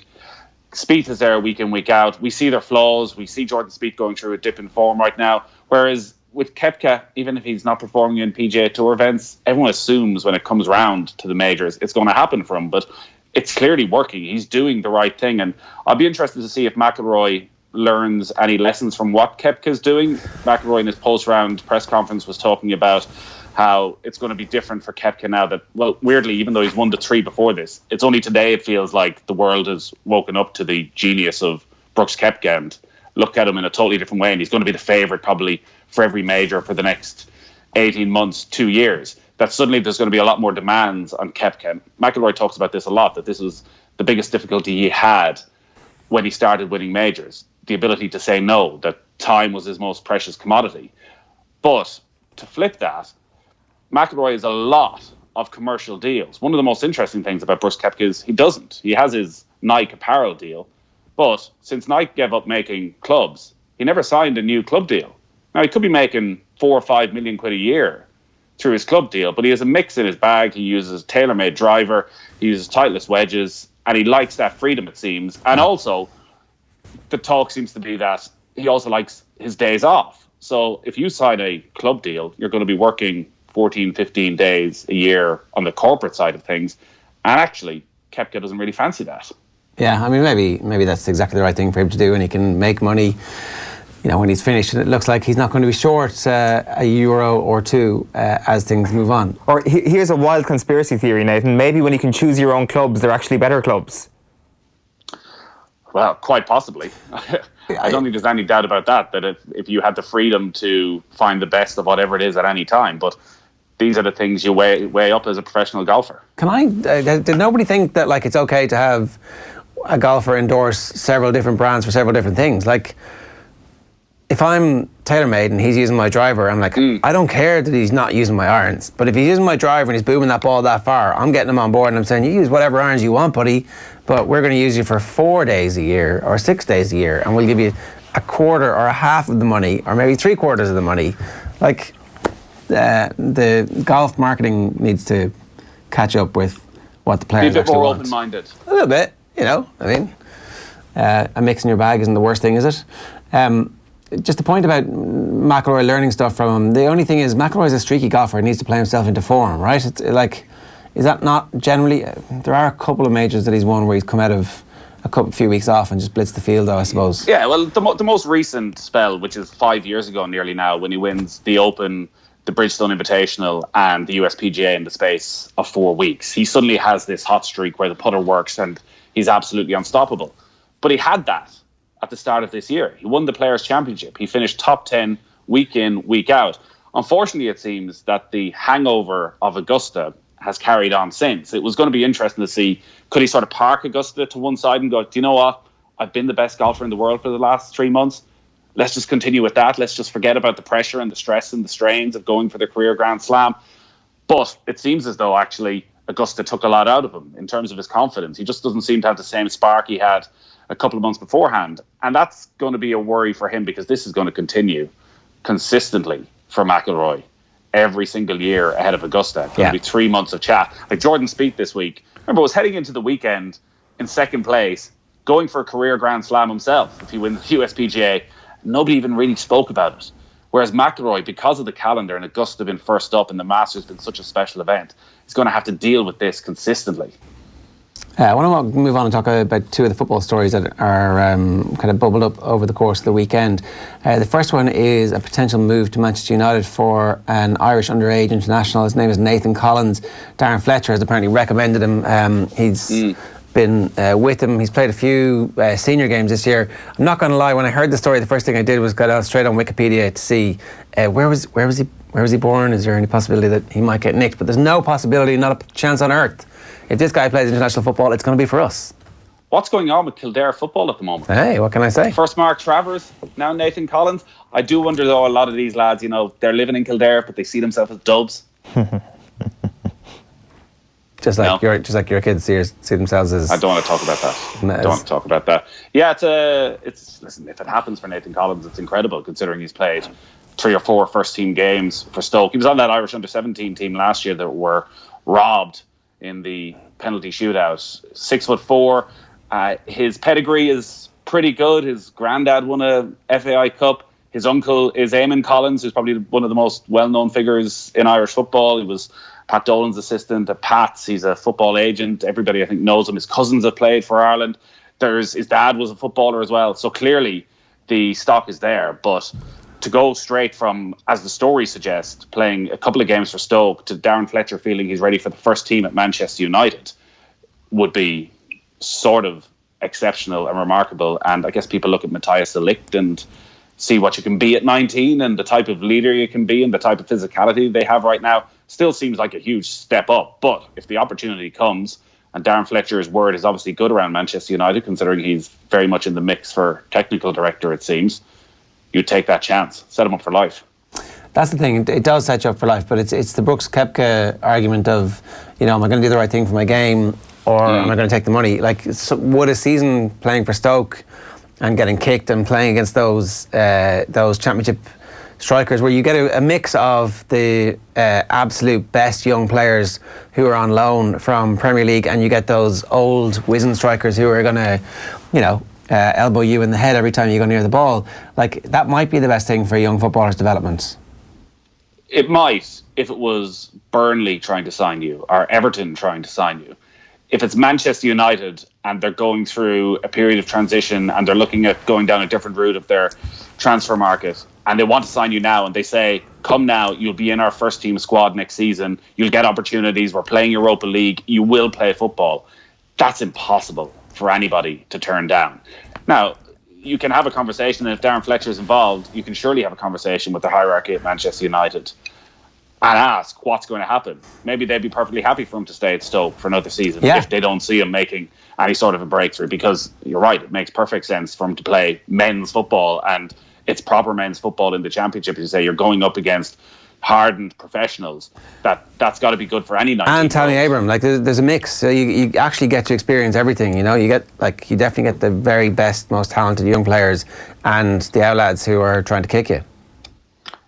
Spieth is there week in, week out. We see their flaws. We see Jordan Spieth going through a dip in form right now. Whereas with Koepka, even if he's not performing in PGA Tour events, everyone assumes when it comes round to the majors, it's going to happen for him. But it's clearly working. He's doing the right thing. And I'll be interested to see if McIlroy learns any lessons from what Koepka's doing. McIlroy in his post-round press conference was talking about how it's going to be different for Koepka now that, well, weirdly, even though he's won the 3 before this, it's only today it feels like the world has woken up to the genius of Brooks Koepka and looked at him in a totally different way. And he's going to be the favourite probably for every major for the next 18 months, 2 years. That suddenly there's going to be a lot more demands on Koepka. McIlroy talks about this a lot, that this was the biggest difficulty he had when he started winning majors. The ability to say no, that time was his most precious commodity. But to flip that, McIlroy has a lot of commercial deals. One of the most interesting things about Brooks Koepka is he doesn't. He has his Nike apparel deal, but since Nike gave up making clubs, he never signed a new club deal. Now, he could be making 4 or 5 million quid a year through his club deal, but he has a mix in his bag. He uses a tailor-made driver, he uses Titleist wedges, and he likes that freedom, it seems. And also, the talk seems to be that he also likes his days off. So if you sign a club deal, you're going to be working 14, 15 days a year on the corporate side of things. And actually, Koepka doesn't really fancy that. Yeah, I mean, maybe that's exactly the right thing for him to do, and he can make money, you know, when he's finished. And it looks like he's not going to be short a euro or 2 as things move on. Or here's a wild conspiracy theory, Nathan. Maybe when you can choose your own clubs, they're actually better clubs. Well, quite possibly. I don't think there's any doubt about that if you had the freedom to find the best of whatever it is at any time. But these are the things you weigh up as a professional golfer. Did nobody think that, like, it's okay to have a golfer endorse several different brands for several different things? Like, if I'm TaylorMade and he's using my driver, I'm like, I don't care that he's not using my irons. But if he's using my driver and he's booming that ball that far, I'm getting him on board and I'm saying, you use whatever irons you want, buddy, but we're going to use you for 4 days a year or 6 days a year, and we'll give you a quarter or a half of the money, or maybe 3/4 of the money. Like, the golf marketing needs to catch up with what the players be a bit actually more want. open-minded. A little bit, you know. I mean, a mix in your bag isn't the worst thing, is it? Just a point about McIlroy learning stuff from him. The only thing is, McIlroy's a streaky golfer and needs to play himself into form, right? It's like, is that not generally? There are a couple of majors that he's won where he's come out of a few weeks off and just blitzed the field, though, I suppose. Yeah, well, the most recent spell, which is 5 years ago nearly now, when he wins the Open, the Bridgestone Invitational, and the USPGA in the space of 4 weeks. He suddenly has this hot streak where the putter works and he's absolutely unstoppable. But he had that at the start of this year. He won the Players' Championship. He finished top 10 week in, week out. Unfortunately, it seems that the hangover of Augusta has carried on since. It was going to be interesting to see, could he sort of park Augusta to one side and go, do you know what? I've been the best golfer in the world for the last 3 months. Let's just continue with that. Let's just forget about the pressure and the stress and the strains of going for the career Grand Slam. But it seems as though actually Augusta took a lot out of him in terms of his confidence. He just doesn't seem to have the same spark he had a couple of months beforehand. And that's going to be a worry for him, because this is going to continue consistently for McIlroy every single year ahead of Augusta. It's going to be 3 months of chat. Like Jordan Spieth this week, remember, was heading into the weekend in second place, going for a career Grand Slam himself if he wins the USPGA. Nobody even really spoke about it. Whereas McIlroy, because of the calendar and Augusta being first up and the Masters been such a special event, is going to have to deal with this consistently. I want to move on and talk about two of the football stories that are kind of bubbled up over the course of the weekend. The first one is a potential move to Manchester United for an Irish underage international. His name is Nathan Collins. Darren Fletcher has apparently recommended him. He's been with him. He's played a few senior games this year. I'm not going to lie, when I heard the story, the first thing I did was go straight on Wikipedia to see where was he born? Is there any possibility that he might get nicked? But there's no possibility, not a chance on earth. If this guy plays international football, it's going to be for us. What's going on with Kildare football at the moment? Hey, what can I say? First Mark Travers, now Nathan Collins. I do wonder though, a lot of these lads, they're living in Kildare, but they see themselves as dubs. Just like your kids see themselves as. I don't want to talk about that. Don't want to talk about that. Yeah, listen, if it happens for Nathan Collins, it's incredible considering he's played 3 or 4 first team games for Stoke. He was on that Irish under-17 team last year that were robbed in the penalty shootout. 6'4". His pedigree is pretty good. His granddad won a FAI Cup. His uncle is Eamon Collins, who's probably one of the most well-known figures in Irish football. He was Pat Dolan's assistant at Pats. He's a football agent. Everybody, I think, knows him. His cousins have played for Ireland. His dad was a footballer as well. So clearly the stock is there. But to go straight from, as the story suggests, playing a couple of games for Stoke to Darren Fletcher feeling he's ready for the first team at Manchester United would be sort of exceptional and remarkable. And I guess people look at Matthias de Ligt and see what you can be at 19 and the type of leader you can be and the type of physicality they have right now. Still seems like a huge step up. But if the opportunity comes, and Darren Fletcher's word is obviously good around Manchester United, considering he's very much in the mix for technical director, it seems, you take that chance, set him up for life. That's the thing, it does set you up for life, but it's the Brooks Koepka argument of, am I going to do the right thing for my game, or am I going to take the money? Like, would a season playing for Stoke and getting kicked and playing against those championship strikers, where you get a mix of the absolute best young players who are on loan from Premier League, and you get those old wizened strikers who are going to, elbow you in the head every time you go near the ball. Like, that might be the best thing for a young footballer's development. It might, if it was Burnley trying to sign you or Everton trying to sign you. If it's Manchester United and they're going through a period of transition and they're looking at going down a different route of their transfer market and they want to sign you now and they say, come now, you'll be in our first team squad next season, you'll get opportunities, we're playing Europa League, you will play football. That's impossible for anybody to turn down. Now, you can have a conversation, and if Darren Fletcher is involved, you can surely have a conversation with the hierarchy at Manchester United and ask what's going to happen. Maybe they'd be perfectly happy for him to stay at Stoke for another season if they don't see him making any sort of a breakthrough, because you're right, it makes perfect sense for him to play men's football, and it's proper men's football in the Championship. As you say, you're going up against hardened professionals. That's got to be good for any 19-year-old. And Tammy Abraham, like there's a mix. So you actually get to experience everything. You definitely get the very best, most talented young players and the outlads who are trying to kick you.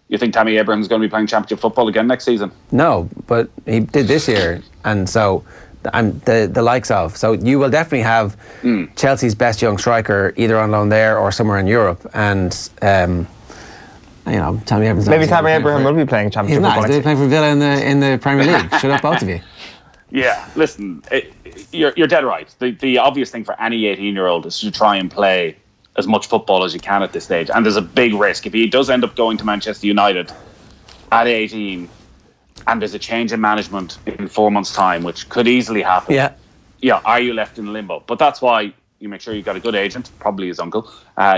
You think Tammy Abraham's going to be playing Championship football again next season? No, but he did this year, and so the likes of. So you will definitely have Chelsea's best young striker either on loan there or somewhere in Europe, and Tammy Abraham. Maybe Tammy Abraham will be playing Championship football. He's playing for Villa in the Premier League. Shut up, both of you. Yeah, listen, you're dead right. The obvious thing for any 18-year-old is to try and play as much football as you can at this stage, and there's a big risk if he does end up going to Manchester United at 18 and there's a change in management in 4 months' time, which could easily happen. Are you left in limbo? But that's why you make sure you've got a good agent, probably his uncle.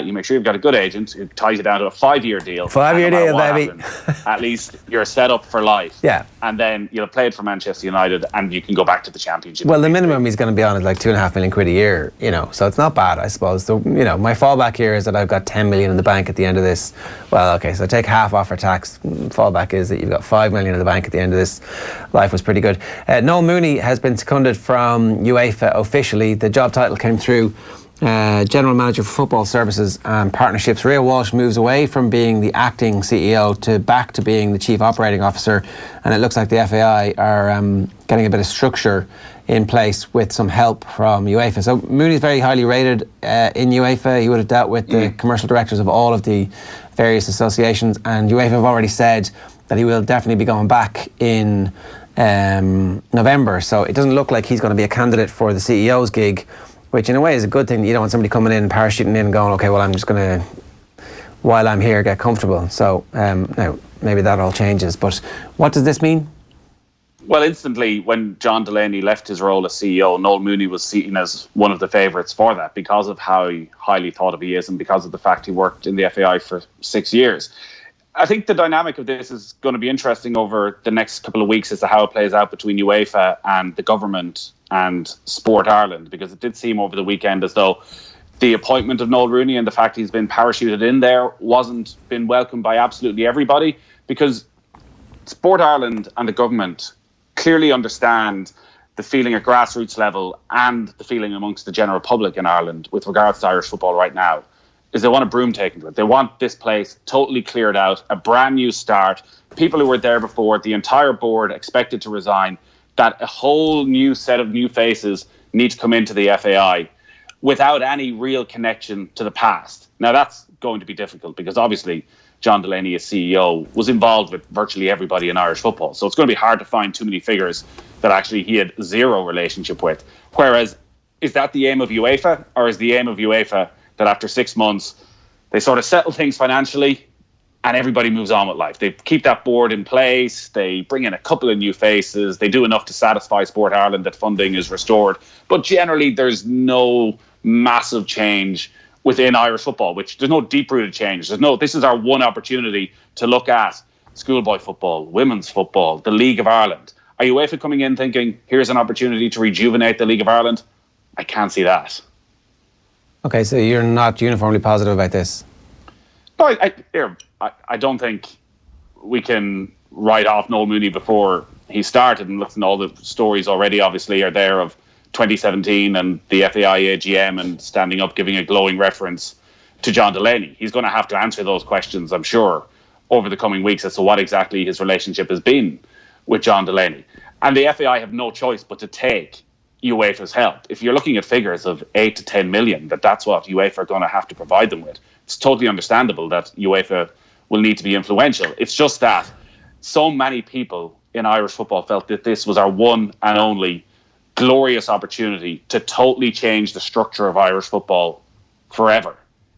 You make sure you've got a good agent who ties you down to a 5-year deal. 5-year deal, baby. Happens, at least you're set up for life. Yeah. And then you'll play it for Manchester United and you can go back to the Championship. Well, the minimum he's going to be on is like £2.5 million a year, so it's not bad, I suppose. So, my fallback here is that I've got 10 million in the bank at the end of this. Well, okay, so take half off for tax. Fallback is that you've got 5 million in the bank at the end of this. Life was pretty good. Noel Mooney has been seconded from UEFA officially. The job title came through General Manager for Football Services and Partnerships. Ria Walsh moves away from being the acting CEO back to being the Chief Operating Officer, and it looks like the FAI are getting a bit of structure in place with some help from UEFA. So Mooney's very highly rated in UEFA. He would have dealt with the commercial directors of all of the various associations, and UEFA have already said that he will definitely be going back in November. So it doesn't look like he's going to be a candidate for the CEO's gig, which in a way is a good thing. You don't want somebody coming in, parachuting in and going, okay, well, I'm just going to, while I'm here, get comfortable. So now maybe that all changes. But what does this mean? Well, instantly, when John Delaney left his role as CEO, Noel Mooney was seen as one of the favourites for that because of how highly thought of he is and because of the fact he worked in the FAI for 6 years. I think the dynamic of this is going to be interesting over the next couple of weeks as to how it plays out between UEFA and the government and Sport Ireland, because it did seem over the weekend as though the appointment of Noel Rooney and the fact he's been parachuted in there wasn't been welcomed by absolutely everybody, because Sport Ireland and the government clearly understand the feeling at grassroots level and the feeling amongst the general public in Ireland with regards to Irish football right now is they want a broom taken to it. They want this place totally cleared out, a brand new start. People who were there before, the entire board expected to resign, that a whole new set of new faces need to come into the FAI without any real connection to the past. Now that's going to be difficult because obviously John Delaney, as CEO, was involved with virtually everybody in Irish football. So it's going to be hard to find too many figures that actually he had zero relationship with. Whereas, is that the aim of UEFA, or is the aim of UEFA that after 6 months, they sort of settle things financially and everybody moves on with life? They keep that board in place, they bring in a couple of new faces, they do enough to satisfy Sport Ireland that funding is restored. But generally, there's no massive change within Irish football, which there's no deep-rooted change. This is our one opportunity to look at schoolboy football, women's football, the League of Ireland. Are UEFA coming in thinking, here's an opportunity to rejuvenate the League of Ireland? I can't see that. Okay, so you're not uniformly positive about this? No, I don't think we can write off Noel Mooney before he started, and listen, all the stories already obviously are there of 2017 and the FAI AGM and standing up giving a glowing reference to John Delaney. He's going to have to answer those questions, I'm sure, over the coming weeks as to what exactly his relationship has been with John Delaney. And the FAI have no choice but to take UEFA's help. If you're looking at figures of 8 to 10 million, that's what UEFA are going to have to provide them with. It's totally understandable that UEFA will need to be influential. It's just that so many people in Irish football felt that this was our one and only glorious opportunity to totally change the structure of Irish football forever.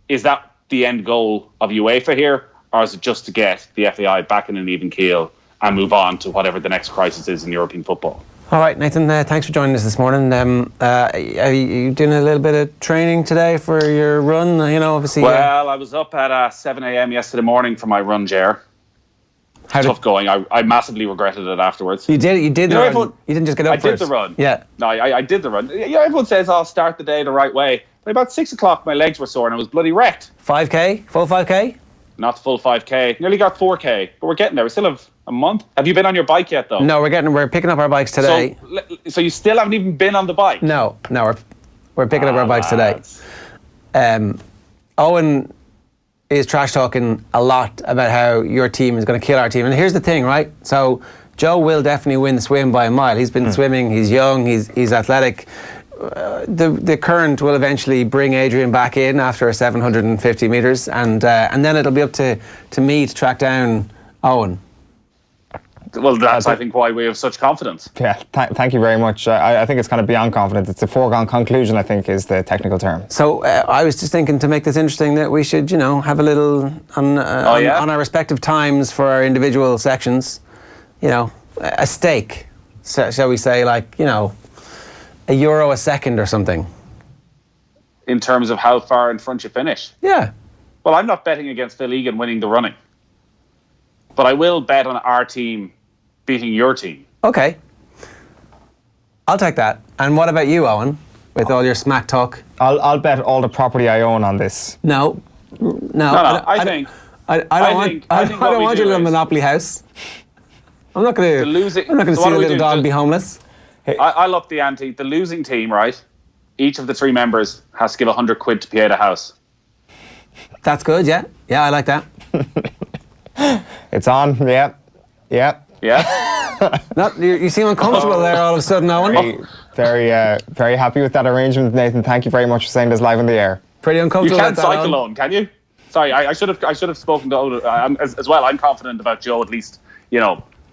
Is that the end goal of UEFA here, or is it just to get the FAI back in an even keel and move on to whatever the next crisis is in European football? All right, Nathan, thanks for joining us this morning. Are you doing a little bit of training today for your run? Obviously. Well, I was up at 7 a.m. yesterday morning for my run, Ger. Tough going. I massively regretted it afterwards. You did the run. You didn't just get up for it. I did the run. Yeah. No, I did the run. Everyone says I'll start the day the right way. But about 6 o'clock, my legs were sore and I was bloody wrecked. 5K? Full 5K? Not full 5K. Nearly got 4K. But we're getting there. We still have a month. Have you been on your bike yet, though? No, we're picking up our bikes today. So you still haven't even been on the bike? No, we're picking up our bikes today. Owen is trash talking a lot about how your team is going to kill our team. And here's the thing, right? So Joe will definitely win the swim by a mile. He's been swimming, he's young, he's athletic. The current will eventually bring Adrian back in after 750 metres, and then it'll be up to me to track down Owen. Well, that's, I think, why we have such confidence. Yeah, thank you very much. I think it's kind of beyond confidence. It's a foregone conclusion, I think, is the technical term. So I was just thinking, to make this interesting, that we should, have a little on our respective times for our individual sections. A stake, shall we say, like, €1 a second or something. In terms of how far in front you finish? Yeah. Well, I'm not betting against Phil Egan winning the running. But I will bet on our team beating your team. Okay. I'll take that. And what about you, Owen, with all your smack talk? I'll bet all the property I own on this. No. I don't want your little Monopoly house. I'm not going to see a little dog be homeless. I'll up the ante. The losing team, right, each of the 3 members has to give 100 quid to Pieta House. That's good, yeah. Yeah, I like that. It's on, yeah. Yeah? No, you seem uncomfortable there all of a sudden, Owen. Very happy with that arrangement, Nathan. Thank you very much for saying this live on the air. Pretty uncomfortable. You can't with that, cycle Owen. on, can you? Sorry, I should have spoken to Owen as well. I'm confident about Joe at least,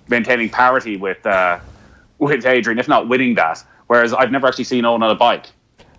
maintaining parity with Adrian, if not winning that. Whereas I've never actually seen Owen on a bike.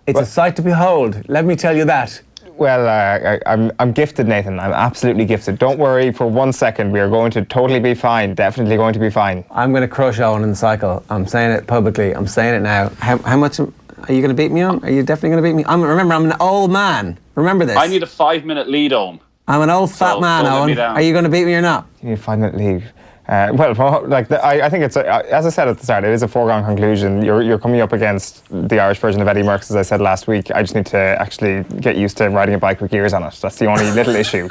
It's a sight to behold. Let me tell you that. Well, I'm gifted, Nathan. I'm absolutely gifted. Don't worry for 1 second. We are going to totally be fine. Definitely going to be fine. I'm going to crush Owen in the cycle. I'm saying it publicly. I'm saying it now. How much are you going to beat me on? Are you definitely going to beat me? Remember, I'm an old man. Remember this. I need a 5-minute lead, Owen. I'm an old fat man, Owen. Are you going to beat me or not? You need a 5-minute lead. I think it's as I said at the start, it is a foregone conclusion. You're coming up against the Irish version of Eddie Merckx, as I said last week. I just need to actually get used to riding a bike with gears on it. That's the only little issue.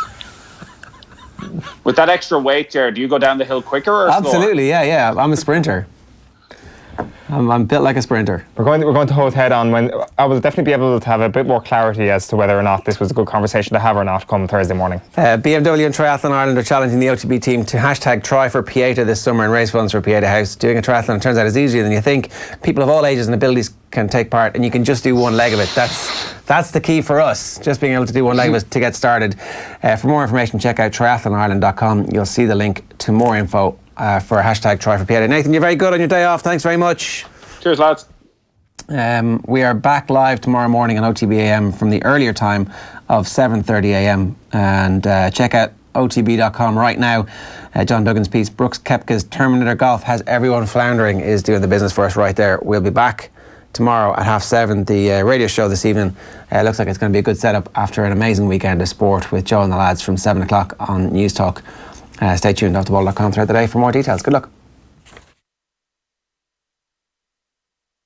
With that extra weight, Ger, do you go down the hill quicker or Absolutely, slower? Yeah. I'm a sprinter. I'm built like a sprinter. We're going to hold head on when I will definitely be able to have a bit more clarity as to whether or not this was a good conversation to have or not come Thursday morning. BMW and Triathlon Ireland are challenging the OTB team to #Try for Pieta this summer and raise funds for Pieta House. Doing a triathlon, it turns out, is easier than you think. People of all ages and abilities can take part, and you can just do one leg of it. That's the key for us, just being able to do one leg of it to get started. For more information, check out triathlonireland.com. You'll see the link to more info for #Try for Pieta. Nathan, you're very good on your day off. Thanks very much. Cheers, lads. We are back live tomorrow morning on OTBAM from the earlier time of 7:30 a.m. and check out OTB.com right now. John Duggan's piece, Brooks Koepka's Terminator Golf has everyone floundering, is doing the business for us right there. We'll be back tomorrow at 7:30. The radio show this evening looks like it's going to be a good setup after an amazing weekend of sport with Joe and the lads from 7 o'clock on News Talk. Stay tuned, off the ball.com throughout the day for more details. Good luck.